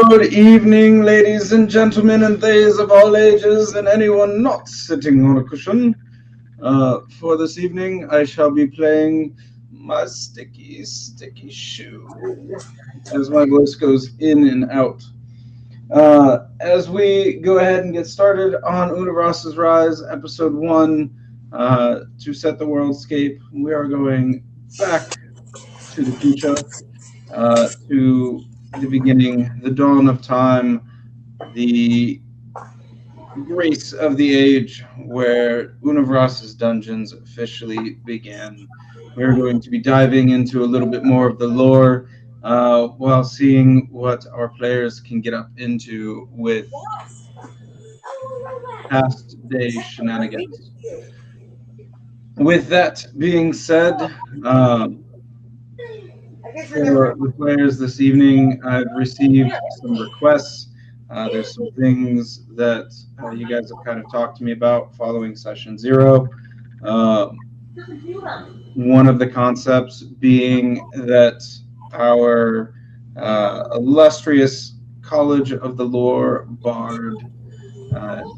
Good evening, ladies and gentlemen, and theys of all ages, and anyone not sitting on a cushion. For this evening, I shall be playing my sticky, sticky shoe, as my voice goes in and out. As we go ahead and get started on Unuvras' Rise, Episode 1, to set the worldscape, we are going back to the future, to the beginning, the dawn of time, the grace of the age where Unuvras' dungeons officially began. We're going to be diving into a little bit more of the lore while seeing what our players can get up into with past day shenanigans. With that being said, for the players this evening, I've received some requests. There's some things that you guys have kind of talked to me about following session 0. One of the concepts being that our illustrious College of the Lore Bard,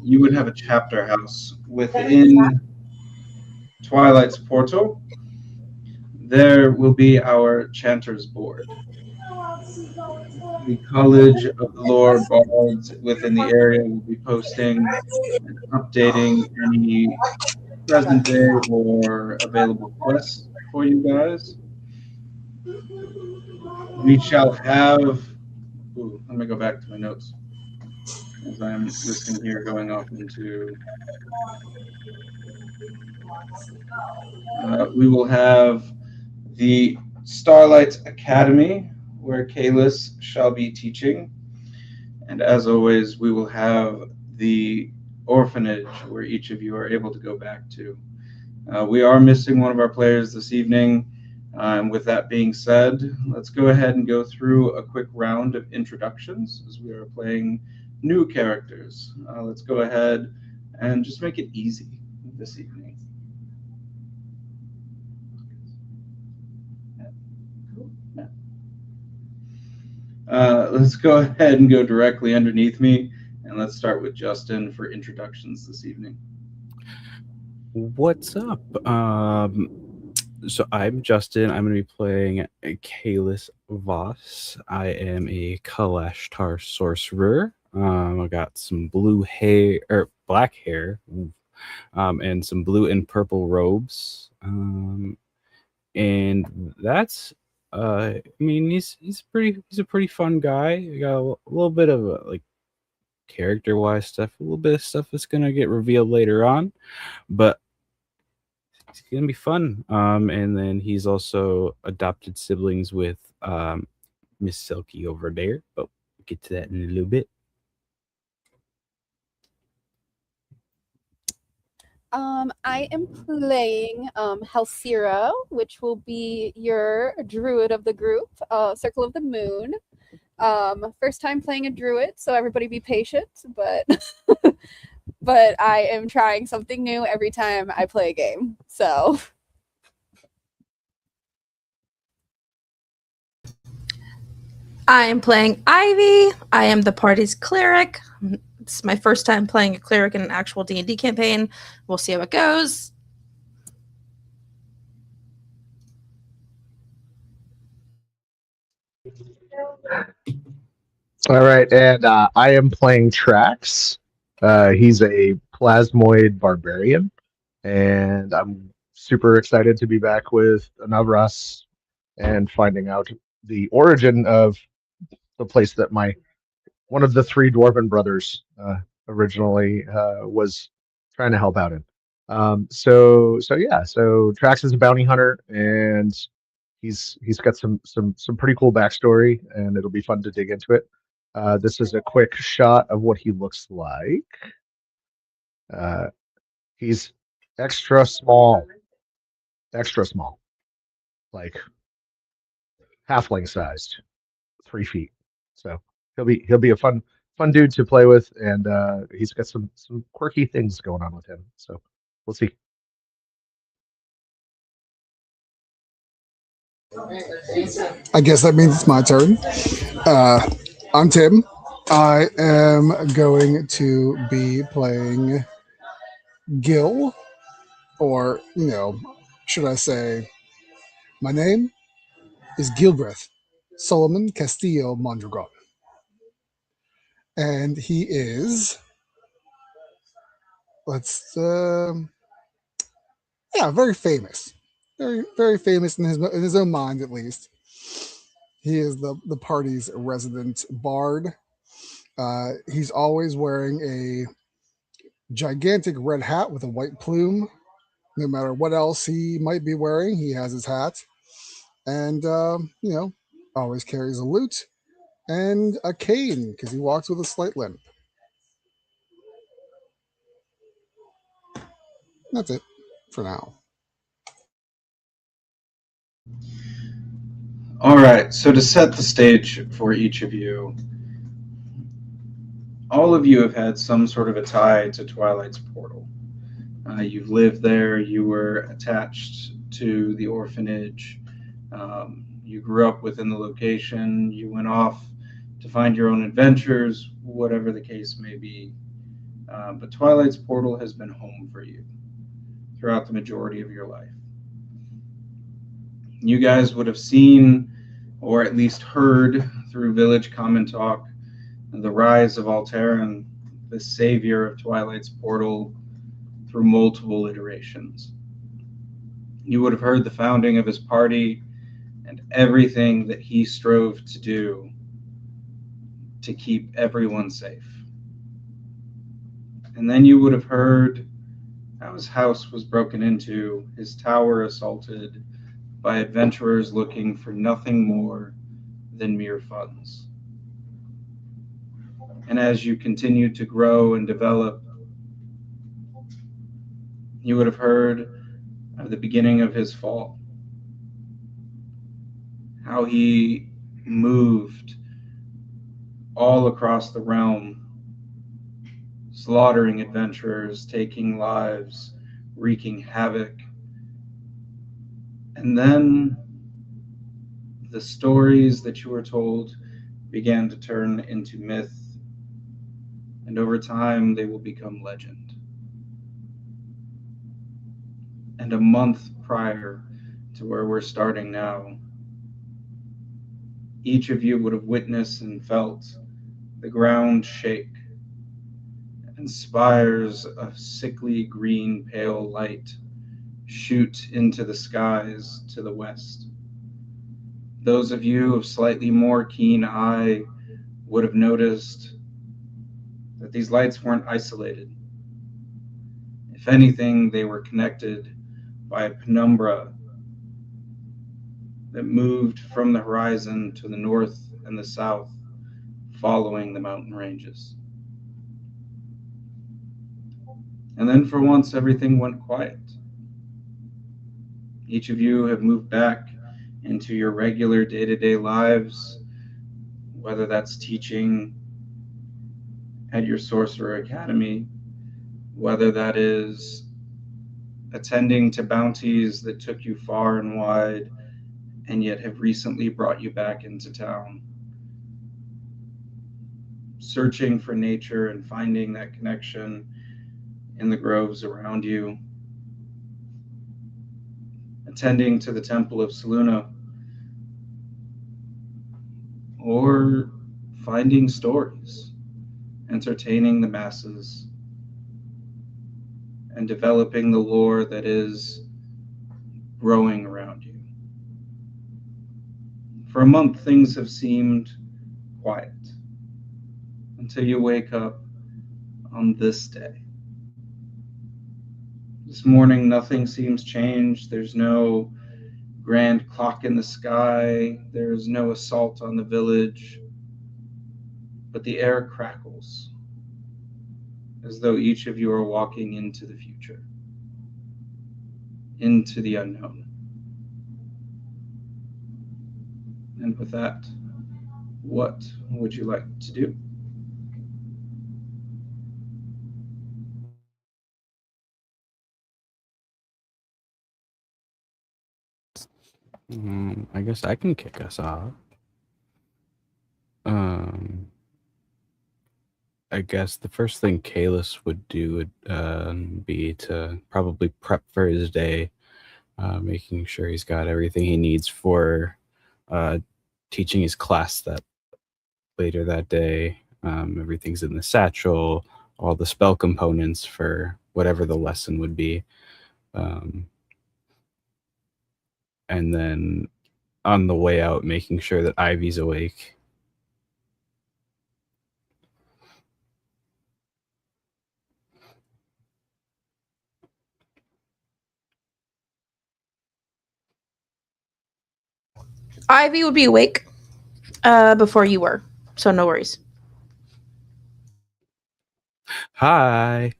you would have a chapter house within Twilight's portal. There will be our Chanter's Board. The College of the Lore Bards within the area will be posting and updating any present day or available quests for you guys. We shall have. Let me go back to my notes as I'm listening here, going off into. We will have the Starlight Academy, where Kalis shall be teaching. And as always, we will have the orphanage, where each of you are able to go back to. We are missing one of our players this evening. And with that being said, let's go ahead and go through a quick round of introductions as we are playing new characters. Let's go ahead and just make it easy this evening. Let's go ahead and go directly underneath me, and let's start with Justin for introductions this evening. What's up? So I'm Justin. I'm going to be playing Kalis Voss. I am a Kalashtar sorcerer. I got some blue hair, or black hair, and some blue and purple robes. And that's I mean, he's a pretty fun guy. He got a little bit of like character-wise stuff, a little bit of stuff that's gonna get revealed later on, but it's gonna be fun. And then he's also adopted siblings with Miss Silky over there, but we'll get to that in a little bit. I am playing Halcira, which will be your druid of the group, Circle of the Moon. First time playing a druid, so everybody be patient, but but I am trying something new every time I play a game. So I am playing Ivy. I am the party's cleric. It's my first time playing a cleric in an actual D&D campaign. We'll see how it goes. All right, and I am playing Trax. He's a plasmoid barbarian, and I'm super excited to be back with Unuvras and finding out the origin of the place that one of the 3 dwarven brothers originally was trying to help out in. So Trax is a bounty hunter, and he's got some pretty cool backstory, and it'll be fun to dig into it. This is a quick shot of what he looks like. He's extra small, like halfling sized, 3 feet. So he'll be a fun dude to play with, and he's got some quirky things going on with him. So we'll see. I guess that means it's my turn. I'm Tim. I am going to be playing Gil, or, should I say, my name is Gilbreth Solomon Castillo Mondragon. And he is, very famous. Very, very famous in his own mind, at least. He is the party's resident bard. He's always wearing a gigantic red hat with a white plume. No matter what else he might be wearing, he has his hat. And, always carries a lute and a cane because he walks with a slight limp. That's it for now. All right, so to set the stage for each of you, all of you have had some sort of a tie to Twilight's portal. You've lived there, you were attached to the orphanage, you grew up within the location, you went off to find your own adventures, whatever the case may be. But Twilight's portal has been home for you throughout the majority of your life. You guys would have seen, or at least heard through village common talk, the rise of Alteran, the savior of Twilight's portal, through multiple iterations. You would have heard the founding of his party and everything that he strove to do to keep everyone safe. And then you would have heard how his house was broken into, his tower assaulted by adventurers looking for nothing more than mere funds. And as you continued to grow and develop, you would have heard of the beginning of his fall, how he moved all across the realm, slaughtering adventurers, taking lives, wreaking havoc. And then the stories that you were told began to turn into myth, and over time they will become legend. And a month prior to where we're starting now, each of you would have witnessed and felt the ground shake and spires of sickly green pale light shoot into the skies to the west. Those of you of slightly more keen eye would have noticed that these lights weren't isolated. If anything, they were connected by a penumbra that moved from the horizon to the north and the south, following the mountain ranges. And then for once, everything went quiet. Each of you have moved back into your regular day-to-day lives, whether that's teaching at your sorcerer academy, whether that is attending to bounties that took you far and wide and yet have recently brought you back into town, searching for nature and finding that connection in the groves around you, attending to the Temple of Saluna, or finding stories, entertaining the masses, and developing the lore that is growing around you. For a month, things have seemed quiet until you wake up on this day. This morning, nothing seems changed. There's no grand clock in the sky. There's no assault on the village. But the air crackles as though each of you are walking into the future, into the unknown. And with that, what would you like to do? I guess I can kick us off. Um, I guess the first thing Kalis would do would be to probably prep for his day, making sure he's got everything he needs for uh, teaching his class that later that day. Everything's in the satchel, all the spell components for whatever the lesson would be. Um, and then on the way out, making sure that Ivy's awake. Ivy would be awake before you were, so no worries. Hi.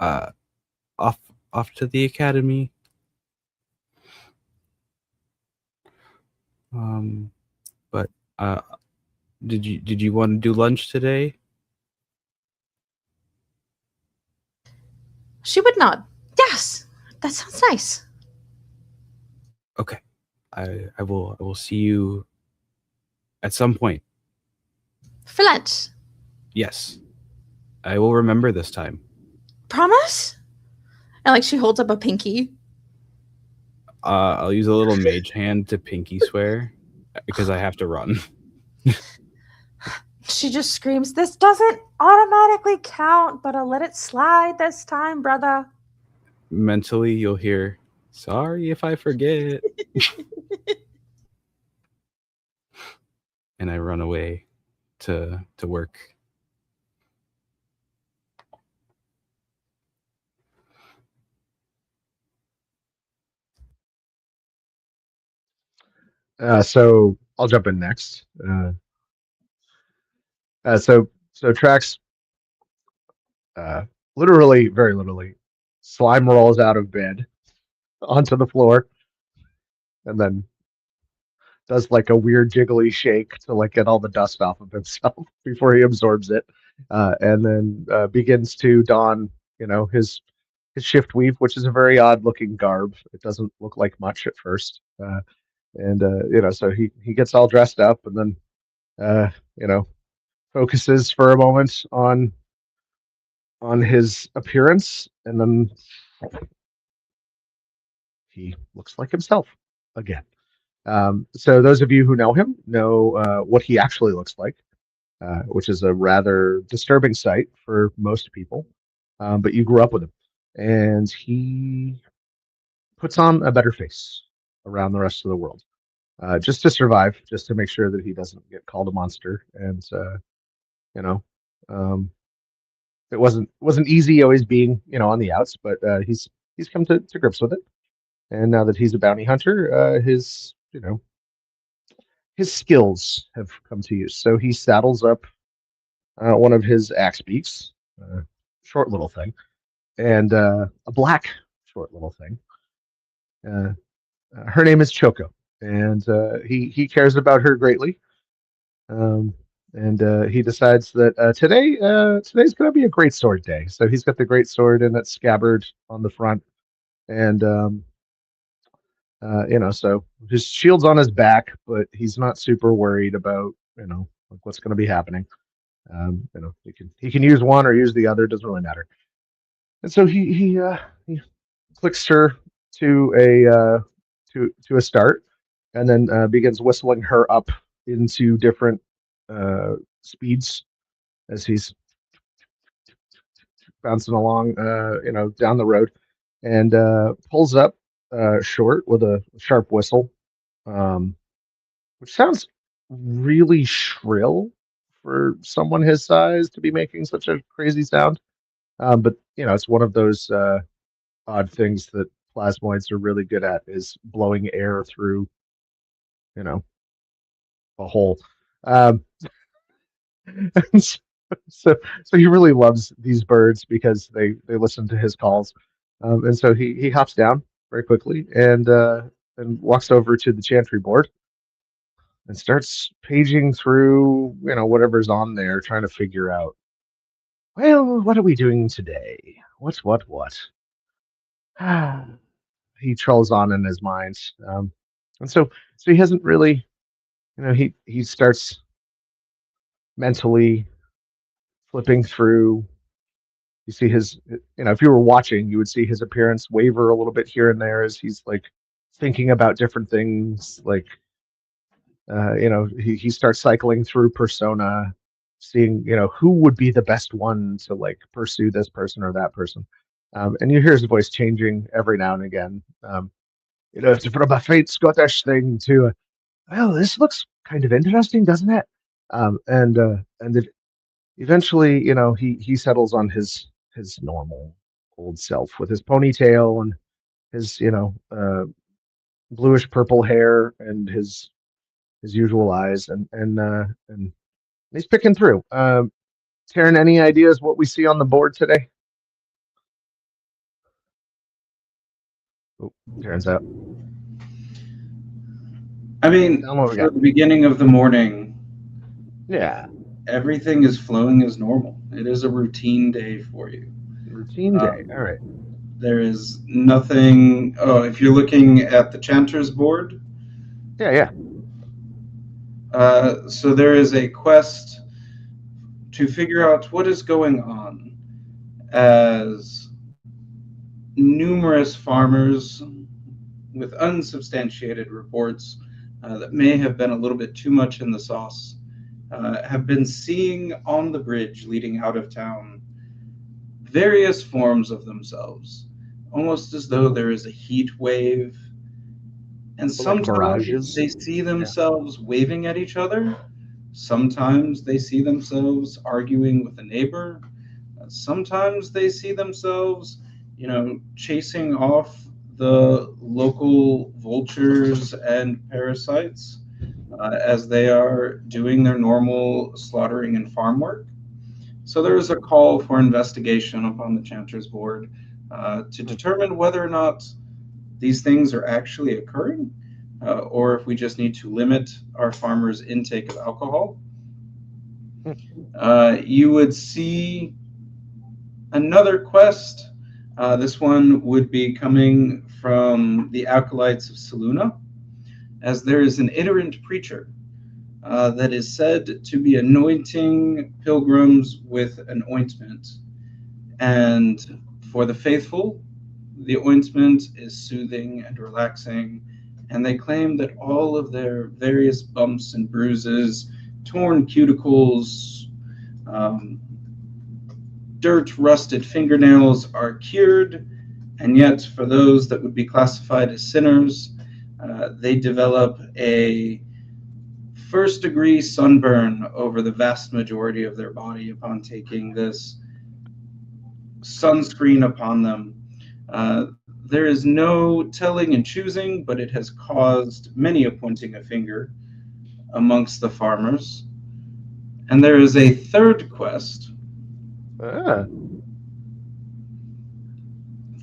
Uh, off to the academy. But did you want to do lunch today? She would nod. Yes, that sounds nice. Okay. I will see you at some point. For lunch. Yes. I will remember this time. Promise? And like she holds up a pinky. I'll use a little mage hand to pinky swear because I have to run. She just screams, "This doesn't automatically count, but I'll let it slide this time, brother." Mentally, you'll hear, "Sorry if I forget." And I run away to work. So I'll jump in next. So Trax, literally, very literally, slime rolls out of bed onto the floor, and then does like a weird jiggly shake to like get all the dust off of himself before he absorbs it, and then begins to don, his shift weave, which is a very odd looking garb. It doesn't look like much at first, and so he gets all dressed up, and then focuses for a moment on his appearance, and then he looks like himself again. So those of you who know him know what he actually looks like, which is a rather disturbing sight for most people. But you grew up with him, and he puts on a better face around the rest of the world, just to survive, just to make sure that he doesn't get called a monster. And you know, um, it wasn't easy always being on the outs, but he's come to grips with it. And now that he's a bounty hunter, his skills have come to use. So he saddles up one of his axe beaks, short little thing, and a black short little thing. Her name is Choco, and he cares about her greatly. And he decides that today's going to be a great sword day. So he's got the great sword in its scabbard on the front, and so his shield's on his back, but he's not super worried about like what's going to be happening. He can use one or use the other; doesn't really matter. And so he clicks her to a start, and then begins whistling her up into different speeds as he's bouncing along, down the road, and pulls up short with a sharp whistle, um, which sounds really shrill for someone his size to be making such a crazy sound. But it's one of those odd things that plasmoids are really good at is blowing air through, a hole. Um, so, so he really loves these birds because they listen to his calls, and so he hops down very quickly and walks over to the chantry board and starts paging through whatever's on there, trying to figure out, well, what are we doing today? What? He trolls on in his mind, and so he hasn't really, he starts mentally flipping through. You see his, if you were watching, you would see his appearance waver a little bit here and there as he's like thinking about different things. Like, he starts cycling through persona, seeing, who would be the best one to like pursue this person or that person. And you hear his voice changing every now and again. It's from a faint Scottish thing to, well, this looks kind of interesting, doesn't it? And eventually, he settles on his normal old self with his ponytail and his, bluish purple hair and his usual eyes, and he's picking through. Taryn, any ideas what we see on the board today? Oh, Taryn's out. I mean, Tell 'em what we for got. the beginning of the morning, Yeah, everything is flowing as normal. It is a routine day for you. routine day. All right. There is nothing. Oh, if you're looking at the Chanter's board, Yeah. so there is a quest to figure out what is going on as numerous farmers with unsubstantiated reports that may have been a little bit too much in the sauce have been seeing on the bridge leading out of town various forms of themselves, almost as though there is a heat wave. And Like sometimes mirages. they see themselves waving at each other. Sometimes they see themselves arguing with a neighbor. Sometimes they see themselves, chasing off the local vultures and parasites as they are doing their normal slaughtering and farm work. So there is a call for investigation upon the Chanter's board to determine whether or not these things are actually occurring, or if we just need to limit our farmers' intake of alcohol. You would see another quest. This one would be coming from the acolytes of Saluna, as there is an iterant preacher that is said to be anointing pilgrims with an ointment. And for the faithful, the ointment is soothing and relaxing, and they claim that all of their various bumps and bruises, torn cuticles, dirt rusted fingernails are cured, and yet for those that would be classified as sinners, they develop a first degree sunburn over the vast majority of their body upon taking this sunscreen upon them. There is no telling and choosing, but it has caused many a pointing a finger amongst the farmers. And there is a third quest.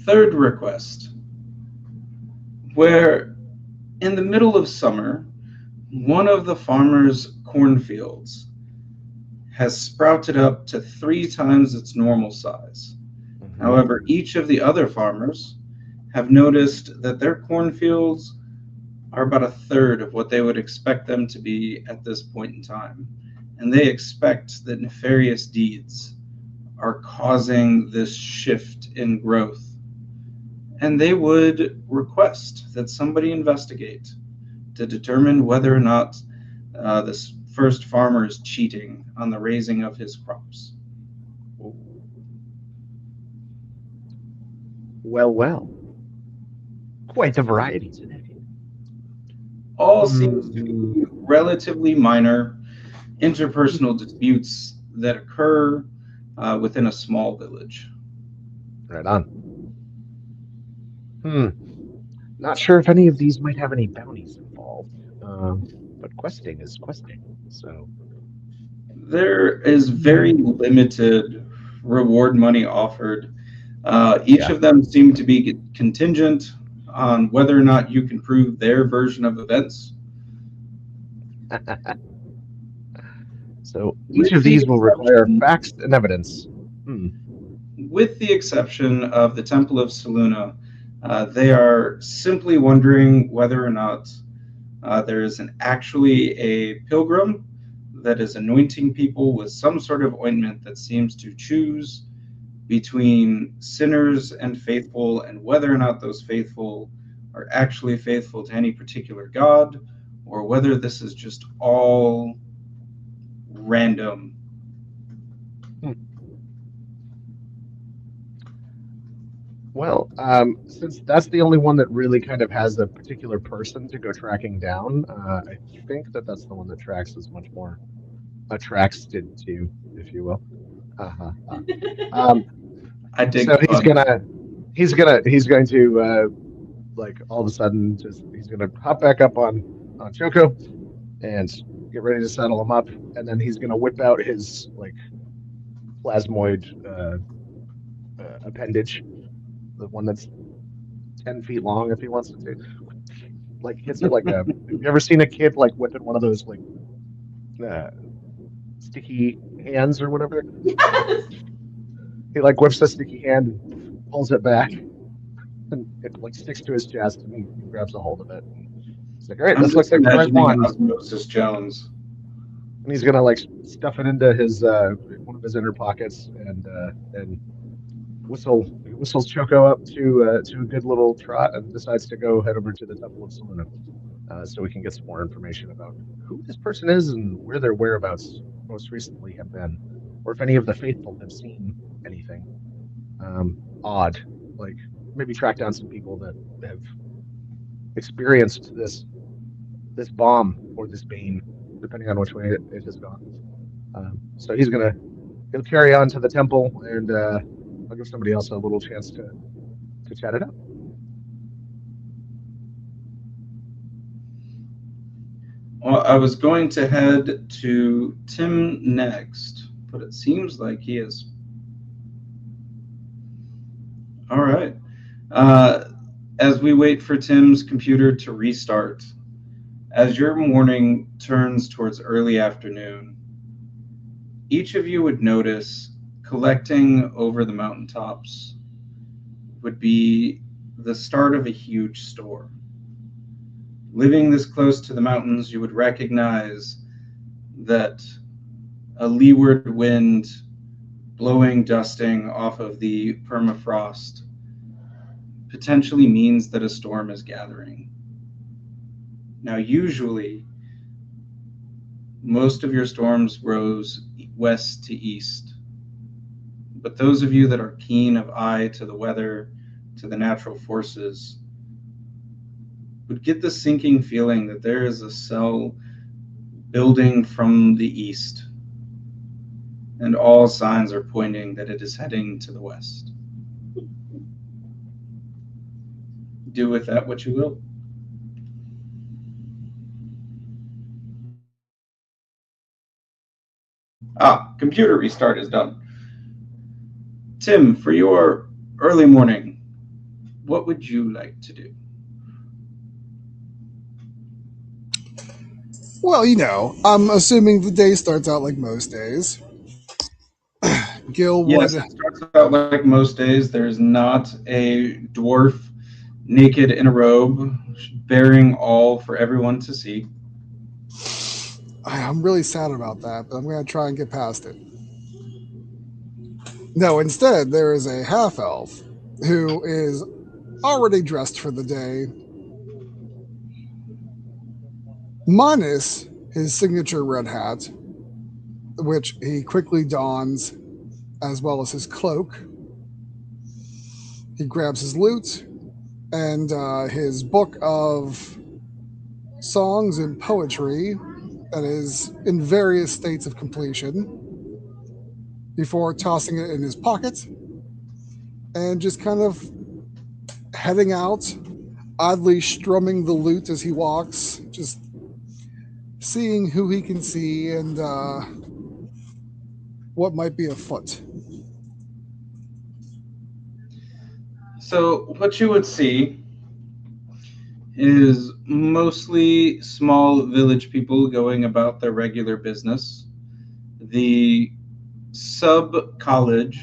Third request, where in the middle of summer, one of the farmers' cornfields has sprouted up to 3 times its normal size. Mm-hmm. However, each of the other farmers have noticed that their cornfields are about a third of what they would expect them to be at this point in time. And they expect that nefarious deeds are causing this shift in growth. And they would request that somebody investigate to determine whether or not this first farmer is cheating on the raising of his crops. Well. Quite the variety today. All seems to be relatively minor interpersonal disputes that occur within a small village. Right on. Not sure if any of these might have any bounties involved, but questing is questing, so... There is very limited reward money offered. Each of them seem to be contingent on whether or not you can prove their version of events. So each of these will require facts and evidence. With the exception of the Temple of Saluna, they are simply wondering whether or not there is actually a pilgrim that is anointing people with some sort of ointment that seems to choose between sinners and faithful, and whether or not those faithful are actually faithful to any particular god, or whether this is just all random. Well, since that's the only one that really kind of has a particular person to go tracking down, I think that that's the one that Trax is much more attracted to, if you will. Um, I dig so fun. he's going to like all of a sudden he's gonna hop back up on Choco and get ready to saddle him up, and then he's gonna whip out his like plasmoid appendage, the one that's 10 feet long if he wants it to. Like hits it like a. Have you ever seen a kid like whipping one of those like uh, sticky hands or whatever? He like whips the sticky hand and pulls it back, and it like sticks to his chest, and he grabs a hold of it. And he's like, "All right, I'm this looks just like the right imagining one." Osmosis Jones. And he's gonna like stuff it into his one of his inner pockets and whistles Choco up to a good little trot and decides to go head over to the Temple of Selena so we can get some more information about who this person is and where their whereabouts most recently have been, or if any of the faithful have seen anything odd, like maybe track down some people that have experienced this bomb or this bane, depending on which way it has gone. So he'll carry on to the temple, and I'll give somebody else a little chance to chat it up. Well, I was going to head to Tim next, but it seems like he is. All right. As we wait for Tim's computer to restart, as your morning turns towards early afternoon, each of you would notice collecting over the mountaintops would be the start of a huge store. Living this close to the mountains, you would recognize that a leeward wind blowing dusting off of the permafrost potentially means that a storm is gathering. Now, usually, most of your storms rose west to east, but those of you that are keen of eye to the weather, to the natural forces, would get the sinking feeling that there is a cell building from the east, and all signs are pointing that it is heading to the west. Do with that what you will. Computer restart is done. Tim, for your early morning, what would you like to do? Well, I'm assuming the day starts out like most days. Gil would. Yes, it starts out like most days. There's not a dwarf naked in a robe bearing all for everyone to see. I'm really sad about that, but I'm going to try and get past it. No, instead, there is a half elf who is already dressed for the day, minus his signature red hat, which he quickly dons, as well as his cloak. He grabs his lute and his book of songs and poetry that is in various states of completion before tossing it in his pocket and just kind of heading out, oddly strumming the lute as he walks, just seeing who he can see and what might be afoot. So what you would see is mostly small village people going about their regular business. The sub-college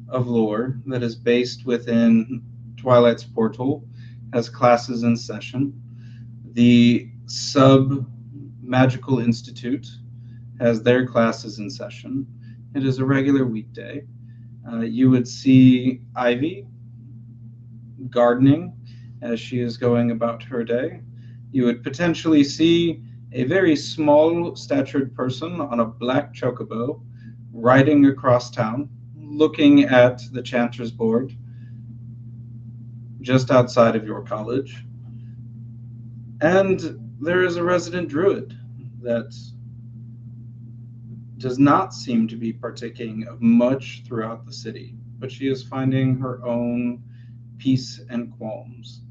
of lore that is based within Twilight's portal has classes in session. The sub-magical institute has their classes in session. It is a regular weekday. You would see Ivy gardening as she is going about her day. You would potentially see a very small statured person on a black chocobo riding across town, looking at the Chanter's board just outside of your college. And there is a resident druid that does not seem to be partaking of much throughout the city, but she is finding her own peace and qualms.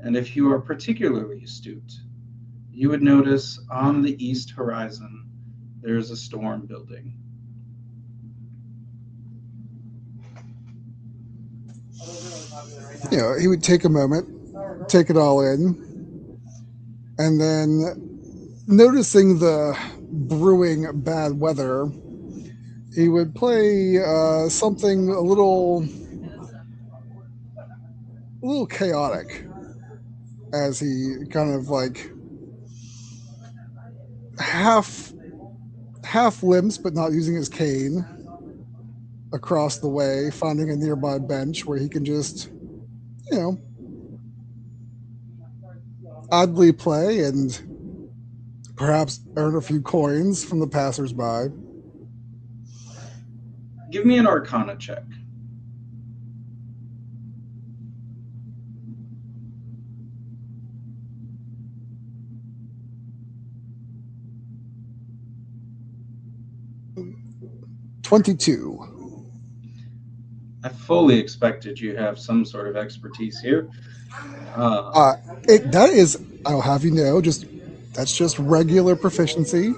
And if you are particularly astute, you would notice on the east horizon there is a storm building. He would take a moment, take it all in, and then noticing the brewing bad weather, he would play something a little chaotic as he kind of like half limps but not using his cane across the way, finding a nearby bench where he can just, you know, oddly play and perhaps earn a few coins from the passersby. Give me an Arcana check. $22. I fully expected you have some sort of expertise here. That is, I'll have you know, that's just regular proficiency.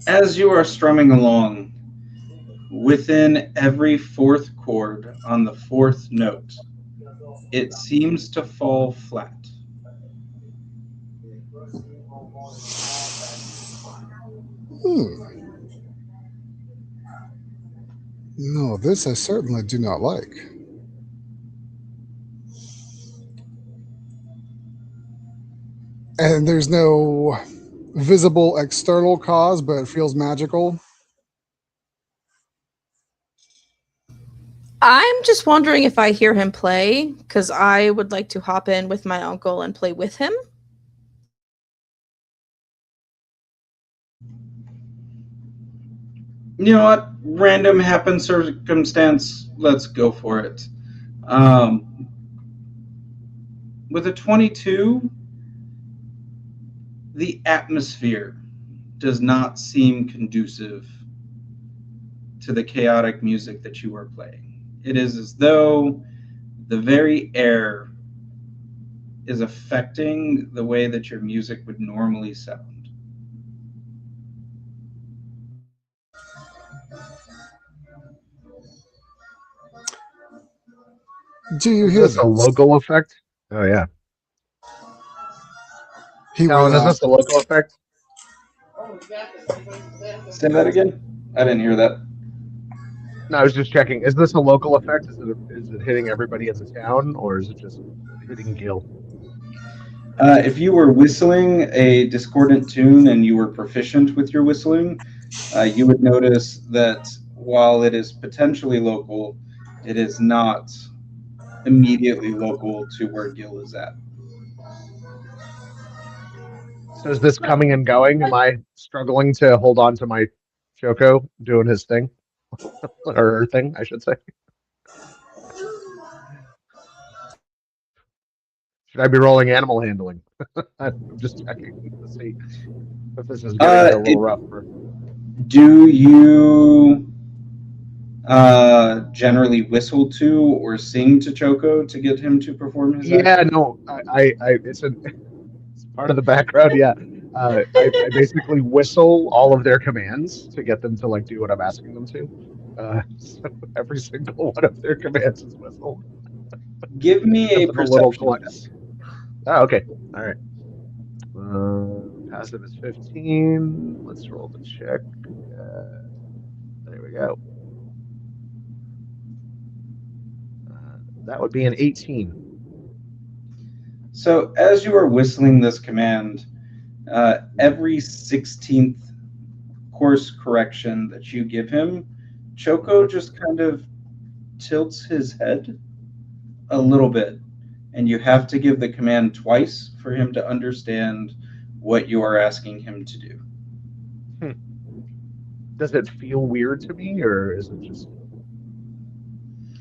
As you are strumming along, within every fourth chord on the fourth note, it seems to fall flat. No, this I certainly do not like. And there's no visible external cause, but it feels magical. I'm just wondering if I hear him play, because I would like to hop in with my uncle and play with him. You know what? Random happen circumstance. Let's go for it. With a 22, the atmosphere does not seem conducive to the chaotic music that you are playing. It is as though the very air is affecting the way that your music would normally sound. Do you Is hear this a this? local effect? Oh yeah. He Talon, would. is this a local effect? Say that again? I didn't hear that. No, I was just checking. Is this a local effect? Is it hitting everybody in the town, or is it just hitting Gil? If you were whistling a discordant tune and you were proficient with your whistling, you would notice that while it is potentially local, it is not immediately local to where Gil is at. So is this coming and going? Am I struggling to hold on to my Choco doing his thing? Or her thing, I should say. Should I be rolling animal handling? I'm just checking to see if this is getting a little rough. Do you generally whistle to or sing to Choco to get him to perform his act? Yeah, no, it's part of the background. Yeah, I basically whistle all of their commands to get them to like do what I'm asking them to. So every single one of their commands is whistled. Give me a perception test. Oh, okay. All right. Passive is 15. Let's roll the check. There we go. That would be an 18. So as you are whistling this command, every 16th course correction that you give him, Choco just kind of tilts his head a little bit, and you have to give the command twice for him to understand what you are asking him to do. Does it feel weird to me, or is it just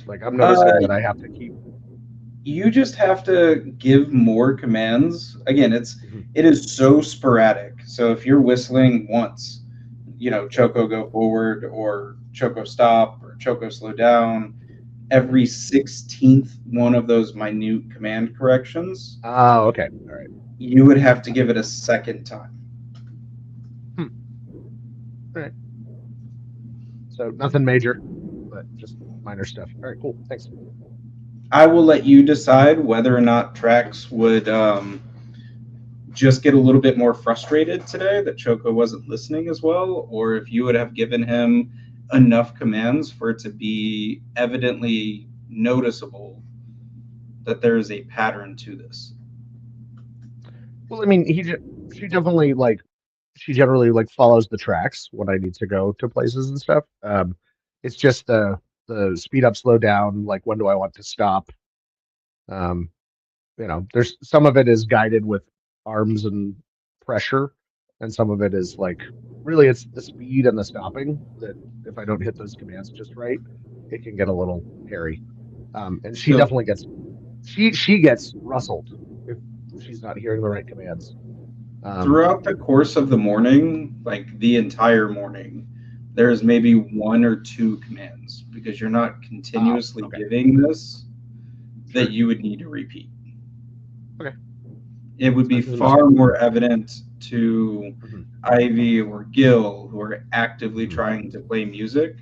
like I'm noticing that I have to keep? You just have to give more commands. Again, it is so sporadic. So if you're whistling once, Choco go forward or Choco stop or Choco slow down, every 16th one of those minute command corrections, Oh, okay. All right. you would have to give it a second time. All right. So nothing major, but just minor stuff. All right, cool. Thanks. I will let you decide whether or not Trax would just get a little bit more frustrated today that Choco wasn't listening as well, or if you would have given him enough commands for it to be evidently noticeable that there is a pattern to this. Well, I mean, she definitely she generally follows the tracks when I need to go to places and stuff. It's just the speed up, slow down. Like when do I want to stop? Um, there's some of it is guided with arms and pressure, and some of it is really it's the speed and the stopping that if I don't hit those commands just right, it can get a little hairy. And she definitely gets she gets rustled if she's not hearing the right commands. Throughout the course of the morning, like the entire morning, there's maybe one or two commands because you're not continuously giving this that you would need to repeat. Okay. It would be far more evident to Ivy or Gil, who are actively trying to play music,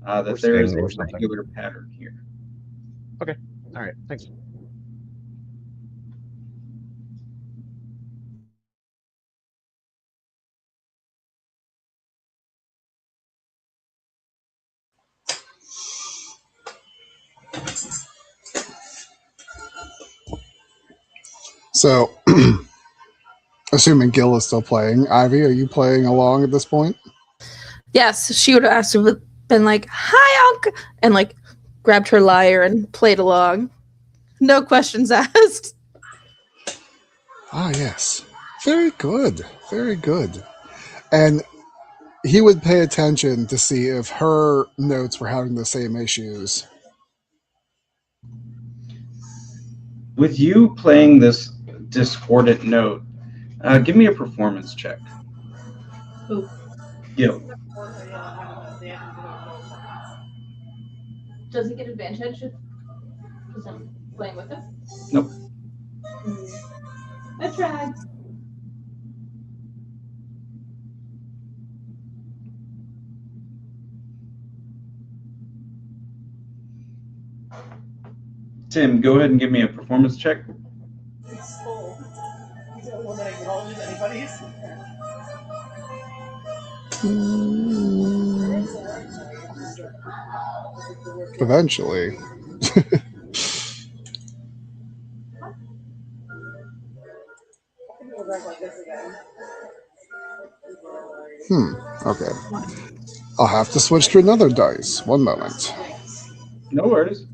that there is a regular pattern here. Okay. All right. Thanks. So, assuming Gil is still playing, Ivy, are you playing along at this point? Yes, she would have asked to have been like, "Hi, Unc," and grabbed her lyre and played along. No questions asked. Ah, yes. Very good. Very good. And he would pay attention to see if her notes were having the same issues. With you playing this discordant note, give me a performance check. Who? Gil. Does he get advantage because I'm playing with him? Nope. I tried. Tim, go ahead and give me a performance check. It's full. Is it one that acknowledges anybody's? Eventually. Okay. I'll have to switch to another dice. One moment. No worries.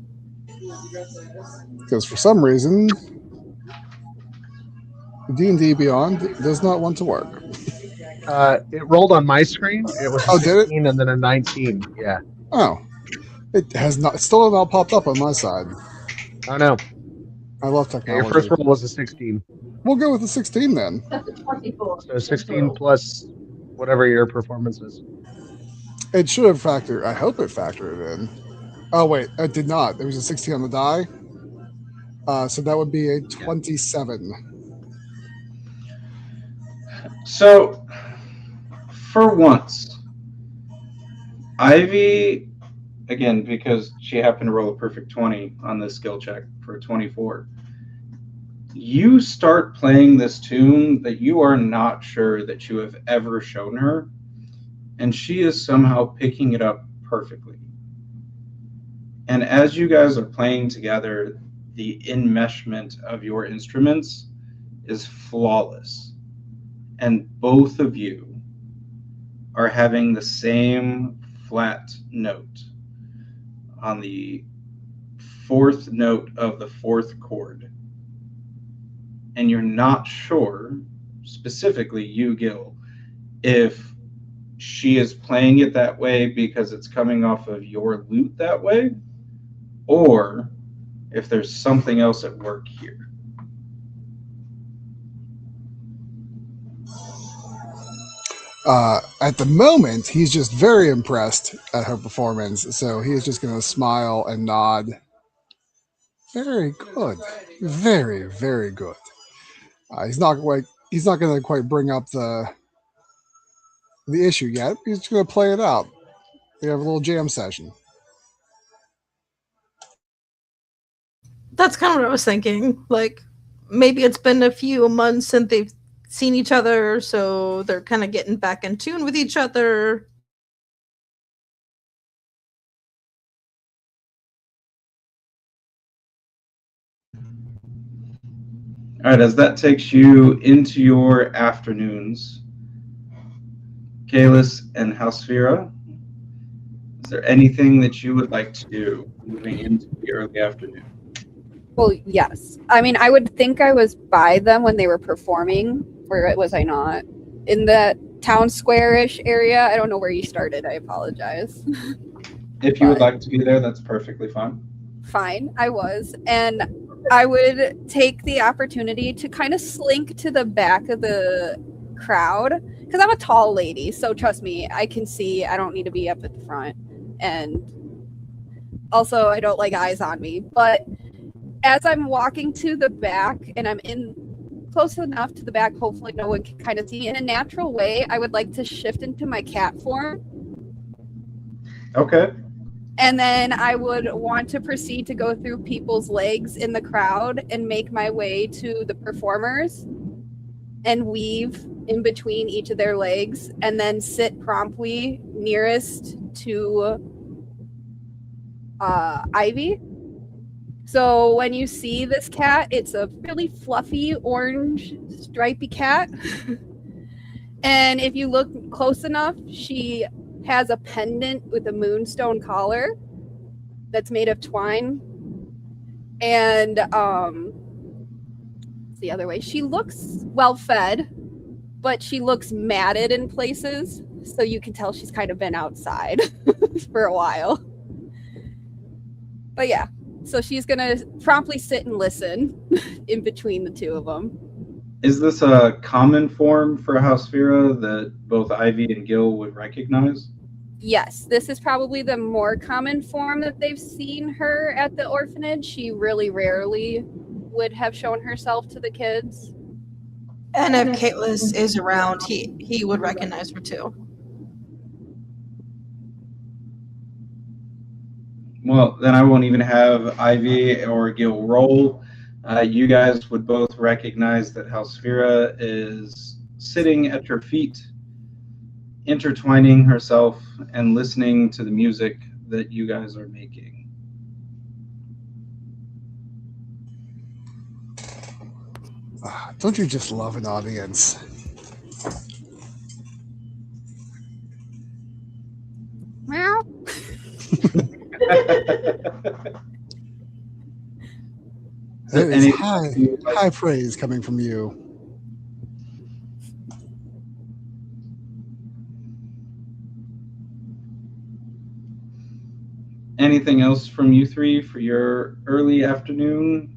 Because for some reason, D&D Beyond does not want to work. It rolled on my screen. It was a 16 did it? And then a 19. Yeah. Oh. It has not still not popped up on my side. Oh no. I love Yeah, technology. your first roll was a 16. We'll go with the 16 then. That's a 24. So 16 plus whatever your performance is. It should have factored. I hope it factored in. Oh wait, it did not. There was a 16 on the die. So that would be a 27. So, for once, Ivy, again, because she happened to roll a perfect 20 on this skill check for a 24, you start playing this tune that you are not sure that you have ever shown her, and she is somehow picking it up perfectly. And as you guys are playing together, the enmeshment of your instruments is flawless. And both of you are having the same flat note on the fourth note of the fourth chord. And you're not sure, specifically you, Gil, if she is playing it that way because it's coming off of your lute that way, or if there's something else at work here. At the moment, he's just very impressed at her performance, so he is just going to smile and nod. Very good, very, very good. He's not going to quite bring up the issue yet. He's just going to play it out. They have a little jam session. That's kind of what I was thinking. Like, maybe it's been a few months since they've seen each other, so they're kind of getting back in tune with each other. All right, as that takes you into your afternoons, Kalis and Halsfira, is there anything that you would like to do moving into the early afternoon? Well, yes. I mean, I would think I was by them when they were performing, or was I not? In the town square-ish area. I don't know where you started. I apologize. If you would like to be there, that's perfectly fine. Fine, I was. And I would take the opportunity to kind of slink to the back of the crowd, because I'm a tall lady, so trust me, I can see. I don't need to be up at the front. And also, I don't like eyes on me. But as I'm walking to the back and I'm in close enough to the back, hopefully no one can kind of see, in a natural way, I would like to shift into my cat form. Okay. And then I would want to proceed to go through people's legs in the crowd and make my way to the performers and weave in between each of their legs and then sit promptly nearest to Ivy. So when you see this cat, it's a really fluffy orange stripy cat. And if you look close enough, she has a pendant with a moonstone collar that's made of twine. And it's the other way. She looks well fed, but she looks matted in places. So you can tell she's kind of been outside for a while. But yeah, so she's going to promptly sit and listen in between the two of them. Is this a common form for Halsfira that both Ivy and Gil would recognize? Yes, this is probably the more common form that they've seen her at the orphanage. She really rarely would have shown herself to the kids. And if Caitlin is around, he would recognize her too. Well, then I won't even have Ivy or Gil roll. You guys would both recognize that Halsfira is sitting at your feet, intertwining herself and listening to the music that you guys are making. Don't you just love an audience? Meow. That is high praise coming from you. Anything else from you three for your early afternoon?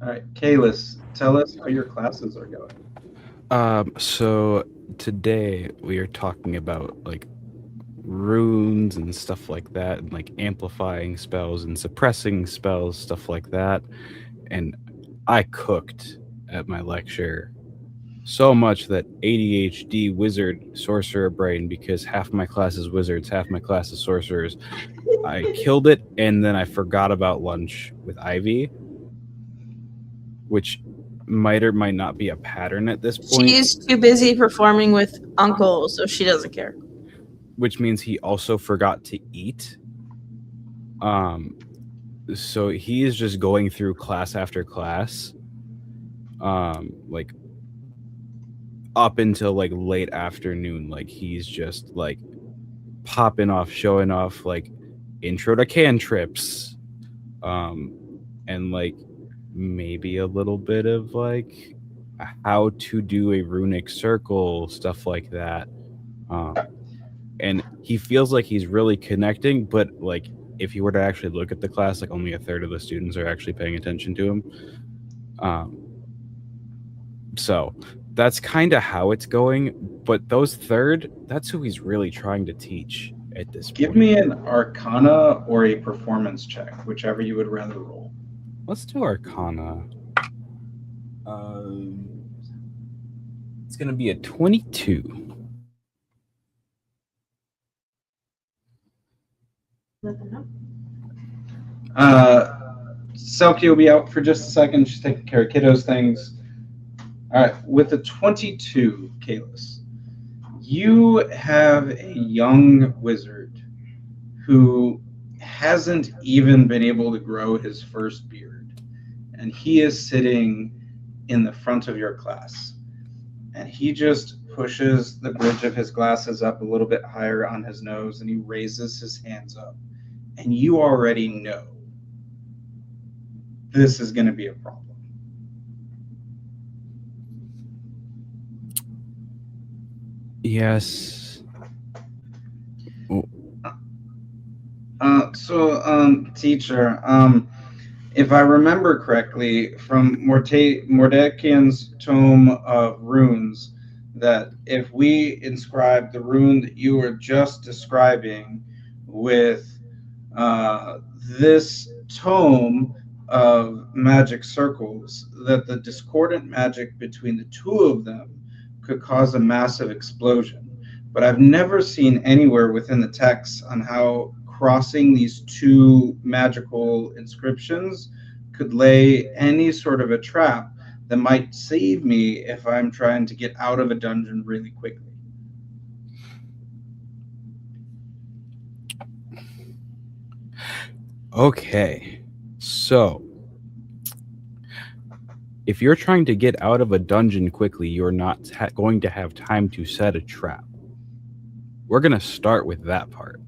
All right, Kalis, tell us how your classes are going. So today we are talking about like runes and stuff like that, and like amplifying spells and suppressing spells, stuff like that. And I cooked at my lecture so much that ADHD wizard sorcerer brain, because half my class is wizards, half my class is sorcerers, I killed it, and then I forgot about lunch with Ivy, which might or might not be a pattern at this point. She's too busy performing with Uncle, so she doesn't care. Which means he also forgot to eat. So he is just going through class after class, like up until like late afternoon. Like he's just like popping off, showing off like intro to cantrips, and like maybe a little bit of like how to do a runic circle, stuff like that. And he feels like he's really connecting, but like if you were to actually look at the class, like only a third of the students are actually paying attention to him. So that's kind of how it's going. But those third, that's who he's really trying to teach at this Give point. me an Arcana or a Performance check, whichever you would rather roll. Let's do Arcana. It's going to be a 22. Selkie will be out for just a second. She's taking care of kiddos things. All right, with a 22, Kalis, you have a young wizard who hasn't even been able to grow his first beard. And he is sitting in the front of your class. And he just pushes the bridge of his glasses up a little bit higher on his nose, and he raises his hands up. And you already know this is going to be a problem. Yes. Teacher, if I remember correctly from Mordekian's Tome of Runes, that if we inscribe the rune that you were just describing with this tome of magic circles, that the discordant magic between the two of them could cause a massive explosion. But I've never seen anywhere within the text on how crossing these two magical inscriptions could lay any sort of a trap that might save me if I'm trying to get out of a dungeon really quickly. Okay. So, if you're trying to get out of a dungeon quickly, you're not going to have time to set a trap. We're going to start with that part.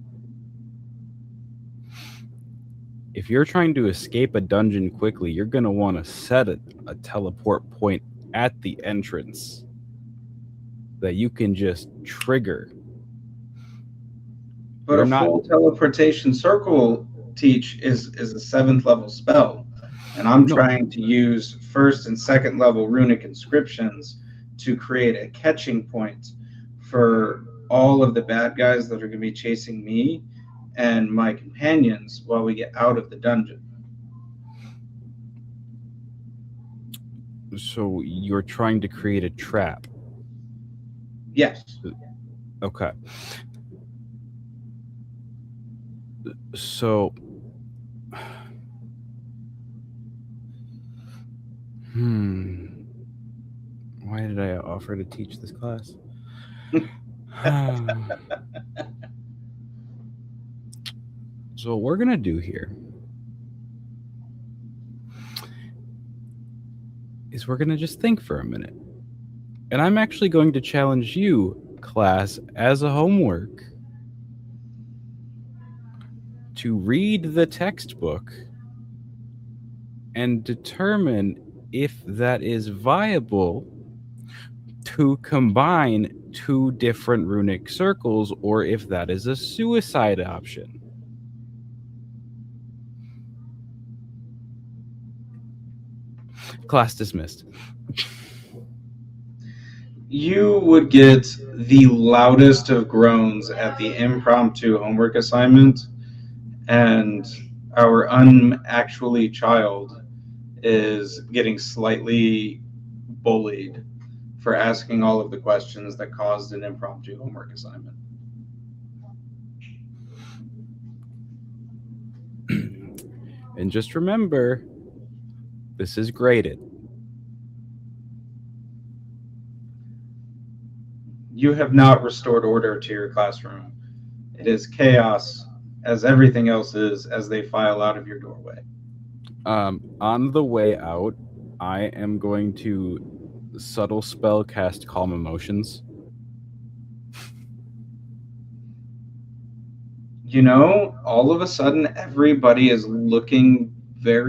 If you're trying to escape a dungeon quickly, you're going to want to set a teleport point at the entrance that you can just trigger. But You're a not- full teleportation circle teach is a 7th level spell. And I'm No. trying to use 1st and 2nd level runic inscriptions to create a catching point for all of the bad guys that are going to be chasing me and my companions while we get out of the dungeon. So you're trying to create a trap. Yes. Okay. So why did I offer to teach this class? So what we're going to do here is we're going to just think for a minute. And I'm actually going to challenge you, class, as a homework to read the textbook and determine if that is viable to combine two different runic circles or if that is a suicide option. Class dismissed. You would get the loudest of groans at the impromptu homework assignment, and our unactually child is getting slightly bullied for asking all of the questions that caused an impromptu homework assignment. And just remember, this is graded. You have not restored order to your classroom. It is chaos as everything else is as they file out of your doorway. On the way out, I am going to subtle spell cast Calm Emotions. You know, all of a sudden, everybody is they're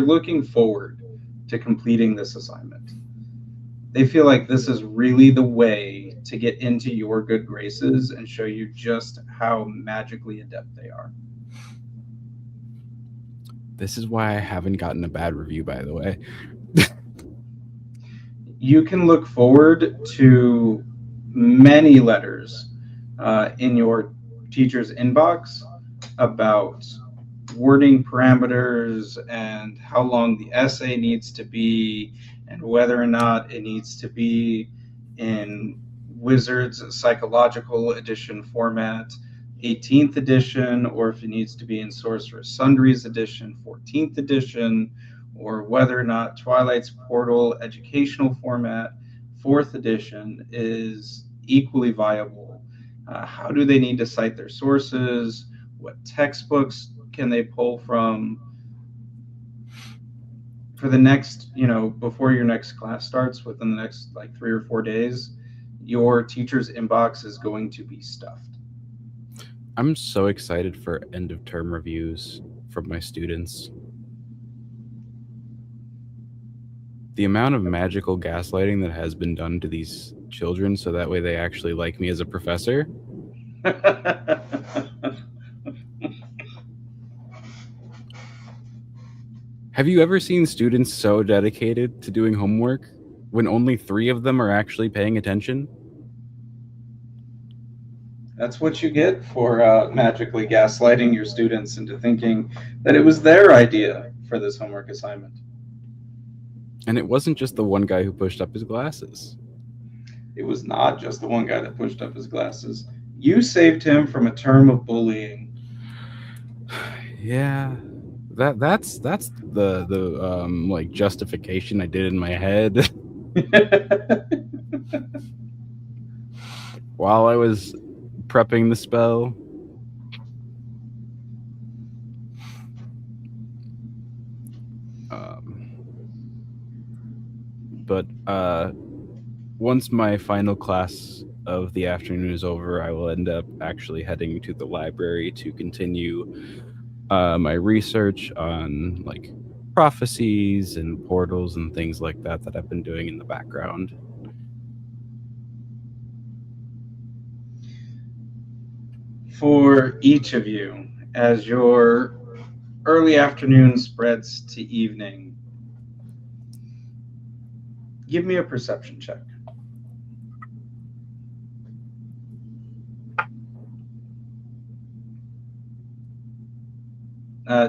looking forward to completing this assignment. They feel like this is really the way to get into your good graces and show you just how magically adept they are. This is why I haven't gotten a bad review, by the way. You can look forward to many letters in your teacher's inbox about wording parameters and how long the essay needs to be and whether or not it needs to be in Wizards Psychological Edition format, 18th edition, or if it needs to be in Sorcerer's Sundries edition, 14th edition, or whether or not Twilight's Portal educational format, 4th edition, is equally viable. How do they need to cite their sources? What textbooks can they pull from? For the next, before your next class starts, within the next like 3 or 4 days, your teacher's inbox is going to be stuffed. I'm so excited for end of term reviews from my students. The amount of magical gaslighting that has been done to these children so that way they actually like me as a professor. Have you ever seen students so dedicated to doing homework when only 3 of them are actually paying attention? That's what you get for magically gaslighting your students into thinking that it was their idea for this homework assignment. And it wasn't just the one guy who pushed up his glasses. It was not just the one guy that pushed up his glasses. You saved him from a term of bullying. Yeah, that's the like justification I did in my head while I was prepping the spell. But once my final class of the afternoon is over, I will end up actually heading to the library to continue my research on like prophecies and portals and things like that I've been doing in the background. For each of you, as your early afternoon spreads to evening, give me a perception check.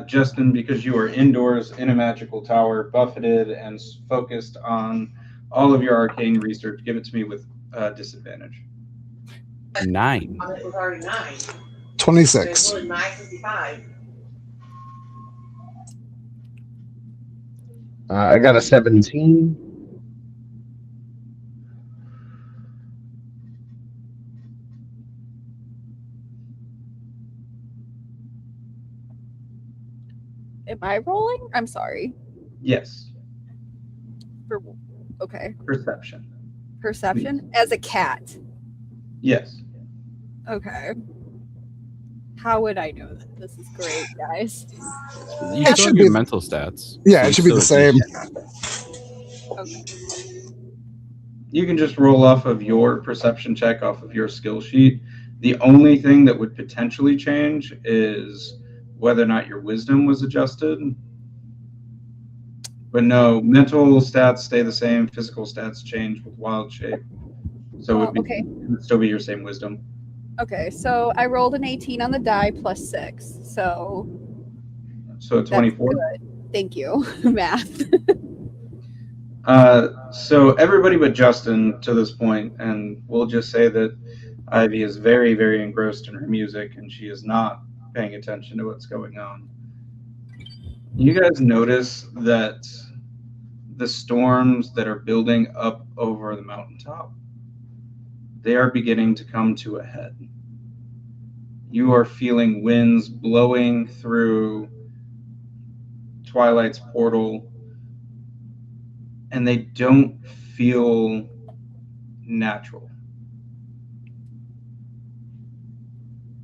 Justin, because you are indoors in a magical tower, buffeted and focused on all of your arcane research, give it to me with disadvantage. 9. It was already 9. 26. It was 9:55. I got a 17. Am I rolling? I'm sorry. Yes, Okay. perception. Perception as a cat. Yes. Okay. How would I know that? This is great, guys. You It still should have be- your mental stats. Yeah, So it should be the same. Okay. You can just roll off of your perception check off of your skill sheet. The only thing that would potentially change is whether or not your wisdom was adjusted. But no, mental stats stay the same. Physical stats change with wild shape. So it would Okay. it would still be your same wisdom. Okay, so I rolled an 18 on the die plus 6. So So that's 24. good. Thank you. Math. So everybody but Justin to this point, and we'll just say that Ivy is very, very engrossed in her music and she is not paying attention to what's going on. You guys notice that the storms that are building up over the mountaintop, they are beginning to come to a head. You are feeling winds blowing through Twilight's portal, and they don't feel natural.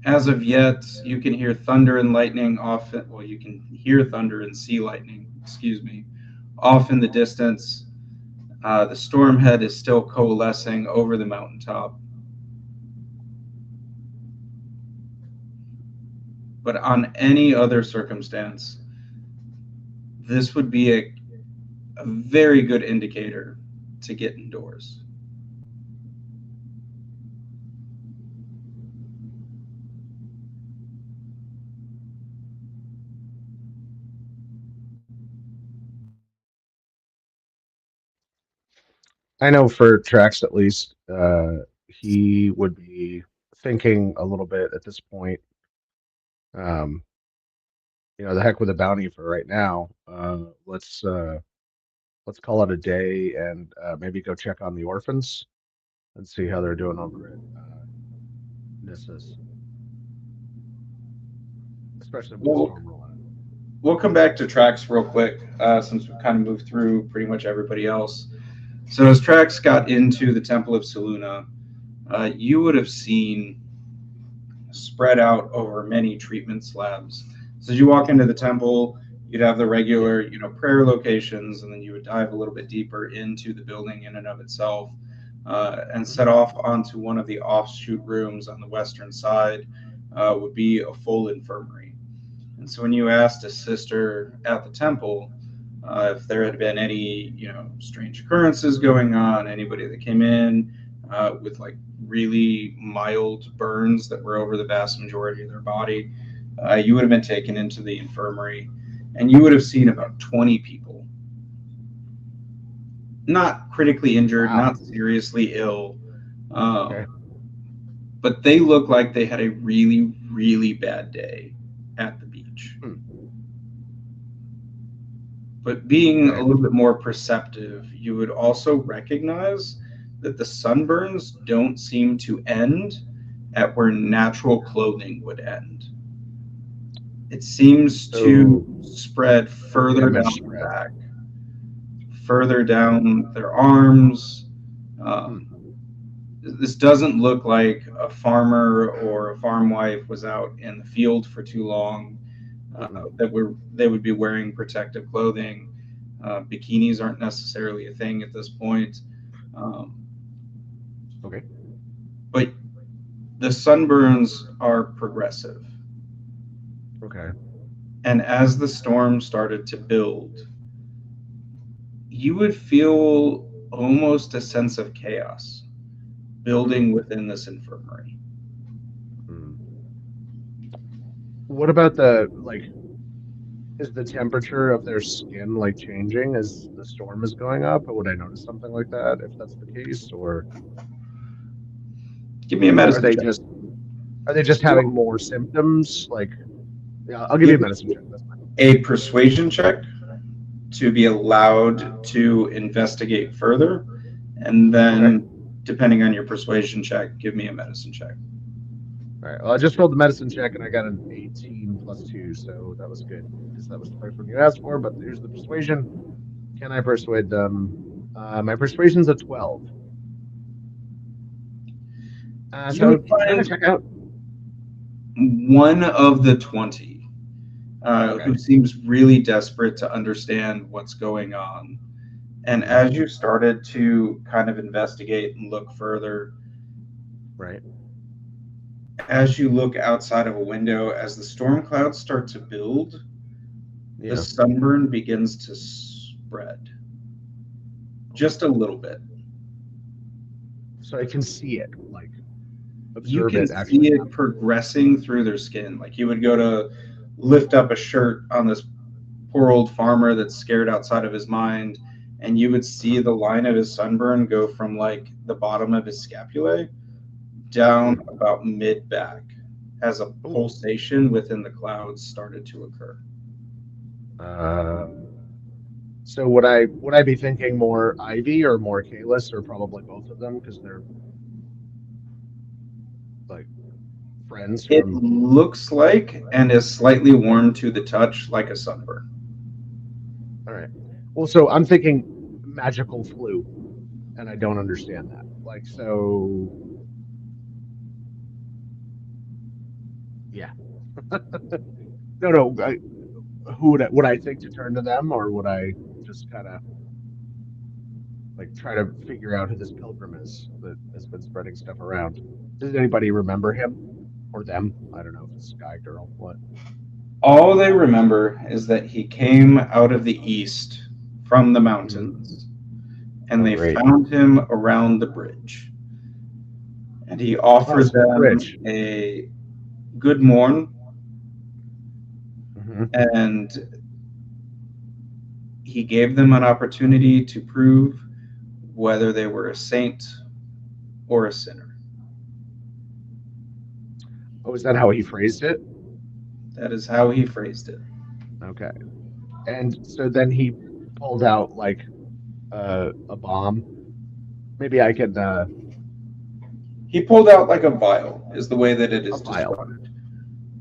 As of yet, you can hear thunder and lightning often. Well, you can hear thunder and see lightning, excuse me, off in the distance. The storm head is still coalescing over the mountaintop. But on any other circumstance, this would be a very good indicator to get indoors. I know for Trax at least, he would be thinking a little bit at this point. Um, the heck with a bounty for right now. Let's call it a day and maybe go check on the orphans and see how they're doing over at Nissus, especially with the We'll, storm rolling in. we'll come back to Trax real quick since we've kind of moved through pretty much everybody else. So as Trax got into the Temple of Seluna, you would have seen spread out over many treatment slabs. So as you walk into the temple, you'd have the regular, prayer locations, and then you would dive a little bit deeper into the building in and of itself, and set off onto one of the offshoot rooms on the western side. Would be a full infirmary. And so when you asked a sister at the temple if there had been any, strange occurrences going on, anybody that came in with like really mild burns that were over the vast majority of their body, you would have been taken into the infirmary, and you would have seen about 20 people, not critically injured, Wow. not seriously ill, Okay. but they look like they had a really, really bad day at the beach. But being a little bit more perceptive, you would also recognize that the sunburns don't seem to end at where natural clothing would end. It seems to spread further down their back, further down their arms. This doesn't look like a farmer or a farm wife was out in the field for too long. They would be wearing protective clothing. Bikinis aren't necessarily a thing at this point. Okay. But the sunburns are progressive. Okay. And as the storm started to build, you would feel almost a sense of chaos building within this infirmary. What about is the temperature of their skin like changing as the storm is going up? Or would I notice something like that if that's the case? Or give me a medicine check. Are they just having more symptoms? I'll give you a medicine check. That's fine. A persuasion check to be allowed to investigate further, and then depending on your persuasion check, give me a medicine check. All right. Well, I just rolled the medicine check and I got an 18 plus 2, so that was good because that was the first one you asked for. But here's the persuasion. Can I persuade them? My persuasion's a 12. So check out one of the 20 who seems really desperate to understand what's going on. And as you started to kind of investigate and look further, right, as you look outside of a window, as the storm clouds start to build, the sunburn begins to spread just a little bit. So I can see it, you can see it progressing through their skin. Like you would go to lift up a shirt on this poor old farmer that's scared outside of his mind, and you would see the line of his sunburn go from like the bottom of his scapulae down about mid back as a pulsation within the clouds started to occur. So would I be thinking more Ivy or more Kalis, or probably both of them because they're friends It from. looks like and is slightly warm to the touch, like a sunburn. All right. Well, so I'm thinking magical flu, and I don't understand that. Like, so yeah. No, no. Who would I think to turn to them, or would I just kind of like try to figure out who this pilgrim is that has been spreading stuff around? Does anybody remember him or them? I don't know if it's guy, girl, what. All they remember is that he came out of the east from the Mhm. mountains, and Oh, they great. found him around the bridge. And he Oh, offered so the them bridge. a good morn, Hmm. and he gave them an opportunity to prove whether they were a saint or a sinner. Oh, is that how he phrased it? That is how he phrased it. Okay. And so then he pulled out like a bomb. Maybe I can He pulled out like a vial, is the way that it a is vial. described.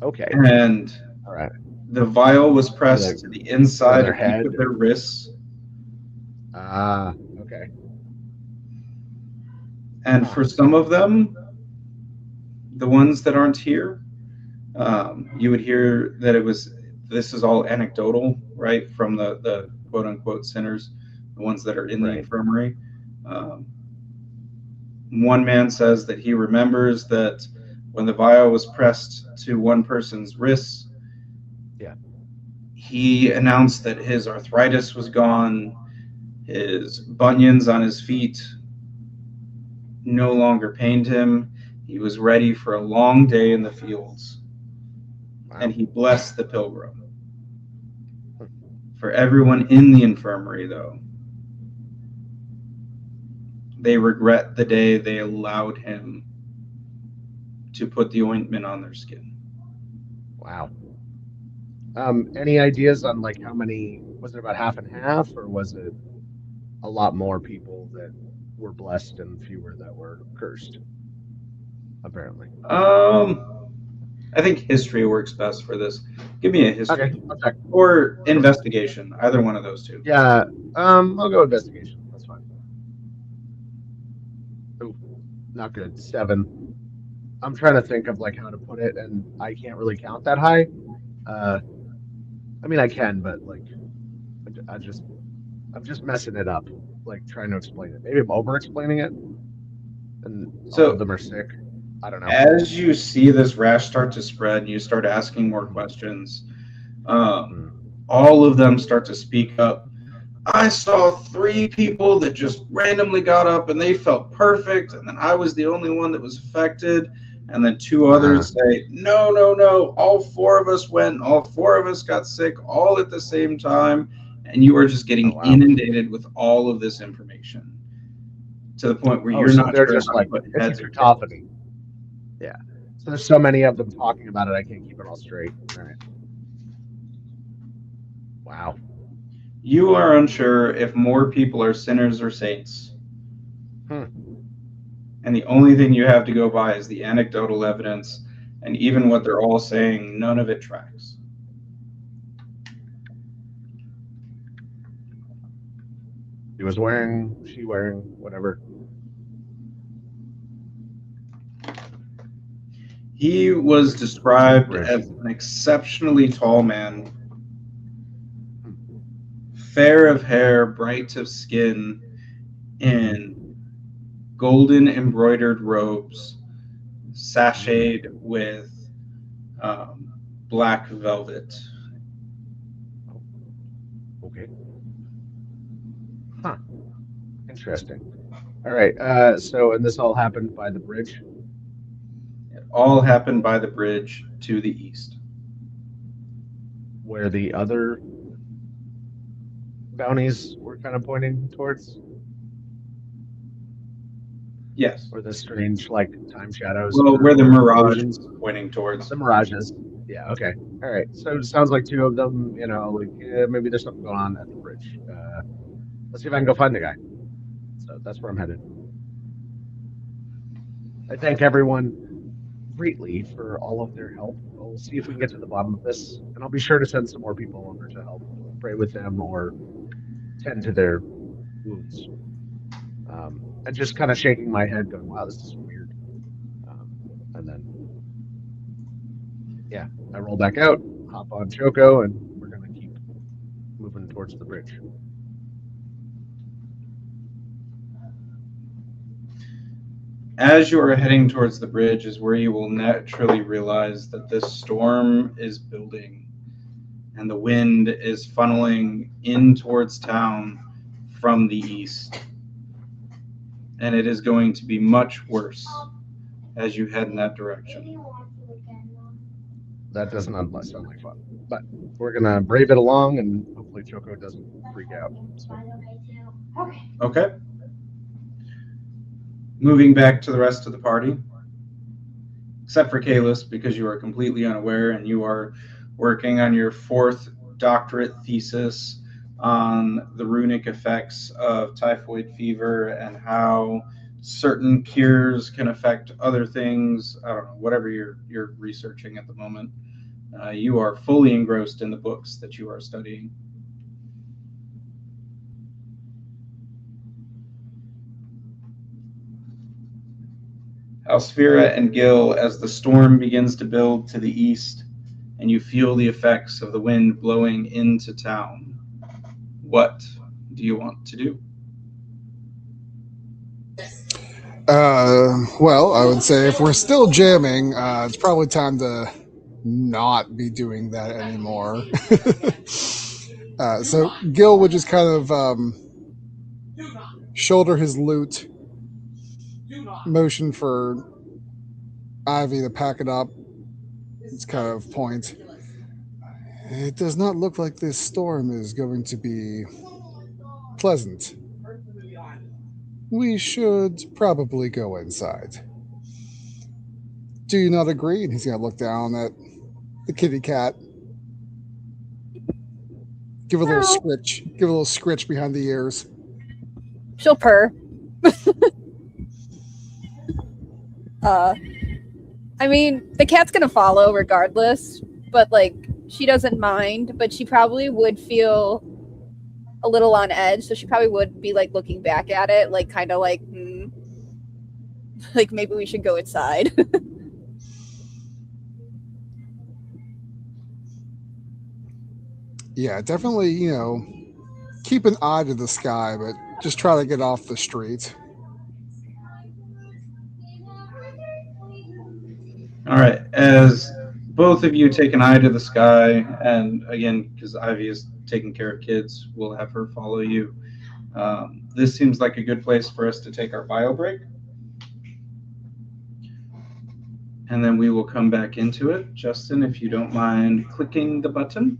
Okay. And All right. the vial was For pressed to the inside their of each head. of their wrists. Ah, okay. And Huh. for some of them, the ones that aren't here, you would hear that this is all anecdotal, right, from the quote unquote sinners, the ones that are in the Right. infirmary. Um, one man says that he remembers that when the vial was pressed to one person's wrists, Yeah. he announced that his arthritis was gone, his bunions on his feet no longer pained him. He was ready for a long day in the fields, Wow. and he blessed the pilgrim. For everyone in the infirmary, though, they regret the day they allowed him to put the ointment on their skin. Wow. Any ideas on like how many? Was it about half and half, or was it a lot more people that were blessed and fewer that were cursed? Apparently. I think history works best for this. Give me a history Okay, I'll check. or investigation, either one of those two. Yeah. I'll go investigation. That's fine. Oh, not good. 7. I'm trying to think of like how to put it, and I can't really count that high. Uh, I mean I can, but like I'm just messing it up, like trying to explain it. Maybe I'm over explaining it, and all of So them are sick. I don't know. as you see this rash start to spread, you start asking more questions. Hmm. All of them start to speak up. I saw 3 people that just randomly got up and they felt perfect, and then I was the only one that was affected. And then 2 others say, no, no, no, all 4 of us went, all 4 of us got sick all at the same time. And you are just Oh getting wow. inundated with all of this information to the point where Oh, you're so not they're sure just how to like put it's a heads or tails. cacophony. Yeah. So there's so many of them talking about it, I can't keep it all straight. All right. Wow. You are unsure if more people are sinners or saints. Hmm. And the only thing you have to go by is the anecdotal evidence, and even what they're all saying, none of it tracks. She wearing, whatever. He was Bridge. described Bridge. as an exceptionally tall man, Hmm. fair of hair, bright of skin, in golden embroidered robes, sashayed with black velvet. Oh, okay. Huh. Interesting. All right. So, and this all happened by the bridge, It all happened by the bridge to the east. where the other bounties were kind of pointing towards, Yes. or the strange like time shadows Well, where the or mirage illusions. was pointing towards. The mirages. Yeah. Okay. All right. So it sounds like 2 of them. Like maybe there's something going on at the bridge. Let's see if I can go find the guy. So that's where I'm headed. I thank everyone greatly for all of their help. We'll see if we can get to the bottom of this, and I'll be sure to send some more people over to help pray with them or tend to their wounds. And just kind of shaking my head, going, "Wow, this is weird." And then, yeah, I roll back out, hop on Choco, and we're gonna keep moving towards the bridge. As you are heading towards the bridge is where you will naturally realize that this storm is building and the wind is funneling in towards town from the east. And it is going to be much worse as you head in that direction. That doesn't sound like fun, but we're gonna brave it along, and hopefully Choco doesn't freak out. So. Okay. Moving back to the rest of the party, except for Kalis, because you are completely unaware and you are working on your 4th doctorate thesis on the runic effects of typhoid fever and how certain cures can affect other things. I don't know, whatever you're researching at the moment. You are fully engrossed in the books that you are studying. Alsphira and Gil, as the storm begins to build to the east and you feel the effects of the wind blowing into town, what do you want to do? Well, I would say if we're still jamming, it's probably time to not be doing that anymore. So Gil would just kind of shoulder his loot, motion for Ivy to pack it up. It's kind of point. It does not look like this storm is going to be pleasant. We should probably go inside. Do you not agree? And he's going to look down at the kitty cat. Give a little scritch. Give a little scritch behind the ears. She'll purr. I mean, the cat's gonna follow regardless, but like she doesn't mind, but she probably would feel a little on edge, so she probably would be like looking back at it, like kind of like, like maybe we should go inside. Yeah, definitely, keep an eye to the sky, but just try to get off the street. All right, as both of you take an eye to the sky, and again, because Ivy is taking care of kids, we'll have her follow you. This seems like a good place for us to take our bio break. And then we will come back into it. Justin, if you don't mind clicking the button.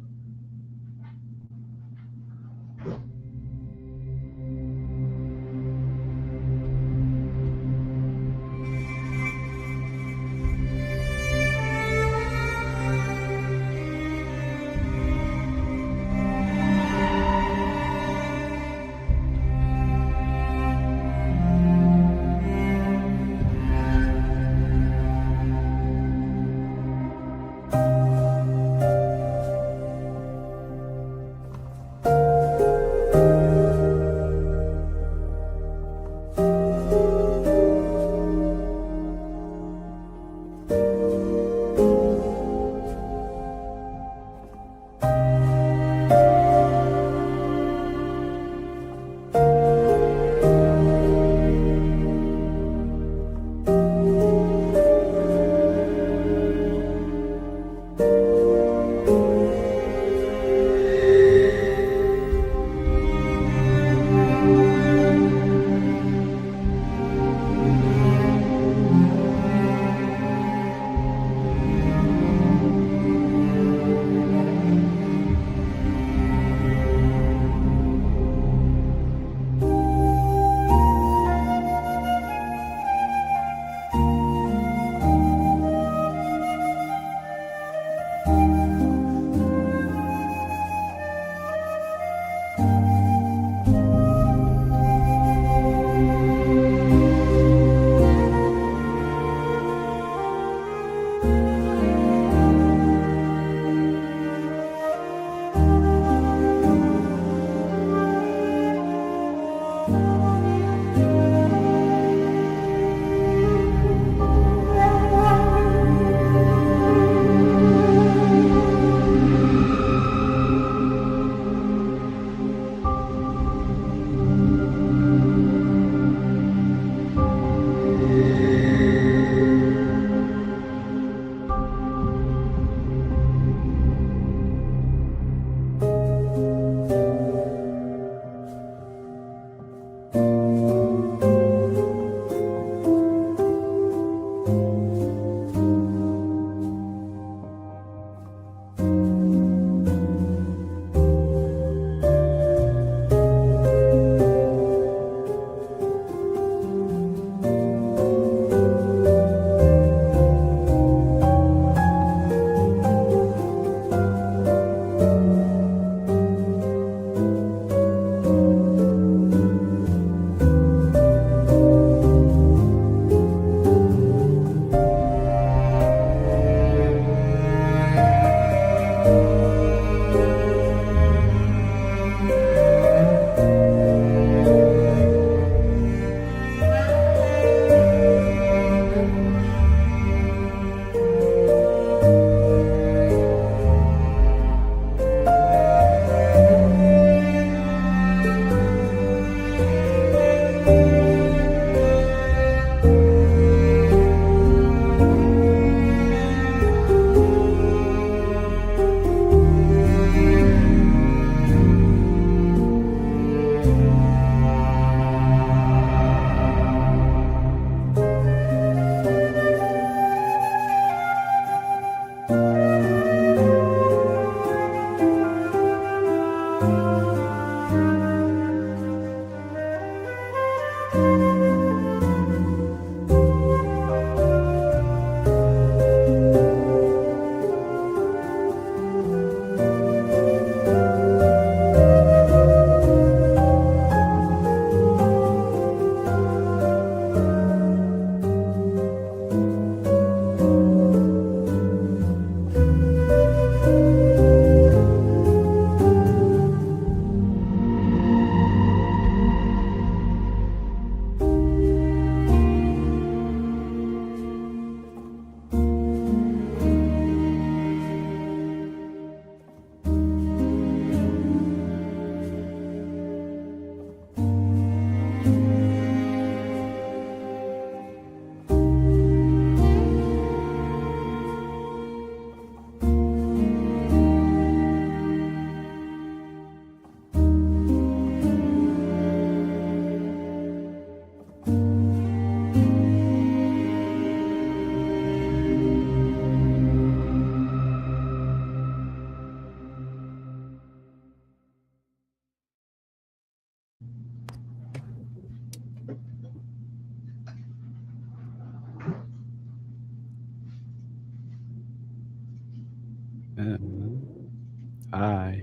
Aye.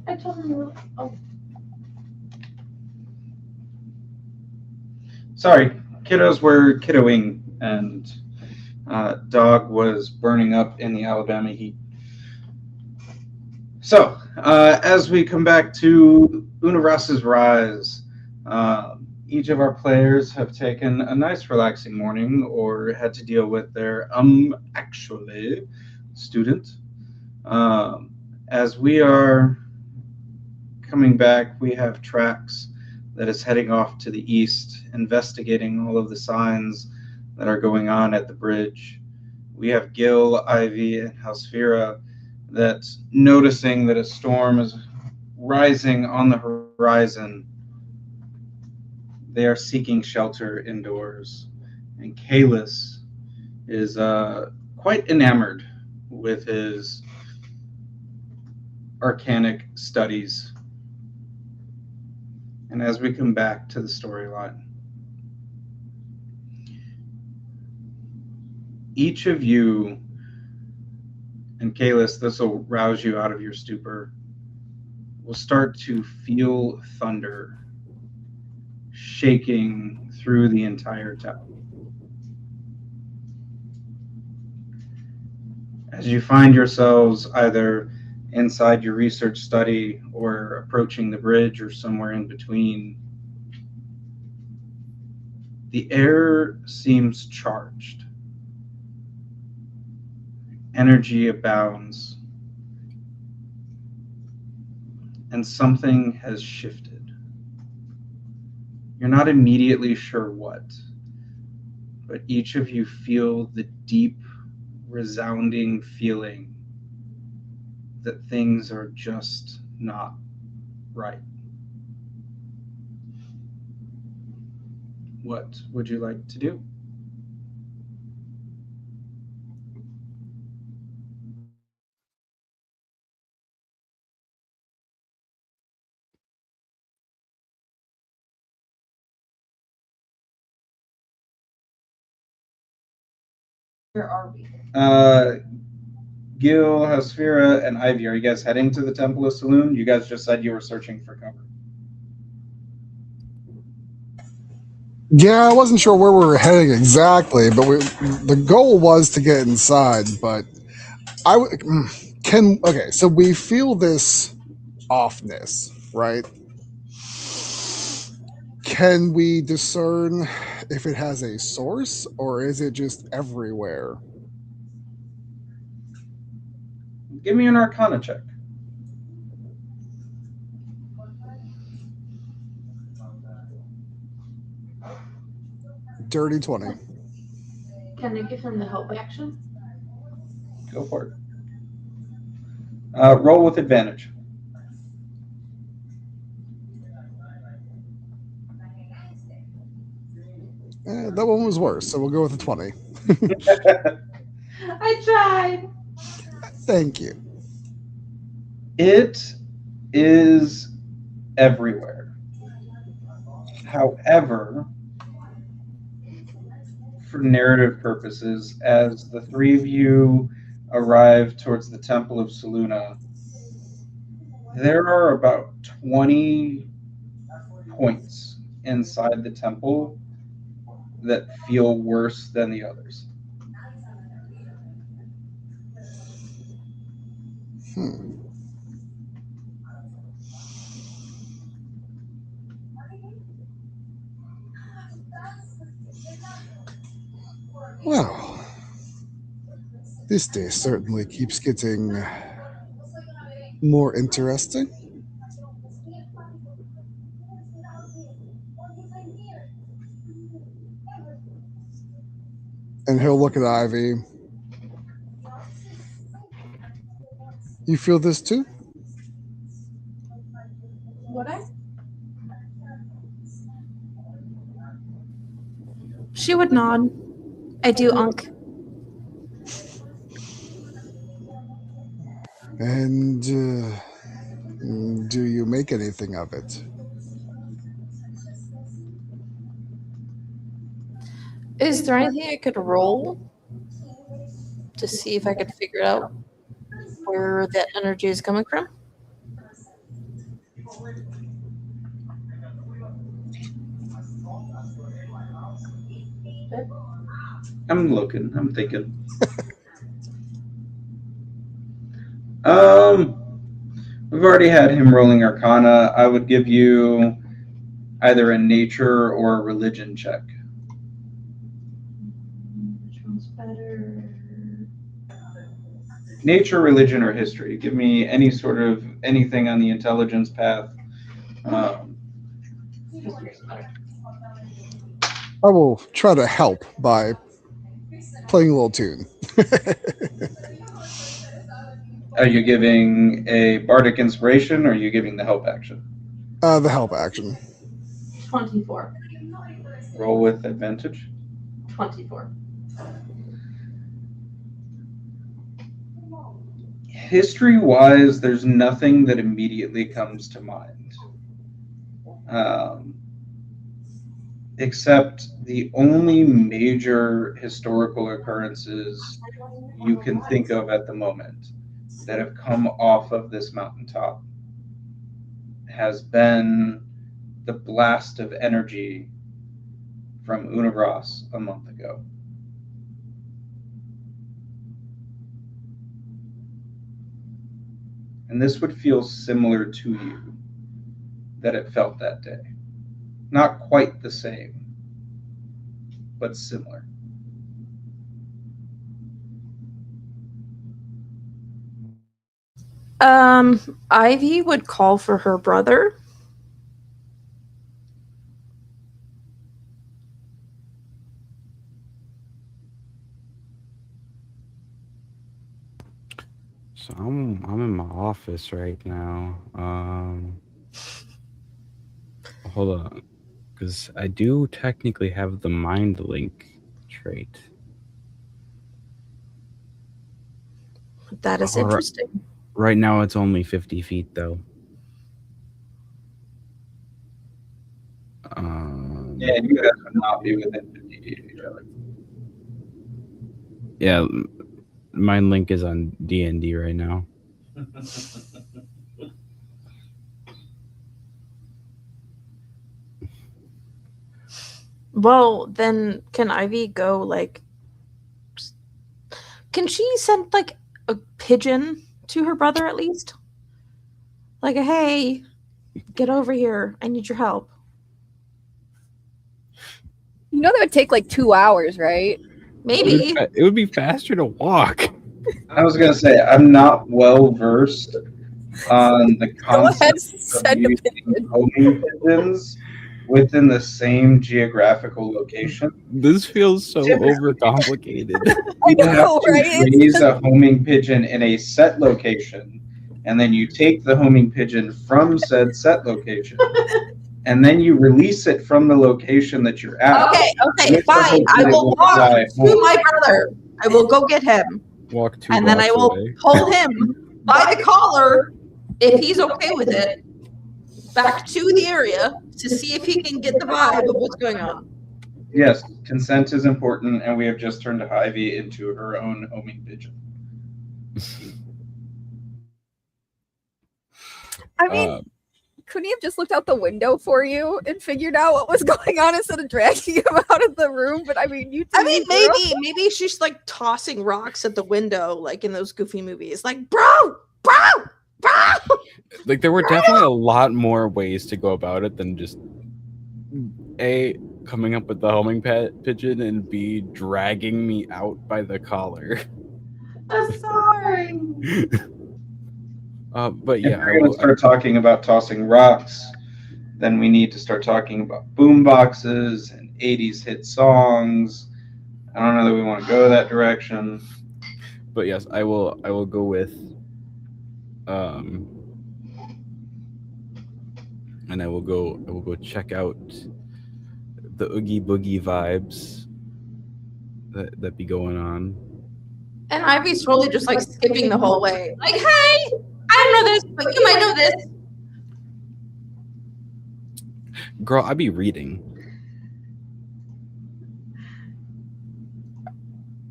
I told him you were. Oh, Sorry, kiddos were kiddoing, and dog was burning up in the Alabama heat. So, as we come back to Unuvras' Rise, each of our players have taken a nice relaxing morning or had to deal with their actually student. As we are coming back, we have Trax that is heading off to the east, investigating all of the signs that are going on at the bridge. We have Gil, Ivy, and Halsfira that noticing that a storm is rising on the horizon, they are seeking shelter indoors. And Kalis is quite enamored with his arcanic studies. And as we come back to the storyline, each of you, and Kalis, this will rouse you out of your stupor, will start to feel thunder shaking through the entire town. As you find yourselves either inside your research study or approaching the bridge or somewhere in between, the air seems charged. Energy abounds, and something has shifted. You're not immediately sure what, but each of you feel the deep, resounding feeling that things are just not right. What would you like to do? where are we? Gil, Hasfira, and Ivy, are you guys heading to the Temple of Saloon? You guys just said you were searching for cover. Yeah, I wasn't sure where we were heading exactly, but the goal was to get inside. But okay. So we feel this offness, right? Can we discern if it has a source or is it just everywhere? Give me an Arcana check. Dirty 20. Can I give him the help action? Go for it. Roll with advantage. That one was worse, so we'll go with the 20. I tried. Thank you. It is everywhere. However, for narrative purposes, as the three of you arrive towards the Temple of Saluna, there are about 20 points inside the temple that feel worse than the others. Well, this day certainly keeps getting more interesting. And he'll look at Ivy. You feel this too? Would I? She would nod. I do, Unc. And do you make anything of it? Is there anything I could roll to see if I could figure out where that energy is coming from? I'm looking. I'm thinking. We've already had him rolling Arcana. I would give you either a nature or a religion check. Which one's better? Nature, religion, or history. Give me any sort of anything on the intelligence path. I will try to help by playing a little tune. Are you giving a bardic inspiration, or are you giving the help action? The help action. 24. Roll with advantage. 24. History-wise, there's nothing that immediately comes to mind. Except the only major historical occurrences you can think of at the moment that have come off of this mountaintop has been the blast of energy from Unuvras a month ago. And this would feel similar to you that it felt that day. Not quite the same, but similar. Ivy would call for her brother. So I'm in my office right now. Hold on, because I do technically have the mind link trait. That is All right. interesting. Right now it's only 50 feet though. Yeah, you guys would not be within 50 feet of each other. Yeah, mind link is on D&D right now. Well, then can Ivy go like? Can she send like a pigeon to her brother at least? Like, hey, get over here. I need your help. You know that would take like 2 hours, right? Maybe. It would be faster to walk. I was going to say, I'm not well versed on the Go ahead, concept of send a using pigeon. homing pigeons within the same geographical location. This feels so overcomplicated. I You have know, to right? raise a homing pigeon in a set location, and then you take the homing pigeon from said set location, and then you release it from the location that you're at. Okay, With the fine. hope I that it will won't walk fly to home. my brother. I will go get him. Walk 2 And then I blocks will away. pull him by the collar, if he's okay with it, back to the area to see if he can get the vibe of what's going on. Yes, consent is important, and we have just turned Ivy into her own homing pigeon. I mean, couldn't he have just looked out the window for you and figured out what was going on instead of dragging him out of the room? But I mean, you. I mean, maybe she's like tossing rocks at the window, like in those goofy movies. Like, bro. Like there were definitely a lot more ways to go about it than just A, coming up with the homing pigeon, and B, dragging me out by the collar. I'm sorry. But yeah, If we're going to start talking about tossing rocks, then we need to start talking about boom boxes and 80s hit songs. I don't know that we want to go that direction. But yes, I will go with and I will go check out the Oogie Boogie vibes that be going on. And Ivy's totally just like skipping the whole way. Like, hey, I don't know this, but you might know this. Girl, I be reading.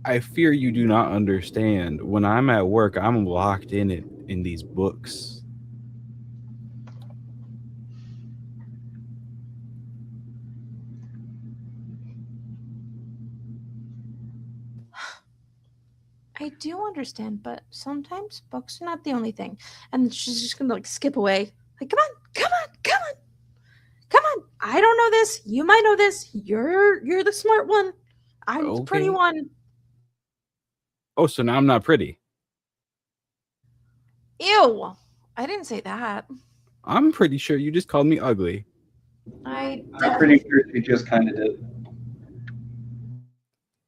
I fear you do not understand. When I'm at work, I'm locked in it in these books. I do understand, but sometimes books are not the only thing. And she's just gonna like skip away. Like, come on, come on, come on, come on. I don't know this. You might know this. You're the smart one. I'm the pretty Okay. one. Oh, so now I'm not pretty. Ew. I didn't say that. I'm pretty sure you just called me ugly. I I'm pretty sure she just kind of did.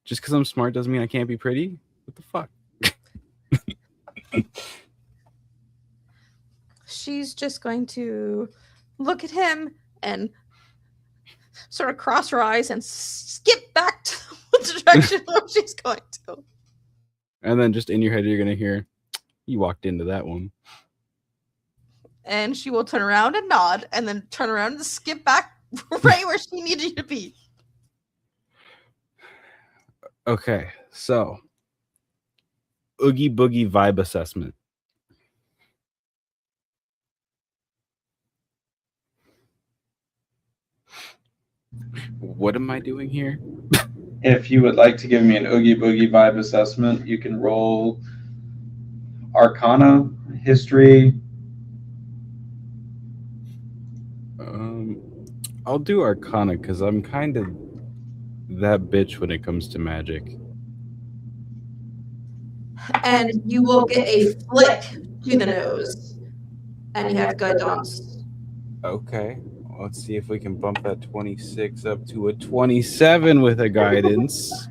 Just because I'm smart doesn't mean I can't be pretty? What the fuck? She's just going to look at him and sort of cross her eyes and skip back to the direction where she's going to. And then just in your head, you're going to hear, you walked into that one. And she will turn around and nod and then turn around and skip back right where she needed you to be. Okay, so Oogie Boogie vibe assessment. What am I doing here? If you would like to give me an Oogie Boogie vibe assessment, you can roll Arcana, History. I'll do Arcana because I'm kind of that bitch when it comes to magic. And you will get a flick to the nose. And you have guidance. Okay, let's see if we can bump that 26 up to a 27 with a guidance.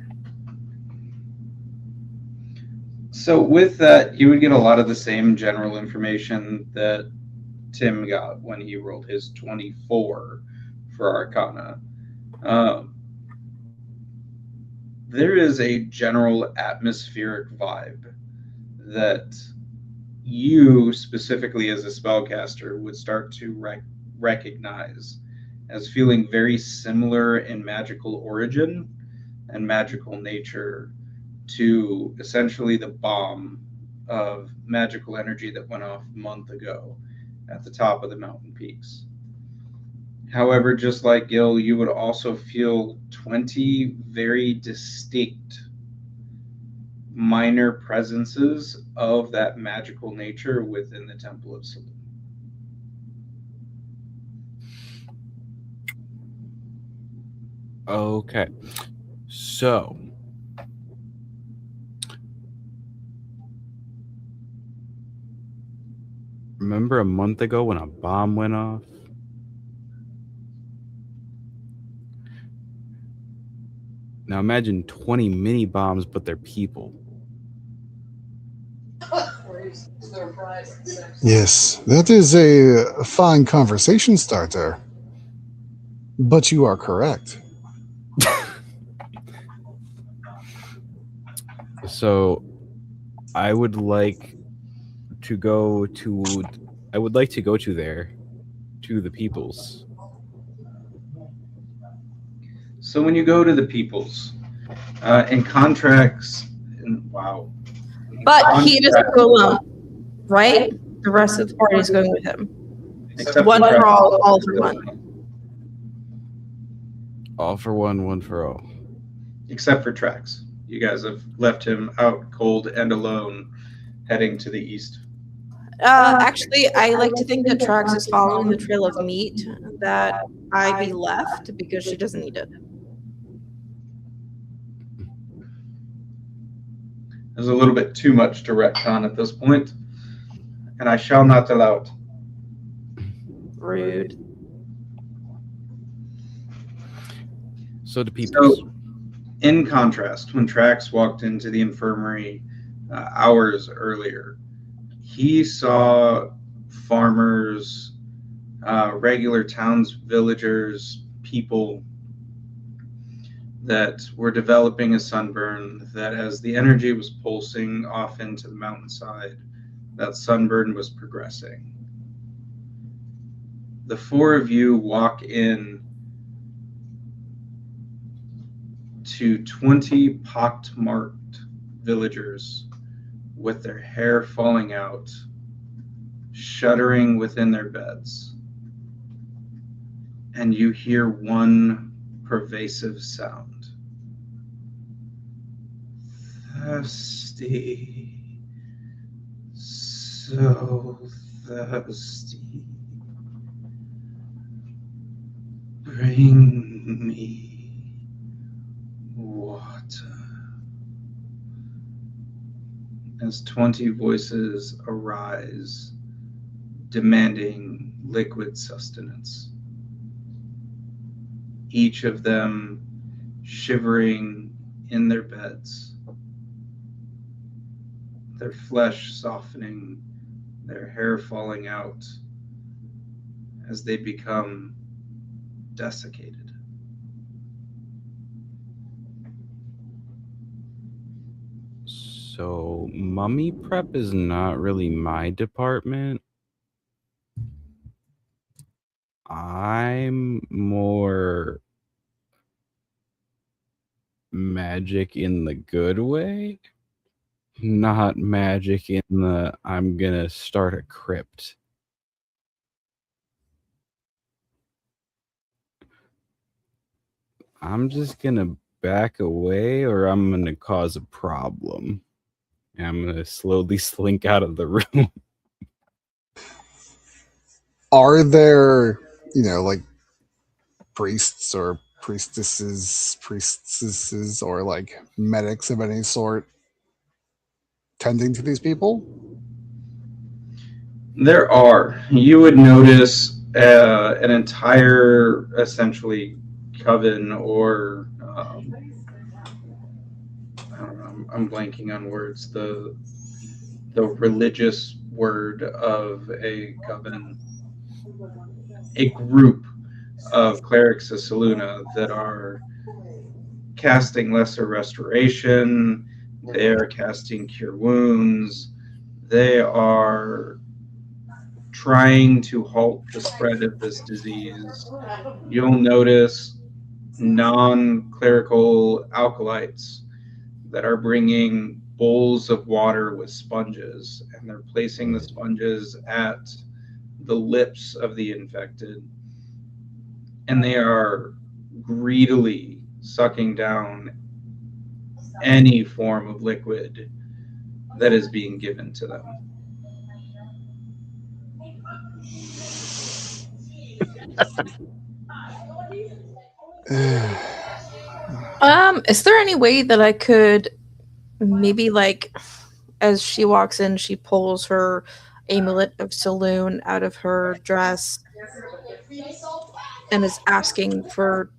So with that, you would get a lot of the same general information that Tim got when he rolled his 24 for Arcana. There is a general atmospheric vibe that you, specifically as a spellcaster, would start to recognize as feeling very similar in magical origin and magical nature to essentially the bomb of magical energy that went off a month ago at the top of the mountain peaks. However, just like Gil, you would also feel 20 very distinct minor presences of that magical nature within the Temple of Saloon. Okay, so remember a month ago when a bomb went off? Now imagine 20 mini bombs, but they're people. Yes, that is a fine conversation starter. But you are correct. So I would like to go to there, to the peoples. So when you go to the peoples, in contracts, wow. But he doesn't go alone, right? The rest of the party is going with him. Except One for for all for one. All for one for all. Except for Trax. You guys have left him out cold and alone, heading to the east. Actually, I like to think that Trax is following the trail of meat that Ivy left because she doesn't need it. There's a little bit too much to retcon at this point, and I shall not allow it. Rude. So the peoples. So, in contrast, when Trax walked into the infirmary hours earlier, he saw farmers, regular towns, villagers, people that were developing a sunburn, that as the energy was pulsing off into the mountainside, that sunburn was progressing. The four of you walk in to 20 pockmarked villagers with their hair falling out, shuddering within their beds. And you hear one pervasive sound. Thirsty. So thirsty. Bring me water. As 20 voices arise, demanding liquid sustenance. Each of them shivering in their beds, their flesh softening, their hair falling out as they become desiccated. So, mummy prep is not really my department. I'm more magic in the good way, not magic in the I'm gonna start a crypt. I'm just gonna back away or I'm gonna cause a problem. And I'm gonna slowly slink out of the room. Are there, like priests or priestesses, or like medics of any sort tending to these people? There are. You would notice an entire, essentially, coven or I don't know. I'm blanking on words. The religious word of a coven, a group of clerics of Saluna that are casting lesser restoration. They are casting cure wounds. They are trying to halt the spread of this disease. You'll notice non-clerical alkalites that are bringing bowls of water with sponges, and they're placing the sponges at the lips of the infected, and they are greedily sucking down any form of liquid that is being given to them. Is there any way that I could maybe, like, as she walks in, she pulls her amulet of saloon out of her dress and is asking for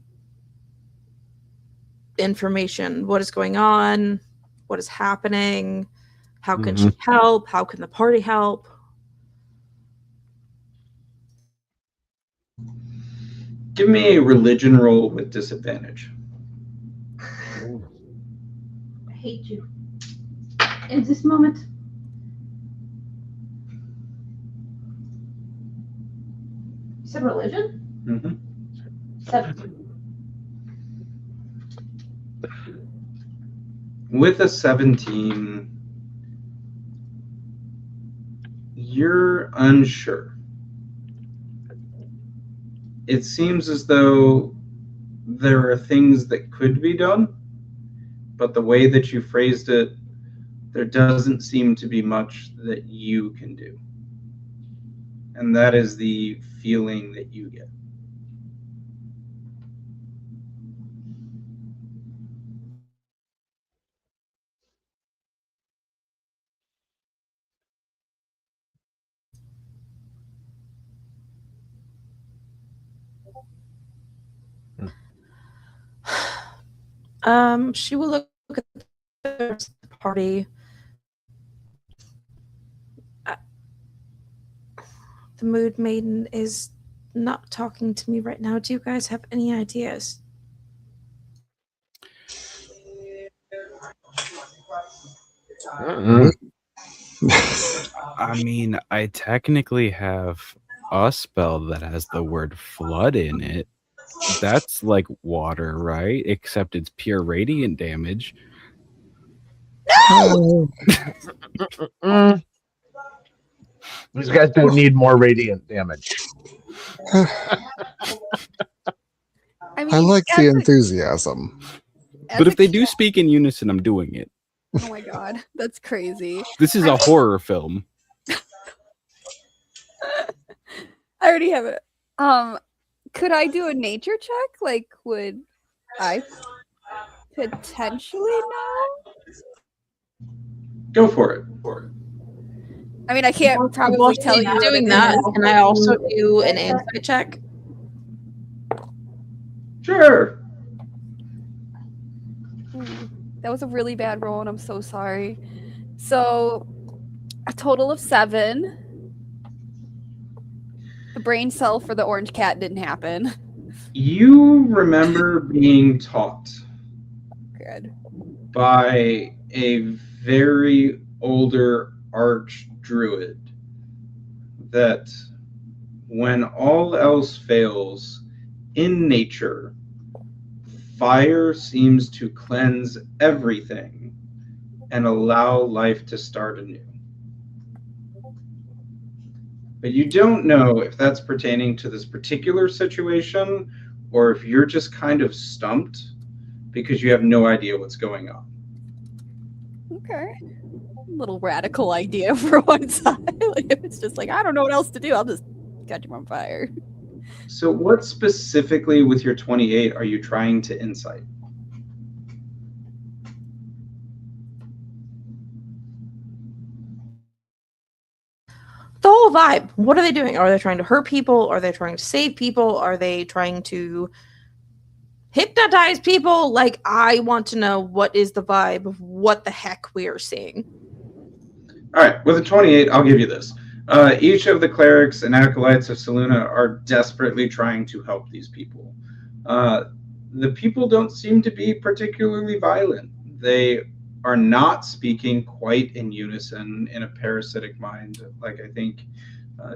information. What is going on? What is happening? How can she help? How can the party help? Give me a religion roll with disadvantage. I hate you. In this moment. You said religion? Mm-hmm. 17. With a 17, you're unsure. It seems as though there are things that could be done, but the way that you phrased it, there doesn't seem to be much that you can do. And that is the feeling that you get. She will look at the rest of the party. The Mood Maiden is not talking to me right now. Do you guys have any ideas? I mean, I technically have a spell that has the word flood in it. That's like water, right? Except it's pure radiant damage. Mm. These guys don't need more radiant damage. I I mean, like as the a- enthusiasm. as But a if they kid- do speak in unison, I'm doing it. oh my god, that's crazy. This is a horror film. I already have it. Could I do a nature check? Like, would I potentially know? Go for it. I mean, I can't probably While tell she's you what doing it that, is. can I also do an insight check? Sure. Ooh, that was a really bad roll, and I'm so sorry. So, a total of 7. The brain cell for the orange cat didn't happen. You remember being taught Good. by a very older arch druid that when all else fails in nature, fire seems to cleanse everything and allow life to start anew. But you don't know if that's pertaining to this particular situation or if you're just kind of stumped because you have no idea what's going on. Okay. Little radical idea for one side. Like, if it's just like, I don't know what else to do, I'll just catch him on fire. So what specifically with your 28 are you trying to insight? The whole vibe. What are they doing? Are they trying to hurt people? Are they trying to save people? Are they trying to hypnotize people? Like, I want to know what is the vibe of what the heck we are seeing. All right, with a 28, I'll give you this. Each of the clerics and acolytes of Saluna are desperately trying to help these people. The people don't seem to be particularly violent. They are not speaking quite in unison in a parasitic mind, like I think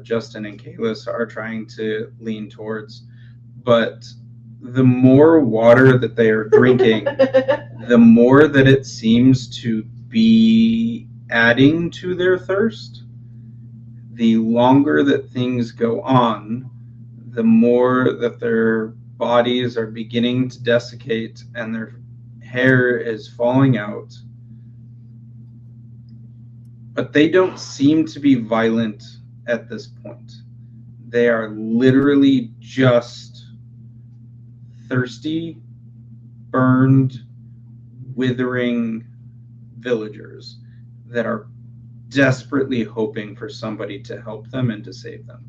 Justin and Kalis are trying to lean towards. But the more water that they are drinking, the more that it seems to be adding to their thirst. The longer that things go on, the more that their bodies are beginning to desiccate and their hair is falling out. But they don't seem to be violent at this point. They are literally just thirsty, burned, withering villagers that are desperately hoping for somebody to help them and to save them.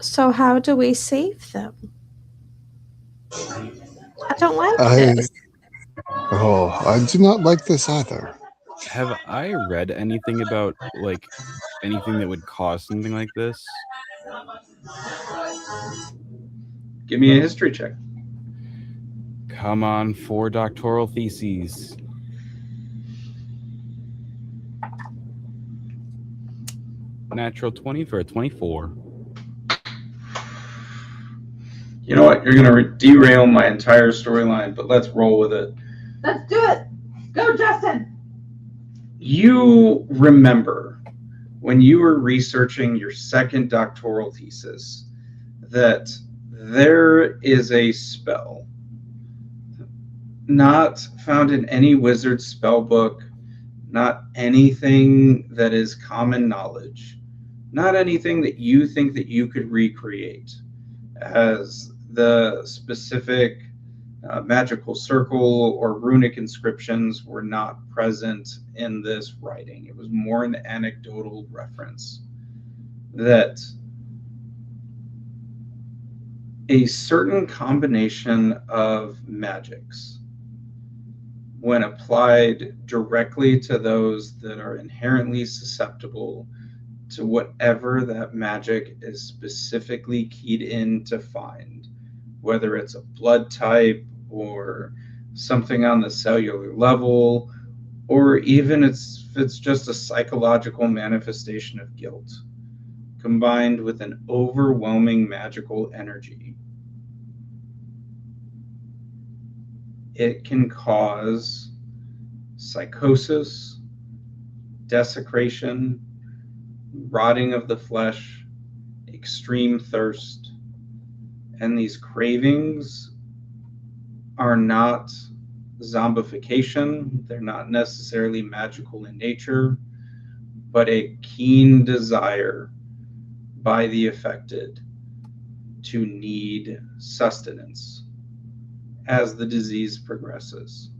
So how do we save them? I don't like this. I do not like this either. Have I read anything about like anything that would cause something like this? Give me a history check. Come on, 4 doctoral theses. Natural 20 for a 24. You know what? You're going to derail my entire storyline, but let's roll with it. Let's do it. Go, Justin. You remember when you were researching your second doctoral thesis that there is a spell not found in any wizard spell book, not anything that is common knowledge, not anything that you think that you could recreate, as the specific magical circle or runic inscriptions were not present in this writing. It was more an anecdotal reference that a certain combination of magics, when applied directly to those that are inherently susceptible to whatever that magic is specifically keyed in to find, whether it's a blood type or something on the cellular level, or even if it's just a psychological manifestation of guilt, combined with an overwhelming magical energy, it can cause psychosis, desecration, rotting of the flesh, extreme thirst. And these cravings are not zombification, they're not necessarily magical in nature, but a keen desire by the affected to need sustenance as the disease progresses.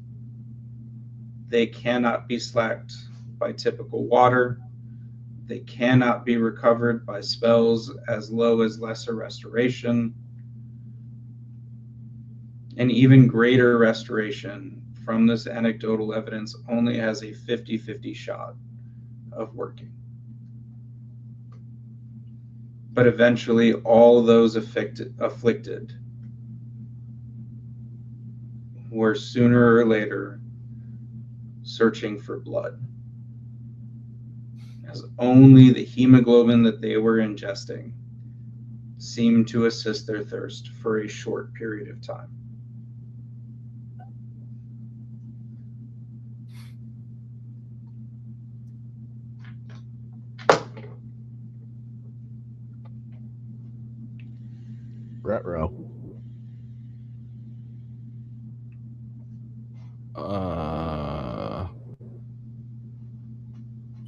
They cannot be slacked by typical water. They cannot be recovered by spells as low as lesser restoration. And even greater restoration from this anecdotal evidence only has a 50-50 shot of working. But eventually, all those afflicted were sooner or later searching for blood, as only the hemoglobin that they were ingesting seemed to assist their thirst for a short period of time. Retro.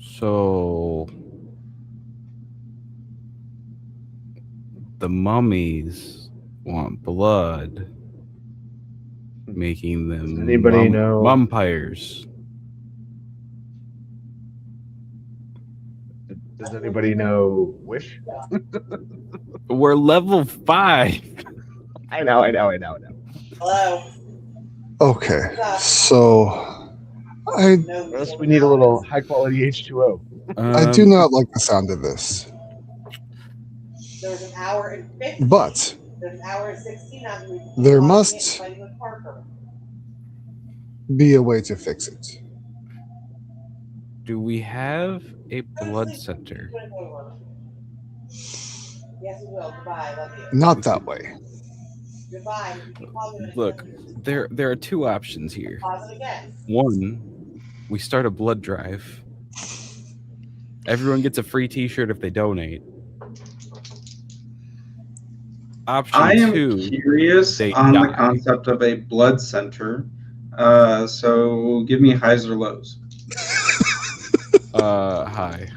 So the mummies want blood, making them Does anybody know? mumpires. Does anybody know Wish? We're level 5. I know. Hello. Okay, so I Unless we need a little high quality H2O. I do not like the sound of this, There was an hour and 50. but There's an hour and 16 on the there must playing with Parker. be a way to fix it. Do we have a blood center? Yes, we will. Goodbye. Love you. Not that way. Goodbye. You can call me when it's Look, done. there are two options here. Pause it again. One, we start a blood drive. Everyone gets a free T-shirt if they donate. Option I am 2, curious they on the die. concept of a blood center. So give me highs or lows. Hi.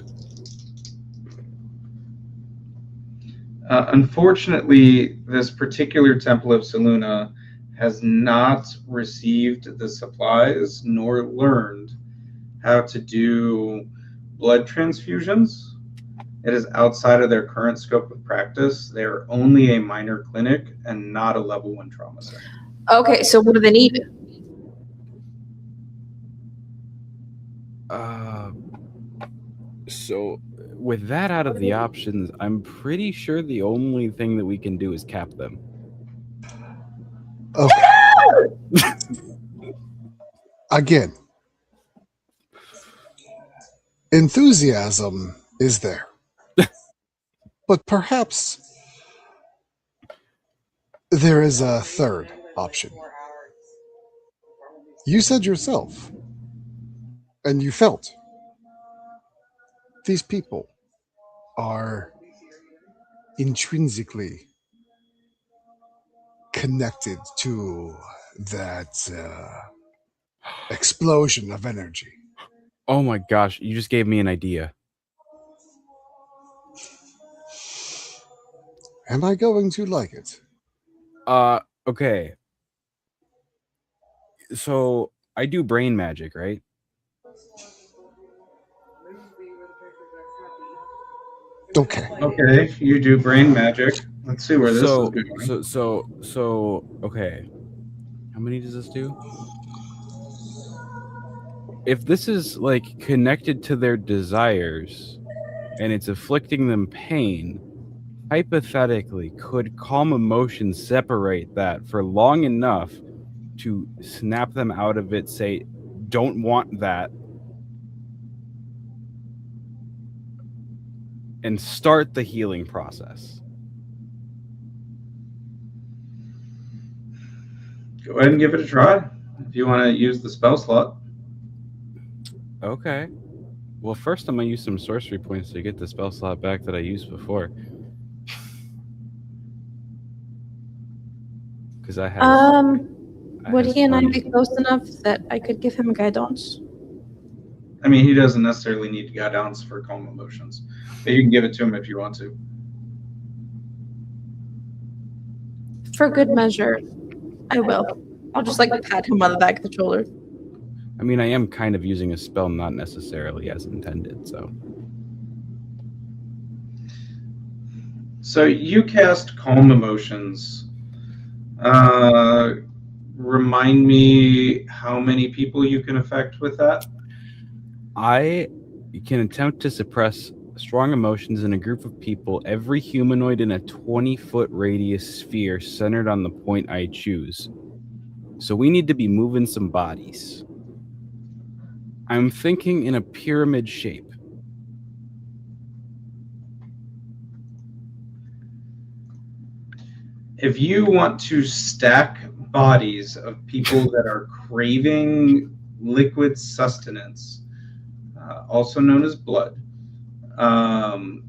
Unfortunately, this particular Temple of Seluna has not received the supplies nor learned how to do blood transfusions. It is outside of their current scope of practice. They are only a minor clinic and not a level 1 trauma center. Okay, so what do they need? So with that out of the options, I'm pretty sure the only thing that we can do is cap them. Okay. Again, enthusiasm is there, but perhaps there is a third option. You said yourself, and you felt, these people are intrinsically connected to that explosion of energy. Oh my gosh, you just gave me an idea. Am I going to like it? Okay. So I do brain magic, right? Okay. Okay, you do brain magic. Let's see where this is going. So okay. How many does this do? If this is like connected to their desires and it's afflicting them pain, hypothetically, could calm emotions separate that for long enough to snap them out of it, say, don't want that, and start the healing process? Go ahead and give it a try. if you want to use the spell slot. Okay. Well, first I'm gonna use some sorcery points to get the spell slot back that I used before. Because I have. Would he and I be fun. close enough that I could give him guidance? I mean, he doesn't necessarily need guidance for calm emotions, but you can give it to him if you want to. For good measure, I will. I'll just like pat him on the back of the shoulder. I mean, I am kind of using a spell not necessarily as intended, so. So you cast calm emotions. Remind me how many people you can affect with that. I can attempt to suppress strong emotions in a group of people, every humanoid in a 20-foot radius sphere centered on the point I choose. So we need to be moving some bodies. I'm thinking in a pyramid shape. If you want to stack bodies of people that are craving liquid sustenance, also known as blood, I'm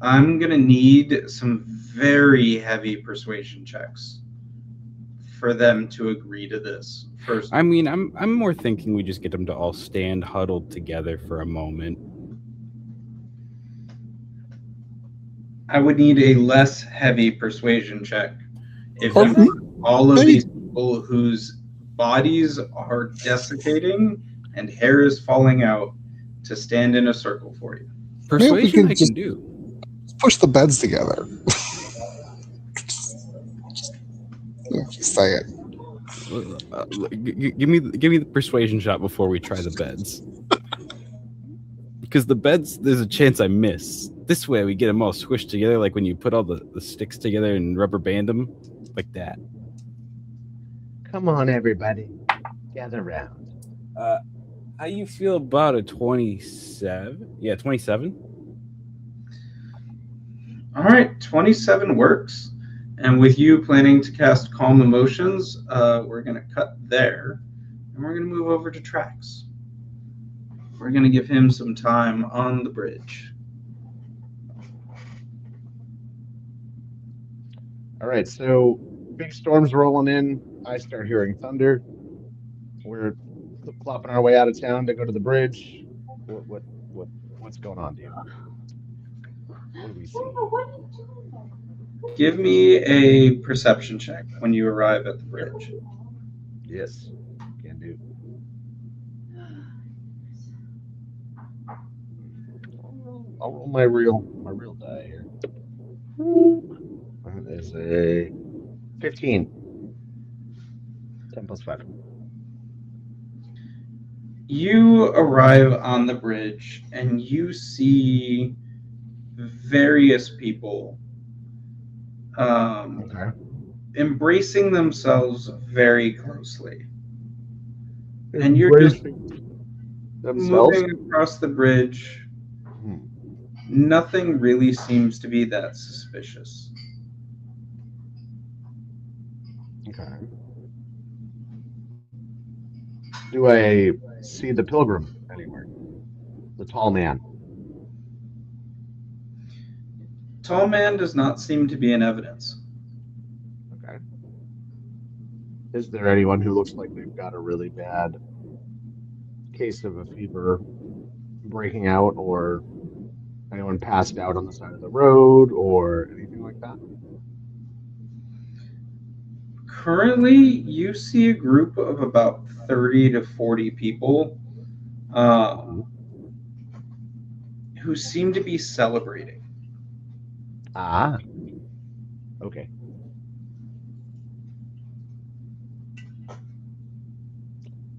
going to need some very heavy persuasion checks for them to agree to this first. I mean, I'm more thinking we just get them to all stand huddled together for a moment. I would need a less heavy persuasion check if Or you want all of maybe- these people whose bodies are desiccating and hair is falling out to stand in a circle for you. Persuasion could I just- can do. push the beds together. Just say it. Give me the persuasion shot before we try the beds. Because the beds, there's a chance I miss. This way we get them all squished together, like when you put all the sticks together and rubber band them, like that. Come on, everybody. Gather round. How you feel about a 27? Yeah, 27. All right, 27 works. And with you planning to cast Calm Emotions, we're going to cut there. And we're going to move over to Trax. We're going to give him some time on the bridge. All right, so big storm's rolling in. I start hearing thunder. We're flip-flopping our way out of town to go to the bridge. What's going on, dude? What do we see? Give me a perception check when you arrive at the bridge. Yes, can do. I'll roll my real die here. That is a 15. 10 plus 5. You arrive on the bridge and you see various people Okay. embracing themselves very closely. And you're just themselves. moving across the bridge. Hmm. Nothing really seems to be that suspicious. Okay. Do I see the pilgrim anywhere? The tall man. Tall man does not seem to be in evidence. Okay. Is there anyone who looks like they've got a really bad case of a fever breaking out, or anyone passed out on the side of the road, or anything like that? Currently, you see a group of about 30 to 40 people who seem to be celebrating. Ah. Okay.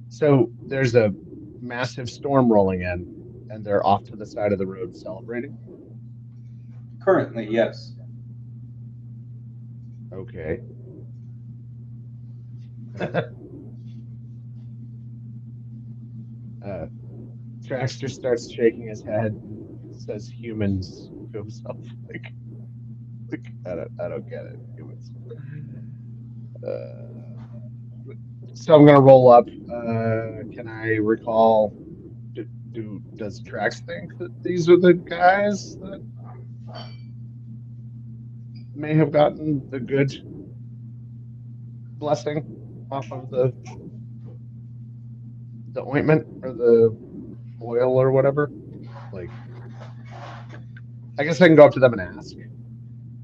So there's a massive storm rolling in, and they're off to the side of the road celebrating? Currently, yes. Okay. Traxter starts shaking his head and says humans to himself. Like I don't get it. Humans. So I'm gonna roll up. Can I recall? Does Trax think that these are the guys that may have gotten the good blessing off of the ointment or the oil or whatever? Like, I guess I can go up to them and ask.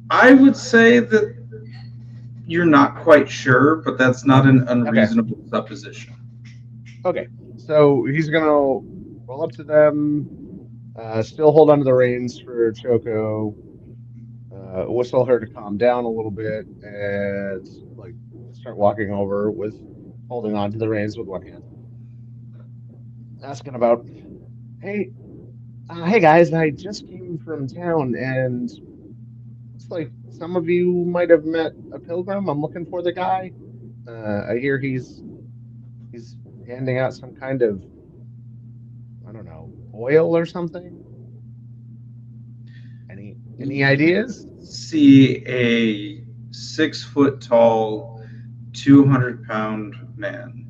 I would say that you're not quite sure, but that's not an unreasonable supposition. Okay, so he's gonna roll up to them, still hold onto the reins for Choco, whistle her to calm down a little bit, and like start walking over with holding on to the reins with one hand, asking about, hey, hey guys, I just came from town, and looks like some of you might have met a pilgrim. I'm looking for the guy. I hear he's handing out some kind of, I don't know, oil or something. Any ideas? See a 6 foot tall, 200-pound man,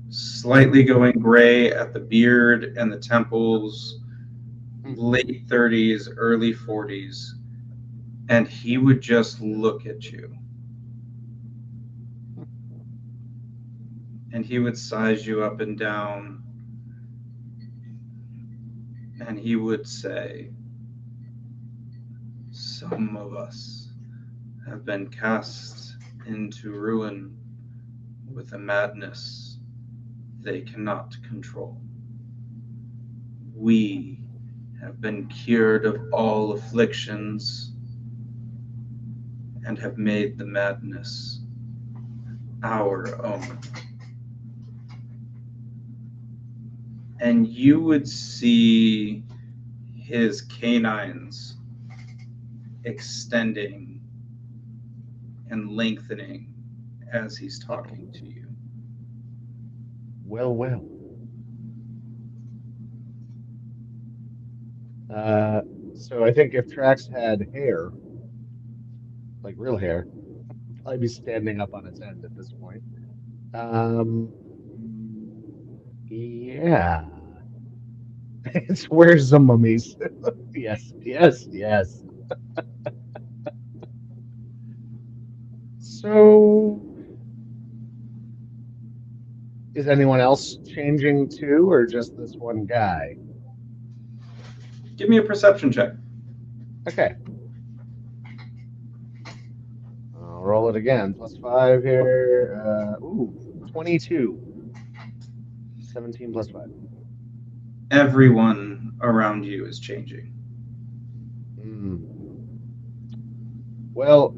slightly going gray at the beard and the temples, late 30s, early 40s, and he would just look at you. And he would size you up and down, and he would say, "Some of us have been cast into ruin with a madness they cannot control. We have been cured of all afflictions and have made the madness our own." And you would see his canines extending and lengthening as he's talking to you. Well. So I think if Trax had hair, like real hair, I'd be standing up on its end at this point. Yeah. It's where's the mummies? Yes. So, is anyone else changing too, or just this one guy? Give me a perception check. Okay. I'll roll it again. +5 here. 22. 17 + 5. Everyone around you is changing. Well,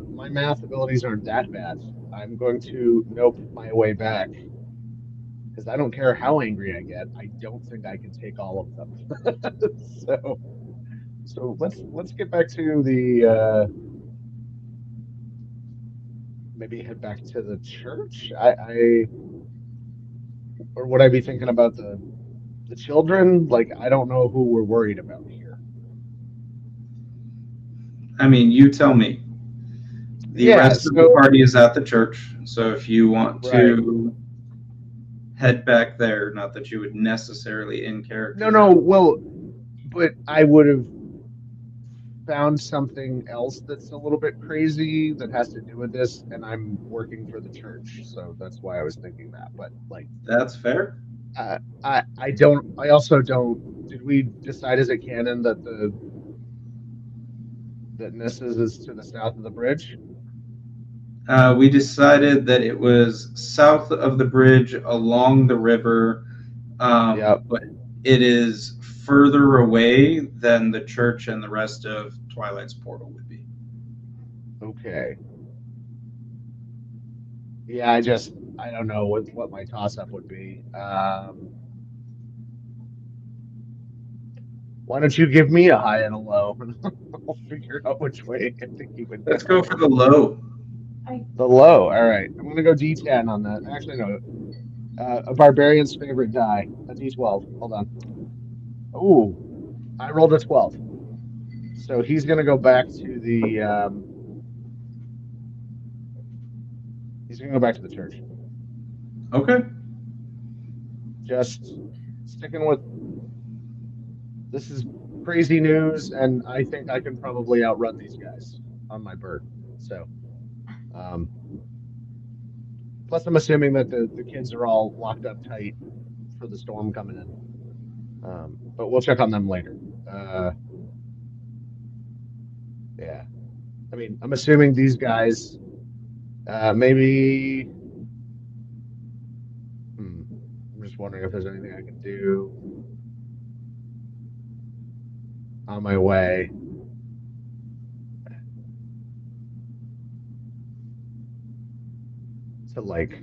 my math abilities aren't that bad. I'm going to nope my way back because I don't care how angry I get. I don't think I can take all of them. so let's get back to the maybe head back to the church. Or would I be thinking about the children? Like, I don't know who we're worried about here. I mean, you tell me. The rest of the party is at the church, so if you want to head back there, not that you would necessarily in character. No, well, but I would have found something else that's a little bit crazy that has to do with this, and I'm working for the church, so that's why I was thinking that. But like, that's fair. I also don't. Did we decide as a canon that Nissa's is to the south of the bridge? We decided that it was south of the bridge along the river, but it is further away than the church and the rest of Twilight's portal would be. Okay. Yeah, I don't know what my toss-up would be. Why don't you give me a high and a low, and I'll figure out which way I think you would. Let's go for the low. The low. All right. I'm going to go D10 on that. Actually, no. A barbarian's favorite die. A D12. Hold on. Ooh. I rolled a 12. So he's going to go back to the... he's going to go back to the church. Okay. Just sticking with this is crazy news, and I think I can probably outrun these guys on my bird. So, um, plus I'm assuming that the kids are all locked up tight for the storm coming in. But we'll check on them later. Uh, yeah. I mean, I'm assuming these guys maybe. I'm just wondering if there's anything I can do on my way. To like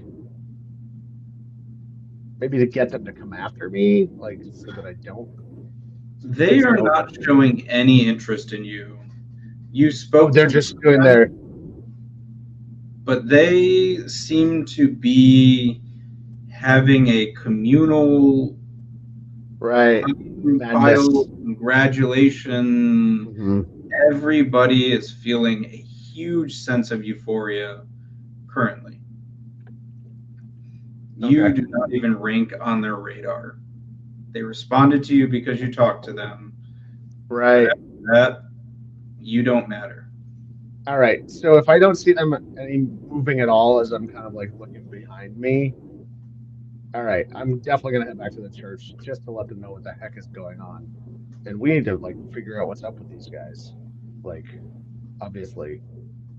maybe to get them to come after me, like so that I don't. They are not showing any interest in you. You spoke. Oh, they're just doing their. But they seem to be having a communal Right. pile congratulation. Mm-hmm. Everybody is feeling a huge sense of euphoria currently. You do not even rank on their radar. They responded to you because you talked to them. Right. That you don't matter. All right. So if I don't see them any moving at all as I'm kind of like looking behind me, all right, I'm definitely gonna head back to the church just to let them know what the heck is going on. And we need to like figure out what's up with these guys. Like, obviously,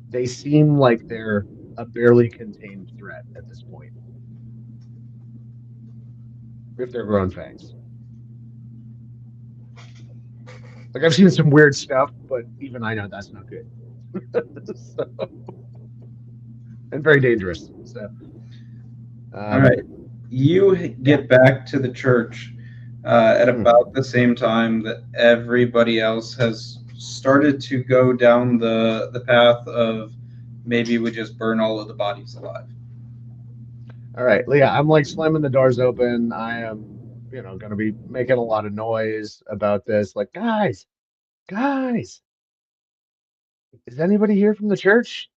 they seem like they're a barely contained threat at this point. If they're growing fangs. Like I've seen some weird stuff, but even I know that's not good. So, and very dangerous. So, all right, you get back to the church at about the same time that everybody else has started to go down the path of maybe we just burn all of the bodies alive. All right, yeah, I'm like slamming the doors open. I am, going to be making a lot of noise about this. Like, guys, is anybody here from the church?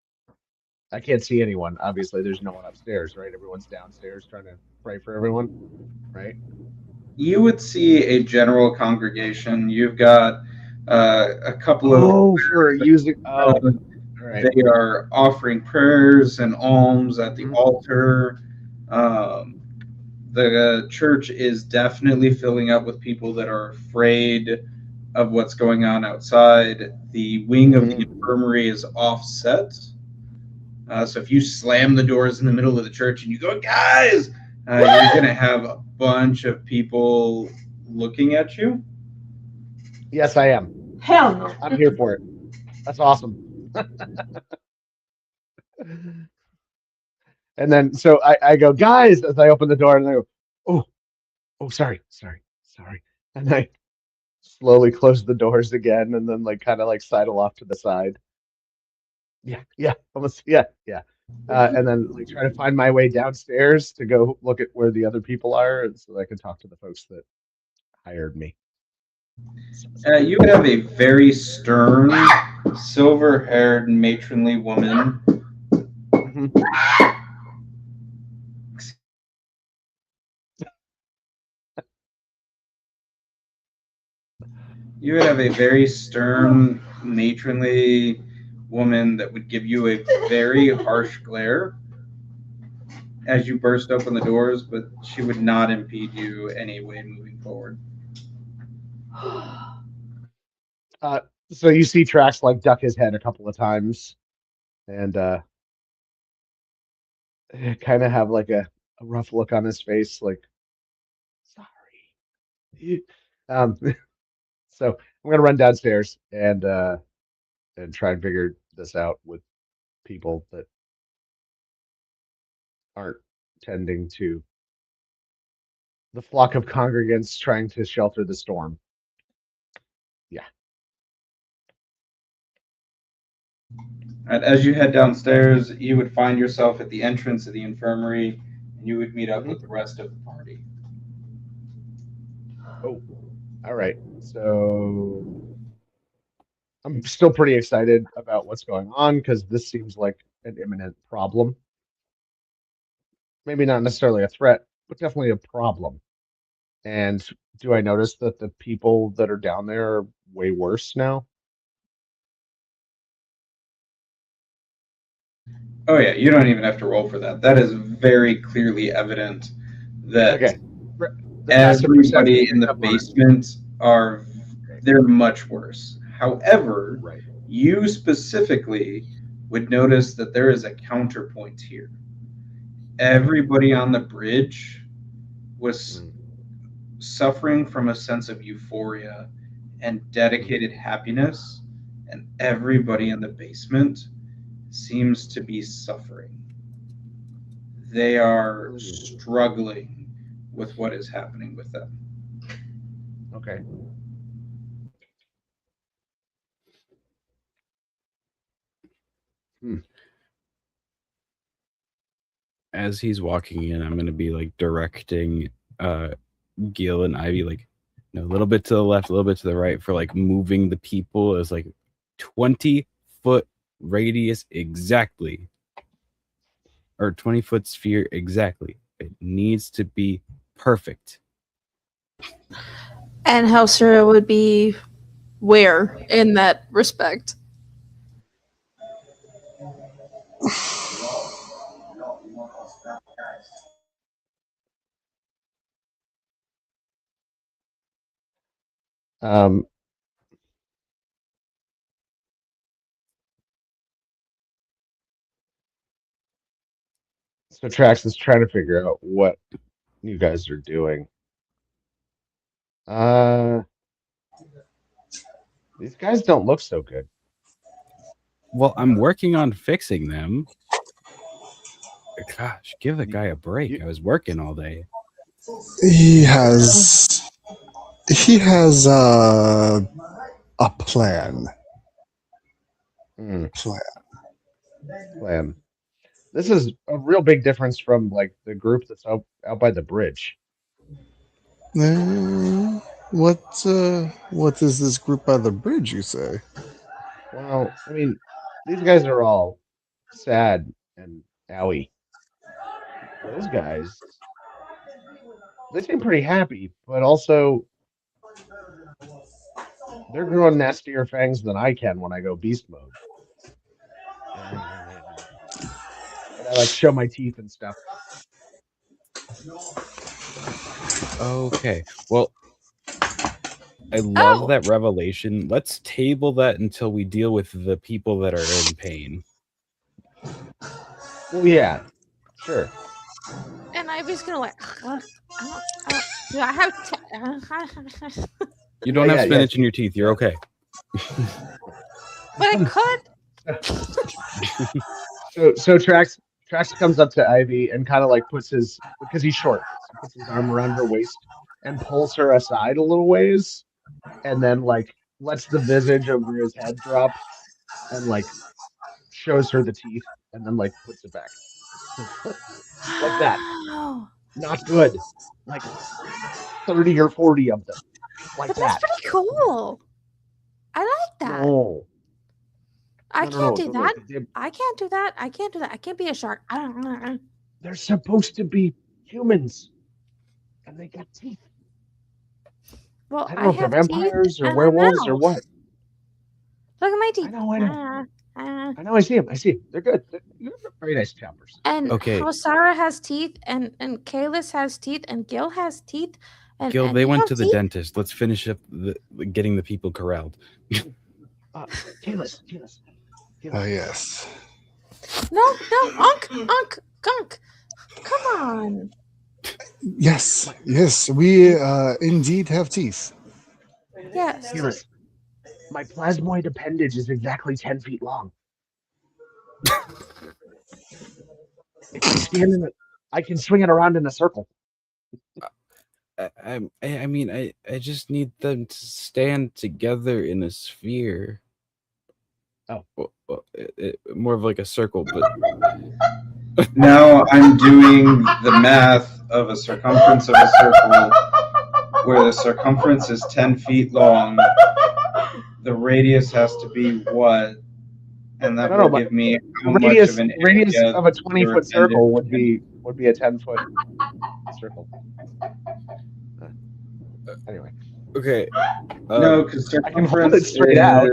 I can't see anyone. Obviously, there's no one upstairs, right? Everyone's downstairs trying to pray for everyone, right? You would see a general congregation. You've got a couple of for using. Oh, all right. they are offering prayers and alms at the altar. Um, the church is definitely filling up with people that are afraid of what's going on outside. The wing of the infirmary is offset. So if you slam the doors in the middle of the church and you go, guys, you're going to have a bunch of people looking at you. Yes, I am. Hell no. I'm here for it. That's awesome. And then so I go, guys, as I open the door and I go, oh, sorry. And I slowly close the doors again and then like kind of like sidle off to the side. Yeah, almost, yeah. And then like try to find my way downstairs to go look at where the other people are, and so I can talk to the folks that hired me. You would have a very stern, silver-haired, matronly woman. You would have a very stern, matronly woman that would give you a very harsh glare as you burst open the doors, but she would not impede you any way moving forward. So you see Trax like duck his head a couple of times and kind of have like a rough look on his face, like sorry. So I'm gonna run downstairs and try and figure this out with people that aren't tending to the flock of congregants trying to shelter the storm. Yeah. And as you head downstairs, you would find yourself at the entrance of the infirmary, and you would meet up with the rest of the party. Oh, all right. So I'm still pretty excited about what's going on because this seems like an imminent problem. maybe not necessarily a threat, but definitely a problem. And do I notice that the people that are down there are way worse now? Oh yeah, you don't even have to roll for that. That is very clearly evident that Okay. The passive perception everybody in the pickup on it. basement they're much worse. However, Right. you specifically would notice that there is a counterpoint here. Everybody on the bridge was suffering from a sense of euphoria and dedicated happiness, and everybody in the basement seems to be suffering. They are struggling with what is happening with them. Okay. As he's walking in, I'm gonna be like directing Gil and Ivy like a little bit to the left, a little bit to the right for like moving the people as like 20-foot radius exactly. Or 20-foot sphere exactly. It needs to be perfect. And Helsera would be where in that respect? Um, so Trax is trying to figure out what you guys are doing. These guys don't look so good. Well, I'm working on fixing them. Gosh, give the guy a break. I was working all day. He has a plan. Plan. This is a real big difference from like the group that's out by the bridge. What is this group by the bridge, you say? Well, I mean, these guys are all sad and owie. Those guys, they seem pretty happy, but also they're growing nastier fangs than I can when I go beast mode. And I like show my teeth and stuff. Okay. Well, I love that revelation. Let's table that until we deal with the people that are in pain. Well, yeah, sure. And Ivy's gonna like, do I have You don't have spinach in your teeth. You're okay. But I could. So Trax comes up to Ivy and kind of like puts his, because he's short, so puts his arm around her waist and pulls her aside a little ways, and then like lets the visage over his head drop and like shows her the teeth and then like puts it back. Like that. Not good. Like 30 or 40 of them. Like But that. that's pretty cool. I like that. No. I can't do that. Like, I can't do that. I can't do that. I can't be a shark. they're supposed to be humans. And they got teeth. Well, I don't know if they're vampires or werewolves or what. Look at my teeth. I know. I see them. They're good. They're very nice choppers. And Helsara has teeth, and Kalis has teeth, and Gil has teeth. And Gil, they went to the dentist. Let's finish up getting the people corralled. Kalis. Oh, yes. No, Unk. Come on. Yes, we indeed have teeth. Yes. Kalis, my plasmoid appendage is exactly 10 feet long. If I stand in it, I can swing it around in a circle. I mean, I just need them to stand together in a sphere. Oh, well, more of like a circle, but now I'm doing the math of a circumference of a circle, where the circumference is 10 feet long. The radius has to be what? And that will give me how radius much of an radius area of a 20-foot circle would be would be a 10-foot circle. Anyway, Okay. No, because I can hold it circumference straight out.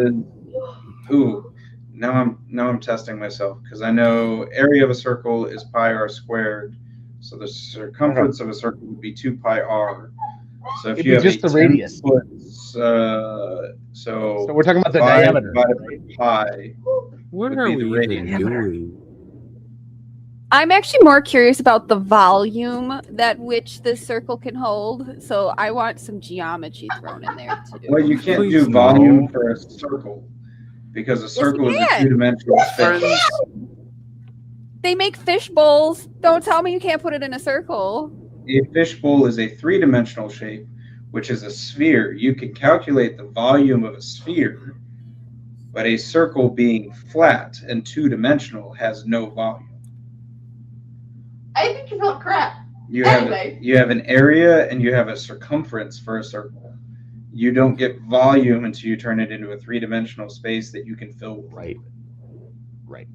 Ooh, now I'm testing myself because I know area of a circle is pi r squared, so the circumference of a circle would be 2 pi r. So if It'd you be have just a the radius. 10-foot, So we're talking about the 5 diameter, divided right? by pi What would are be we the even radius. doing? I'm actually more curious about the volume that which this circle can hold. So I want some geometry thrown in there too. Well, you can't Please do volume no. for a circle because a you circle is a can. two-dimensional space. Friends, They make fish bowls. Don't tell me you can't put it in a circle. A fishbowl is a three-dimensional shape, which is a sphere. You can calculate the volume of a sphere, but a circle being flat and two-dimensional has no volume. I think you're full of crap. You Anyway. have an area and you have a circumference for a circle. You don't get volume until you turn it into a three-dimensional space that you can fill with. Right.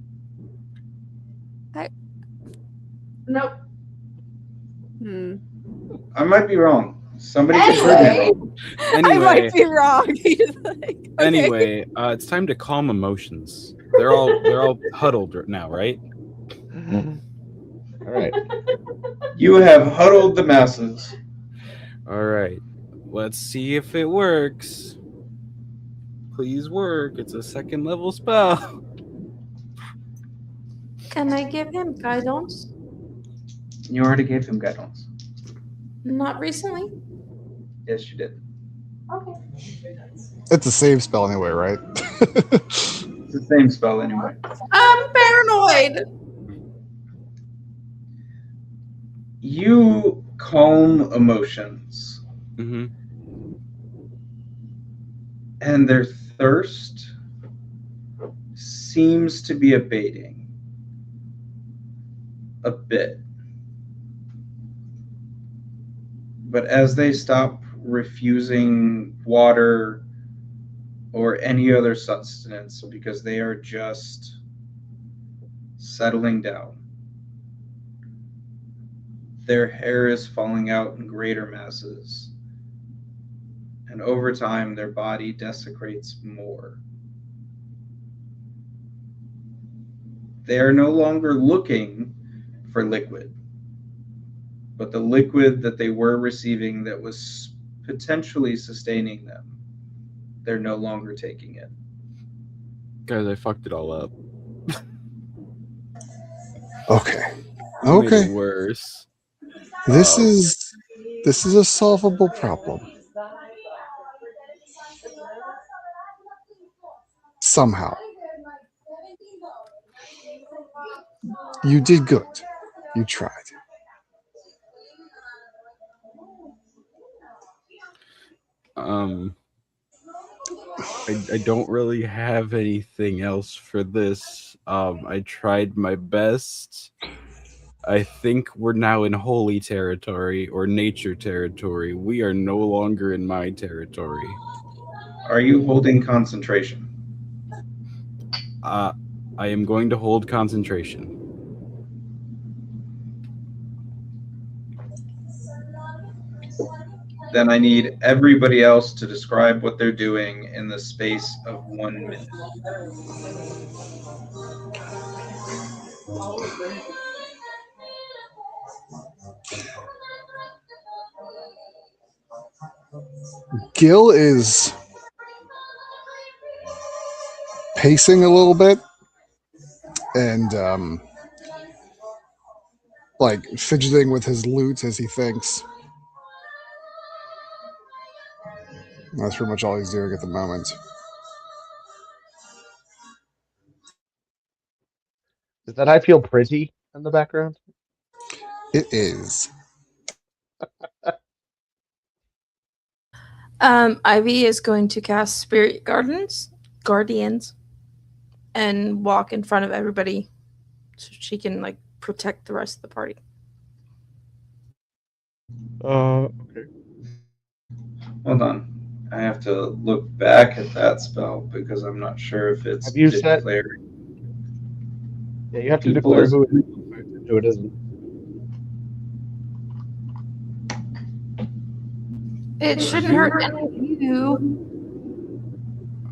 Nope. I might be wrong. Somebody can prove me Anyway. wrong. I anyway, might be wrong. He's like, okay. anyway, it's time to calm emotions. They're all huddled now, right? All right. You have huddled the masses. All right. Let's see if it works. Please work. It's a 2nd level spell. Can I give him guidance? You already gave him guidance. Not recently. Yes, you did. Okay. It's a save spell anyway, right? It's the same spell anyway. I'm paranoid. You calm emotions, Mm-hmm. and their thirst seems to be abating a bit. But as they stop refusing water or any other sustenance because they are just settling down, their hair is falling out in greater masses, and over time their body desecrates more. They are no longer looking for liquid, but the liquid that they were receiving that was potentially sustaining them, they're no longer taking in. Guys, I fucked it all up. Okay. I made it Okay. worse. This is a solvable problem. Somehow. You did good. You tried. I don't really have anything else for this. I tried my best. I think we're now in holy territory or nature territory. We are no longer in my territory. Are you holding concentration? I am going to hold concentration. Then I need everybody else to describe what they're doing in the space of 1 minute. Gil is pacing a little bit and like fidgeting with his lute as he thinks. That's pretty much all he's doing at the moment. Is that I feel pretty in the background? It is. Ivy is going to cast Spirit Guardians, and walk in front of everybody so she can like protect the rest of the party. Okay. Hold on. I have to look back at that spell because I'm not sure if it's Have you set- declared. Yeah, you have to People declare as- who it isn't. It shouldn't hurt any of you.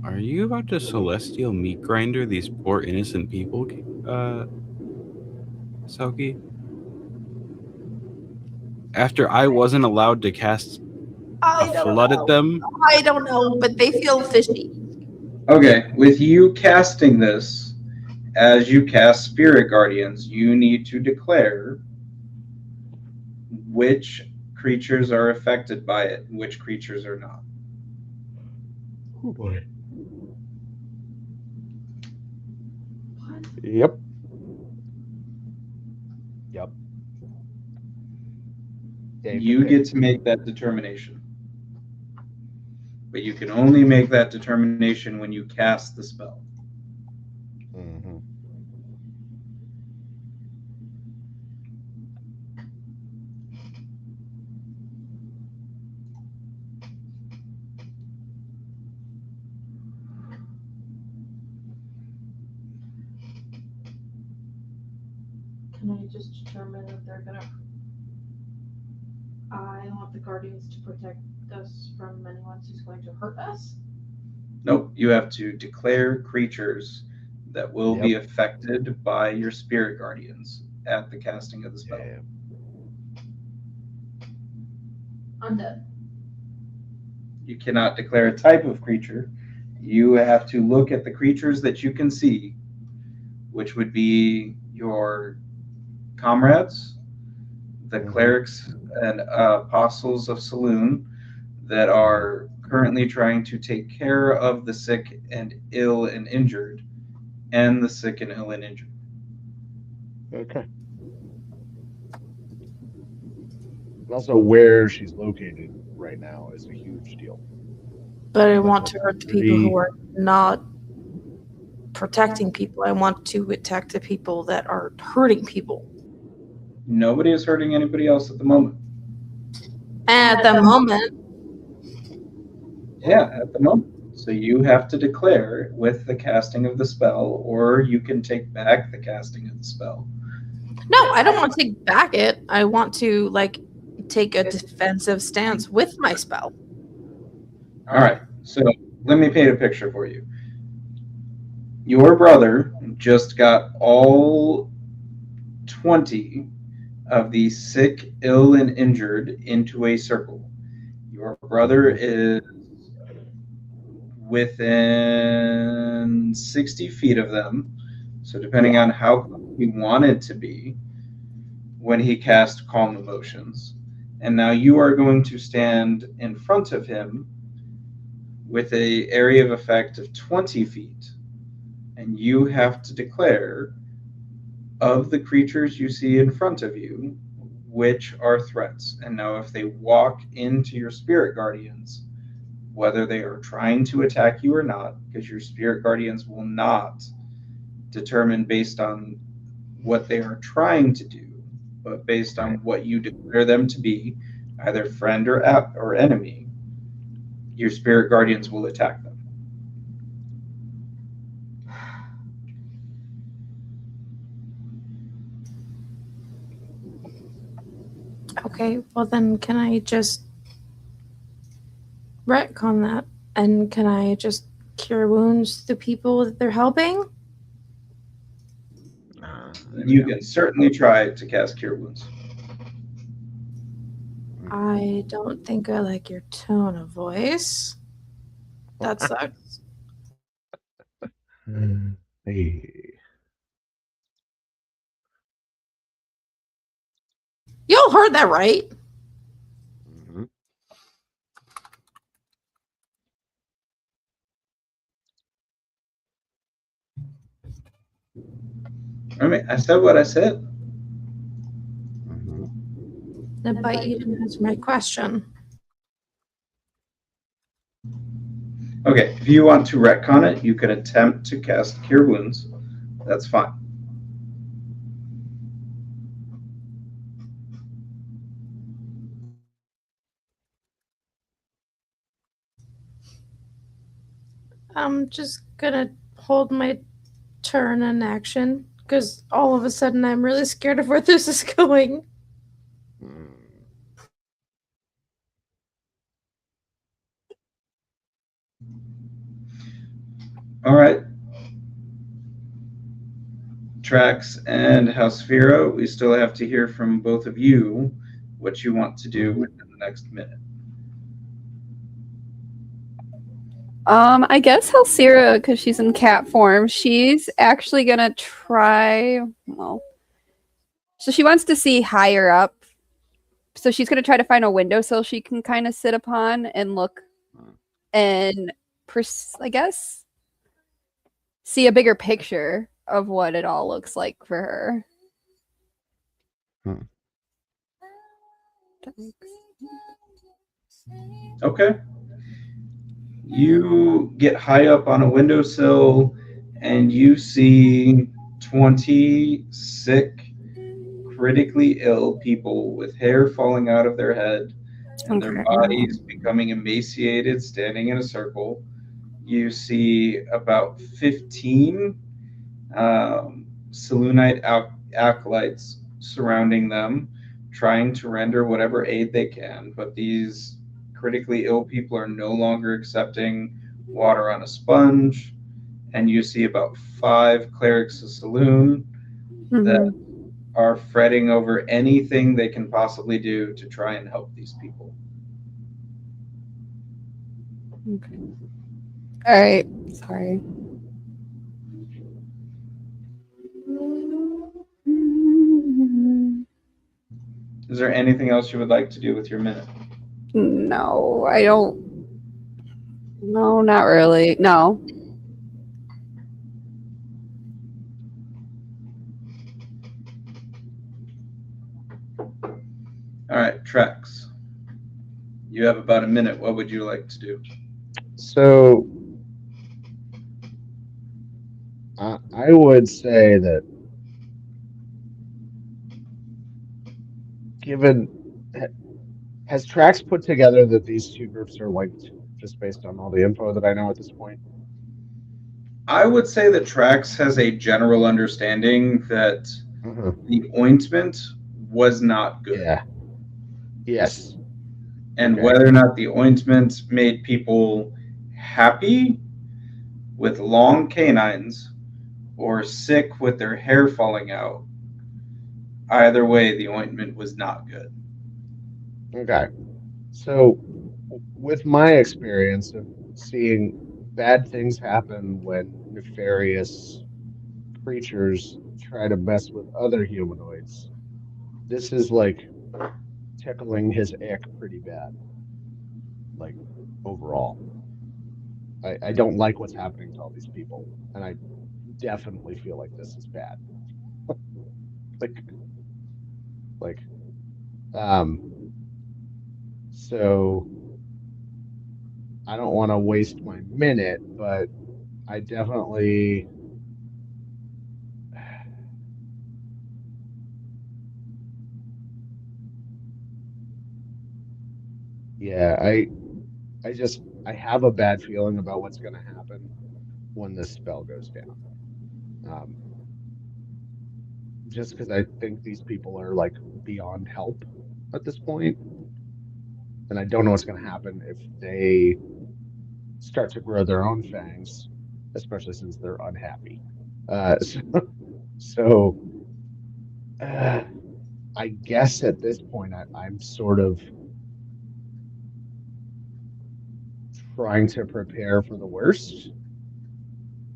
Are you about to celestial meat grinder these poor innocent people, Selkie? After I wasn't allowed to cast I a don't flood at know. them? I don't know, but they feel fishy. Okay, with you casting this, as you cast Spirit Guardians, you need to declare which creatures are affected by it and which creatures are not. Oh boy. What? Yep. Yep. Dave You get to make that determination. But you can only make that determination when you cast the spell. Mm-hmm. Can I just determine if they're gonna? I want the guardians to protect us from anyone who's going to hurt us. Nope, you have to declare creatures that will be affected by your Spirit Guardians at the casting of the spell. Yeah. Undead. You cannot declare a type of creature. You have to look at the creatures that you can see, which would be your comrades, the clerics and apostles of Saloon that are currently trying to take care of the sick and ill and injured, and the sick and ill and injured. Okay. And also, where she's located right now is a huge deal. But I want to hurt the people who are not protecting people. I want to attack the people that are hurting people. Nobody is hurting anybody else at the moment. At the moment, Yeah, at the moment. So you have to declare with the casting of the spell, or you can take back the casting of the spell. no, I don't want to take back it. I want to take a defensive stance with my spell. All right, so let me paint a picture for you. Your brother just got all 20 of the sick, ill, and injured into a circle. Your brother is within 60 feet of them. So depending on how he wanted to be when he cast Calm Emotions. And now you are going to stand in front of him with a area of effect of 20 feet. And you have to declare of the creatures you see in front of you, which are threats. And now if they walk into your spirit guardians, whether they are trying to attack you or not, because your spirit guardians will not determine based on what they are trying to do, but based on what you declare them to be, either friend or enemy, your spirit guardians will attack them. Okay, well then can I just retcon that? And can I just cure wounds to people that they're helping? You can certainly try to cast Cure Wounds. I don't think I like your tone of voice. That sucks. Hey. Y'all heard that right? Mhm. I mean, I said what I said. But you didn't answer my question. Okay, if you want to retcon it, you can attempt to cast Cure Wounds. That's fine. I'm just gonna hold my turn and action because all of a sudden I'm really scared of where this is going. All right. Trax and Housefira, we still have to hear from both of you what you want to do within the next minute. I guess Halcira, because she's in cat form, she's actually gonna try. Well, so she wants to see higher up. So she's gonna try to find a windowsill she can kind of sit upon and look, and I guess see a bigger picture of what it all looks like for her. Okay. You get high up on a windowsill and you see 20 sick, critically ill people with hair falling out of their head and their bodies becoming emaciated, standing in a circle. You see about 15 Selûnite acolytes surrounding them, trying to render whatever aid they can, but these critically ill people are no longer accepting water on a sponge. And you see about 5 clerics of Selûne that are fretting over anything they can possibly do to try and help these people. Okay. All right. Sorry. Is there anything else you would like to do with your minute? No, I don't. No, not really. No. All right, Trex. You have about a minute. What would you like to do? So I would say that given has Trax put together that these two groups are linked just based on all the info that I know at this point? I would say that Trax has a general understanding that the ointment was not good. Yeah. Yes. And Okay. whether or not the ointment made people happy with long canines or sick with their hair falling out, either way, the ointment was not good. Okay. So, with my experience of seeing bad things happen when nefarious creatures try to mess with other humanoids, this is like tickling his ick pretty bad. Like, overall. I don't like what's happening to all these people, and I definitely feel like this is bad. like, so I don't want to waste my minute, but I definitely yeah, I have a bad feeling about what's going to happen when this spell goes down. Just because I think these people are like beyond help at this point, and I don't know what's going to happen if they start to grow their own fangs, especially since they're unhappy. So I guess at this point I'm sort of trying to prepare for the worst.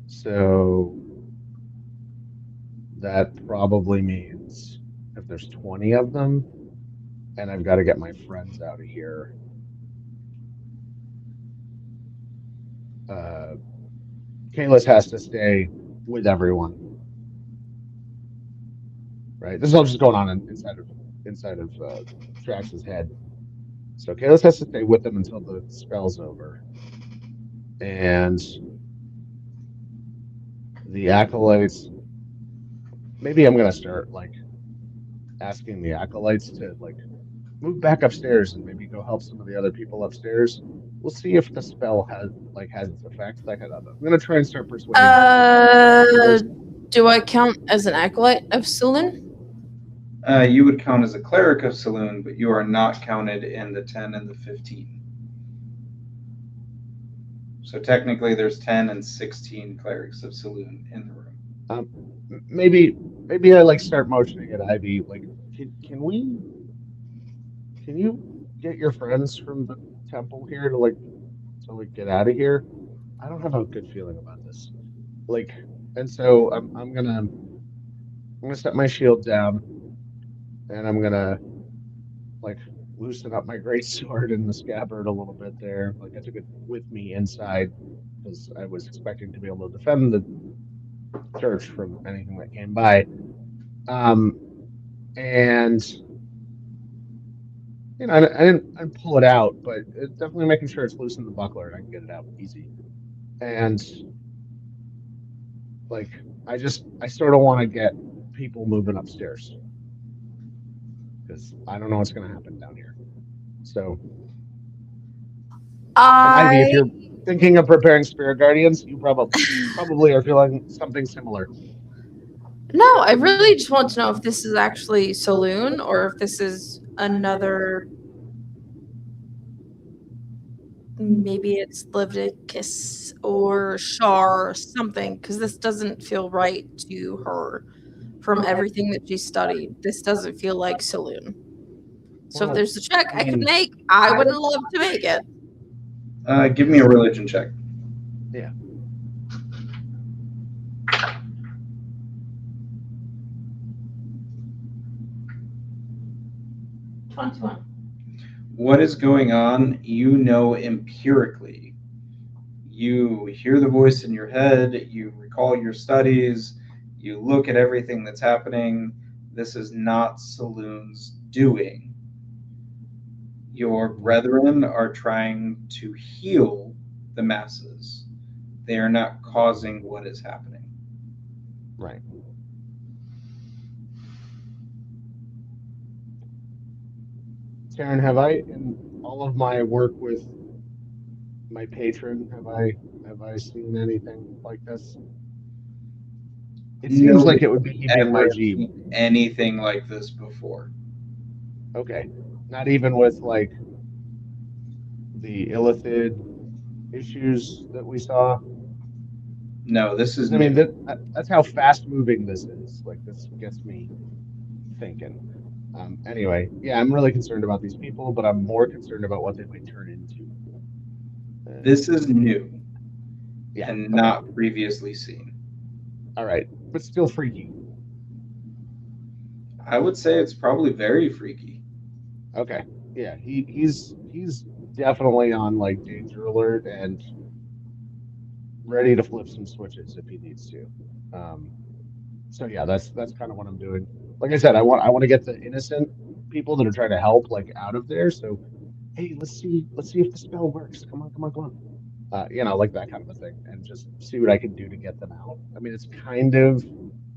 So that probably means if there's 20 of them and I've got to get my friends out of here, Kalis has to stay with everyone. Right? This is all just going on inside of Trax's head. So Kalis has to stay with them until the spell's over. And the acolytes, maybe I'm gonna start like asking the acolytes to like move back upstairs and maybe go help some of the other people upstairs. We'll see if the spell has its effect. That kind of. I'm gonna try and start persuading. Do I count as an acolyte of Sulin? You would count as a cleric of Selûne, but you are not counted in the 10 and the 15. So technically, there's 10 and 16 clerics of Saloon in the room. Maybe I like start motioning at Ivy. Like, can you get your friends from the temple here to get out of here? I don't have a good feeling about this. Like, and so I'm gonna set my shield down, and I'm gonna like loosen up my great sword in the scabbard a little bit there. Like I took it with me inside because I was expecting to be able to defend the church from anything that came by. And I didn't pull it out, but definitely making sure it's loose in the buckler and I can get it out easy. And like I sort of want to get people moving upstairs because I don't know what's going to happen down here. So, and Ivy, if I you're thinking of preparing spirit guardians, you probably are feeling something similar. No, I really just want to know if this is actually Saloon or if this is another. Maybe it's Leviticus or Shar or something, because this doesn't feel right to her from everything that she studied. This doesn't feel like Saloon. So if Well, there's a check I could mean, make, I would love to make it. Give me a religion check. Yeah. What is going on, you know empirically. You hear the voice in your head, you recall your studies, you look at everything that's happening. This is not Saloon's doing. Your brethren are trying to heal the masses. They are not causing what is happening. Right. Taryn, have I, in all of my work with my patron, have I seen anything like this? It seems like it would be keeping my Ever G. seen anything like this before? Okay. Not even with like the illithid issues that we saw. No, this is I mean, new. that's how fast moving this is. Like this gets me thinking. Anyway, yeah, I'm really concerned about these people, but I'm more concerned about what they might turn into. This is new Yeah. and Okay. not previously seen. All right, but still freaky. I would say it's probably very freaky. Okay. Yeah, he's definitely on like danger alert and ready to flip some switches if he needs to. So yeah, that's kind of what I'm doing. Like I said, I want to get the innocent people that are trying to help like out of there. So hey, let's see if the spell works. Come on. Like that kind of a thing, and just see what I can do to get them out. I mean, it's kind of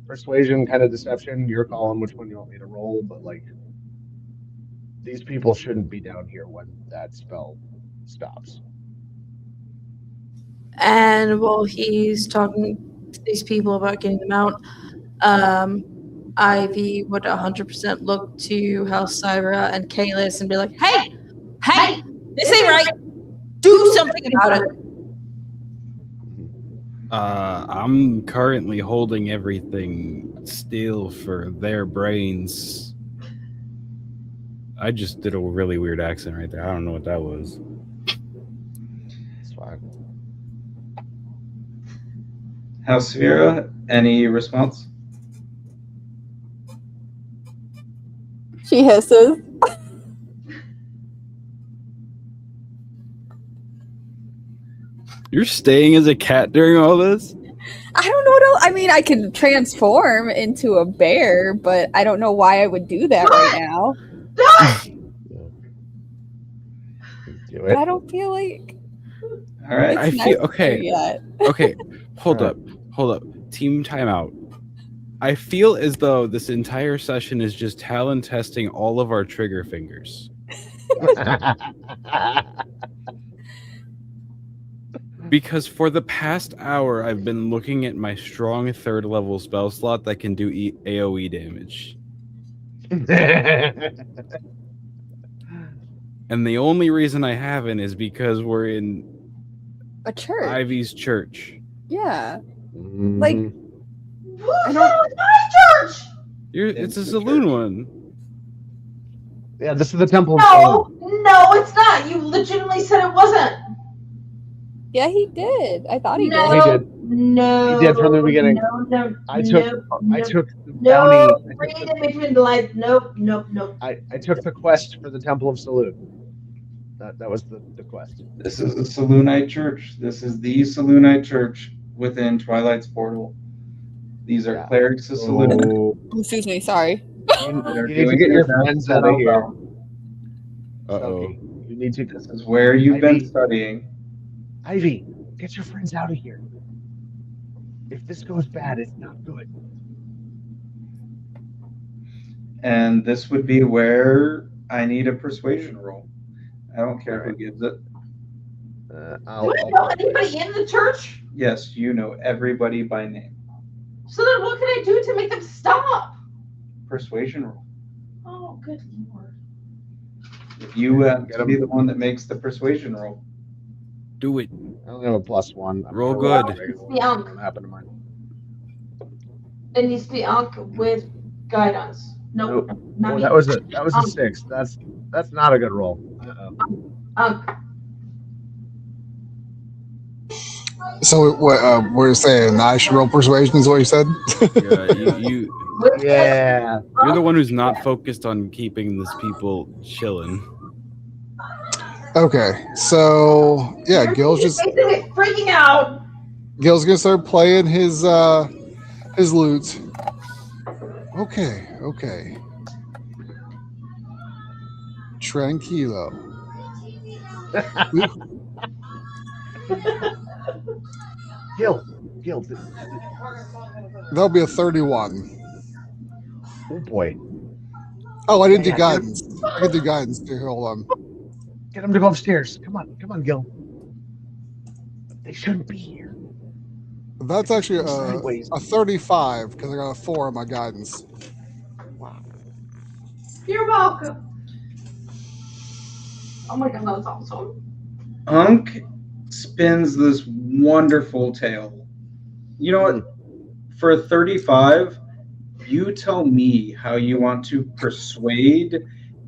persuasion, kind of deception. You're calling which one you want me to roll, but like these people shouldn't be down here when that spell stops. And while he's talking to these people about getting them out, Ivy would 100% look to Halcyon and Kalis and be like, hey, this ain't right. Do something about it. I'm currently holding everything still for their brains. I just did a really weird accent right there. I don't know what that was. It's fine. Halcyon, any response? She hisses. You're staying as a cat during all this? I don't know what else. I mean, I can transform into a bear, but I don't know why I would do that right now. Do it. I don't feel like All right. I it's feel necessary okay. yet. Okay, hold up. Team timeout. I feel as though this entire session is just talent testing all of our trigger fingers. Because for the past hour, I've been looking at my strong 3rd level spell slot that can do AoE damage. And the only reason I haven't is because we're in A church. Ivy's church. Yeah. Like, Who said it was my church? It's a the saloon church. one. yeah, this is the Temple of No, Saloon. no, it's not. You legitimately said it wasn't. Yeah, he did. I thought he No, did. He did. no, He did from the beginning. No, I took the no, bounty. read in between the lines. Nope. I took the quest for the Temple of Saloon. That was the quest. This is the Saloonite Church. This is the Saloonite Church within Twilight's portal. These are Yeah. clerics of Saloon. So Excuse me, sorry. you that are need to doing get their your best friends to out of help here. out. Selkie, you need to. This is where you've been Ivy. studying. Ivy, get your friends out of here. If this goes bad, it's not good. And this would be where I need a persuasion roll. I don't care who gives it. Do I know anybody in the church? Yes, you know everybody by name. So then what can I do to make them stop? Persuasion roll. Oh, good lord. If you have to be the one that makes the persuasion roll. Do it. I only have a +1. I'm Roll gonna roll good. a regular one. Yeah. What's happened to mine? It needs to be Ankh with guidance. Nope. Not Oh, me. that was a 6. That's not a good roll. Ankh. So what we're saying I should roll persuasion is what you said? Yeah, Yeah. you're the one who's not focused on keeping these people chilling. Okay, so yeah, Gil's just basically freaking out. Gil's gonna start playing his lute. Okay. Tranquilo. Gil. That'll be a 31. Oh boy. Oh, I didn't do guidance. I can do guidance too. Hold on. Get him to go upstairs. Come on, Gil. They shouldn't be here. That's actually Sideways. a 35 because I got a 4 on my guidance. Wow. You're welcome. Oh my god, that's awesome. Unk spins this wonderful tale. You know what? For 35, you tell me how you want to persuade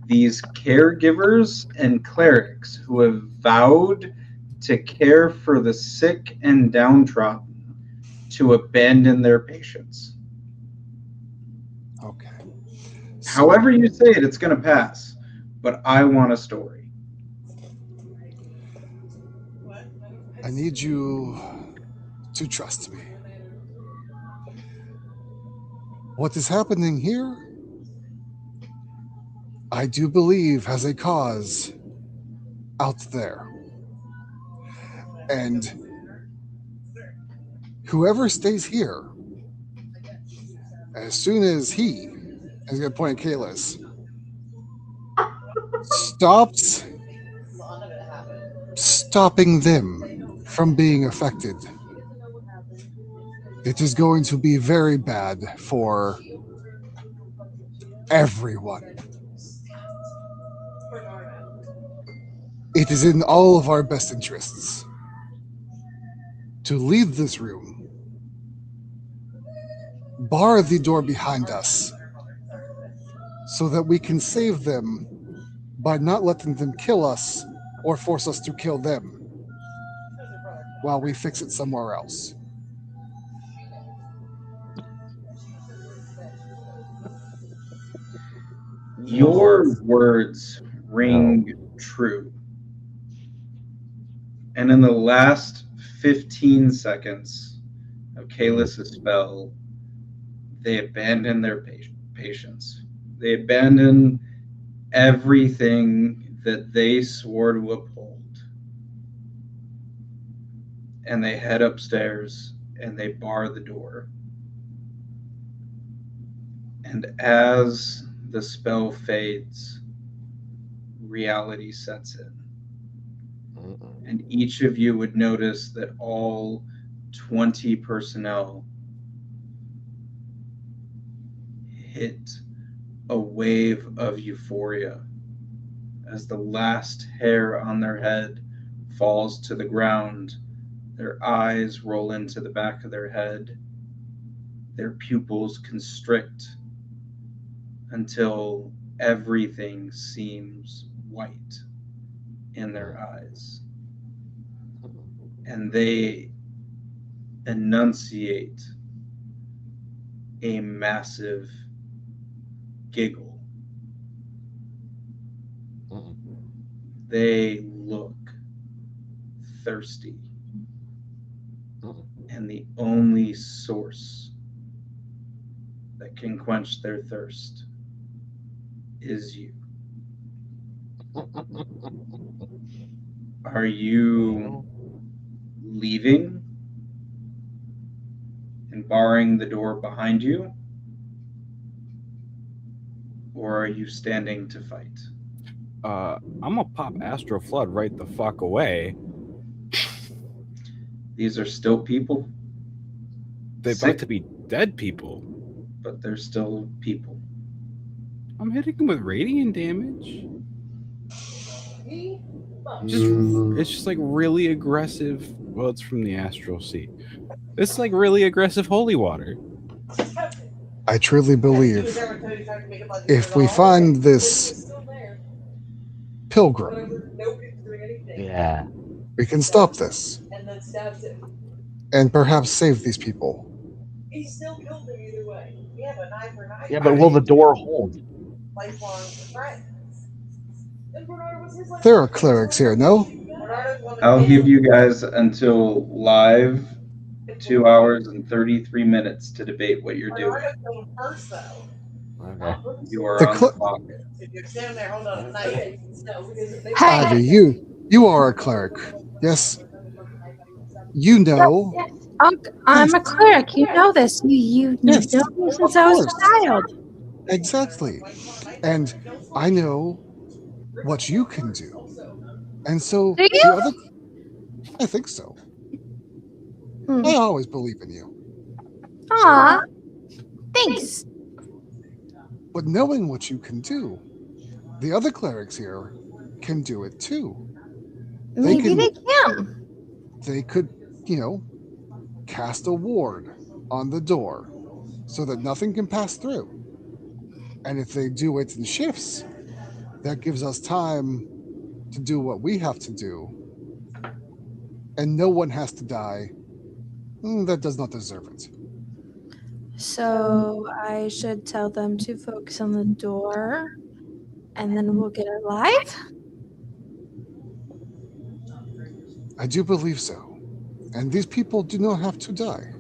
these caregivers and clerics who have vowed to care for the sick and downtrodden to abandon their patients. Okay. However you say it, it's going to pass. But I want a story. I need you to trust me. What is happening here, I do believe, has a cause out there. And whoever stays here, as soon as he, as going to point at Kalis, stopping them from being affected, it is going to be very bad for everyone. It is in all of our best interests to leave this room, bar the door behind us, so that we can save them by not letting them kill us or force us to kill them while we fix it somewhere else. Your words ring true. And in the last 15 seconds of Kalis' spell, they abandon their patience. They abandon everything that they swore to uphold. And they head upstairs and they bar the door. And as the spell fades, reality sets in. And each of you would notice that all 20 personnel hit a wave of euphoria as the last hair on their head falls to the ground Their eyes roll into the back of their head. Their pupils constrict until everything seems white in their eyes. And they enunciate a massive giggle. They look thirsty. And the only source that can quench their thirst is you. Are you leaving and barring the door behind you? Or are you standing to fight? I'm gonna pop Astro Flood right the fuck away. These are still people. They're Sick, about to be dead people. but they're still people. I'm hitting them with radiant damage. It's just like really aggressive. Well, it's from the Astral Sea. It's like really aggressive holy water. I truly believe if we find this pilgrim, Yeah. we can stop this and perhaps save these people. He still killed him either way. We have a knife or knife. Yeah, but will the door hold? Lifelong friends. And Bernard was his lifelong There are clerics here, no? Bernard wanted I'll him. give you guys until live 2 hours and 33 minutes to debate what you're doing. Bernard killed him first, though. Okay. You are The on cl- the clock. If you stand there, hold on a knife. No, because if they Ivy, you are a cleric. Yes. You know. Yes. I'm a cleric. You know this. You Yes, know me since I was course. a child. Exactly. And I know what you can do. And so Do you? the other I think so. Hmm. I always believe in you. Aw. Thanks. But knowing what you can do, the other clerics here can do it too. Maybe they can. They could, cast a ward on the door so that nothing can pass through. And if they do it in shifts, that gives us time to do what we have to do. And no one has to die that does not deserve it. So I should tell them to focus on the door, and then we'll get it live. I do believe so. And these people do not have to die.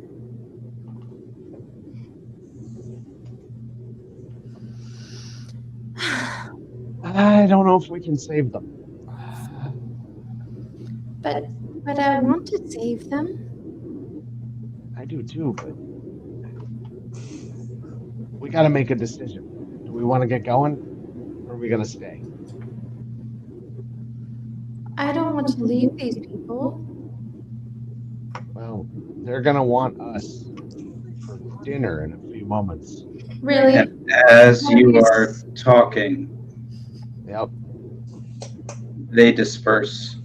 I don't know if we can save them. But I want to save them. I do too, but we got to make a decision. Do we want to get going, or are we going to stay? I don't want to leave these people. Well, they're going to want us for dinner in a few moments. Really? And as you are talking, Yep. they disperse.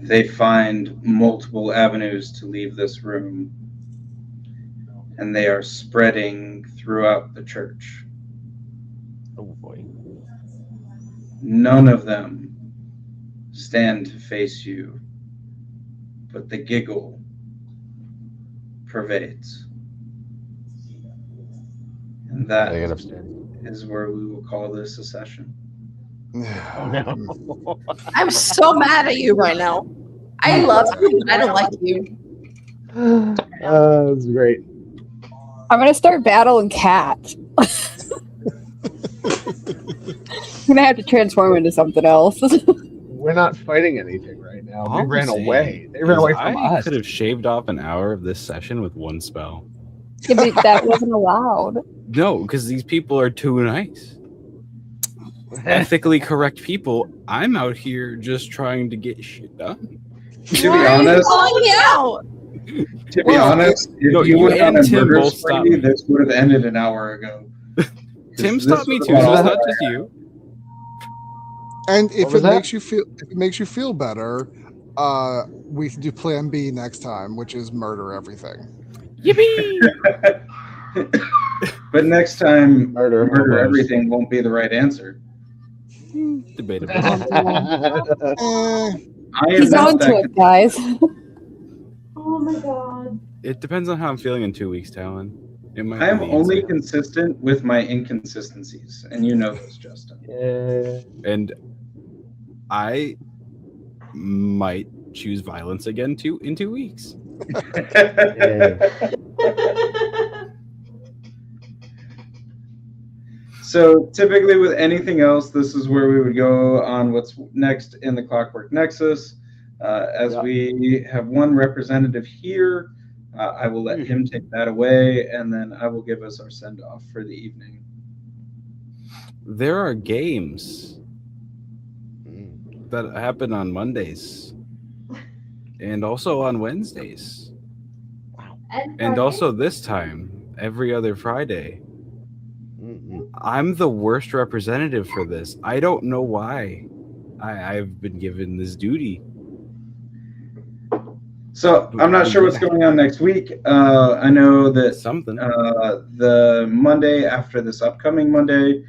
They find multiple avenues to leave this room, and they are spreading throughout the church. Oh boy. None of them stand to face you, but the giggle pervades. And that They get upstairs. is where we will call this a session. Oh no. I'm so mad at you right now. I love you, but I don't like you. That's great. I'm gonna start battling cat. I'm gonna have to transform into something else. We're not fighting anything right now. All We I'm ran saying away. They ran away from I us. could have shaved off an hour of this session with one spell. Yeah, but that wasn't allowed. No, because these people are too nice. Ethically correct people. I'm out here just trying to get shit done. To be honest, Calling me out. to be honest, if no, you you went on a and Tim murder both stopped spree, me. this would have ended an hour ago. Tim This stopped me was too, so all it's not I just you. And if was it that? makes you feel better, We can do Plan B next time, which is murder everything. Yippee! But next time, Murder murder homos. everything won't be the right answer. Debatable. Eh, I am He's not on to that. it, guys. Oh my god. It depends on how I'm feeling in 2 weeks, Talon. It might I be am the only answer. consistent with my inconsistencies, and you know those, Justin. And I might choose violence again in 2 weeks. So typically with anything else, this is where we would go on what's next in the Clockwork Nexus. As we have one representative here, I will let him take that away, and then I will give us our send-off for the evening. There are games that happen on Mondays and also on Wednesdays. And also this time, every other Friday. I'm the worst representative for this. I don't know why I've been given this duty. So I'm not sure what's going on next week. I know that Something. the Monday after this upcoming Monday,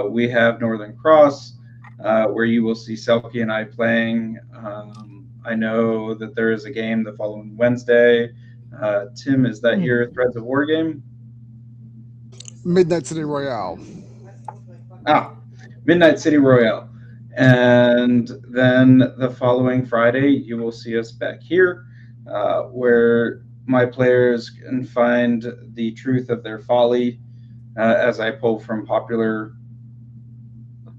we have Northern Cross, where you will see Selkie and I playing. I know that there is a game the following Wednesday. Tim, is that your Threads of War game? Midnight City Royale. Midnight City Royale. And then the following Friday, you will see us back here, where my players can find the truth of their folly as I pull from popular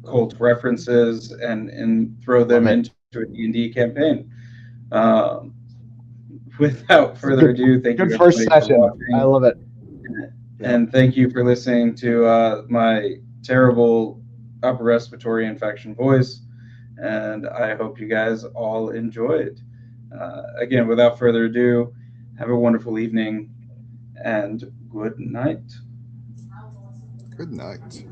cult references and throw them into a D&D campaign. Without further ado, thank you Good first everybody for session. watching. I love it. And thank you for listening to my terrible upper respiratory infection voice. And I hope you guys all enjoyed. Again, without further ado, have a wonderful evening and good night. Good night.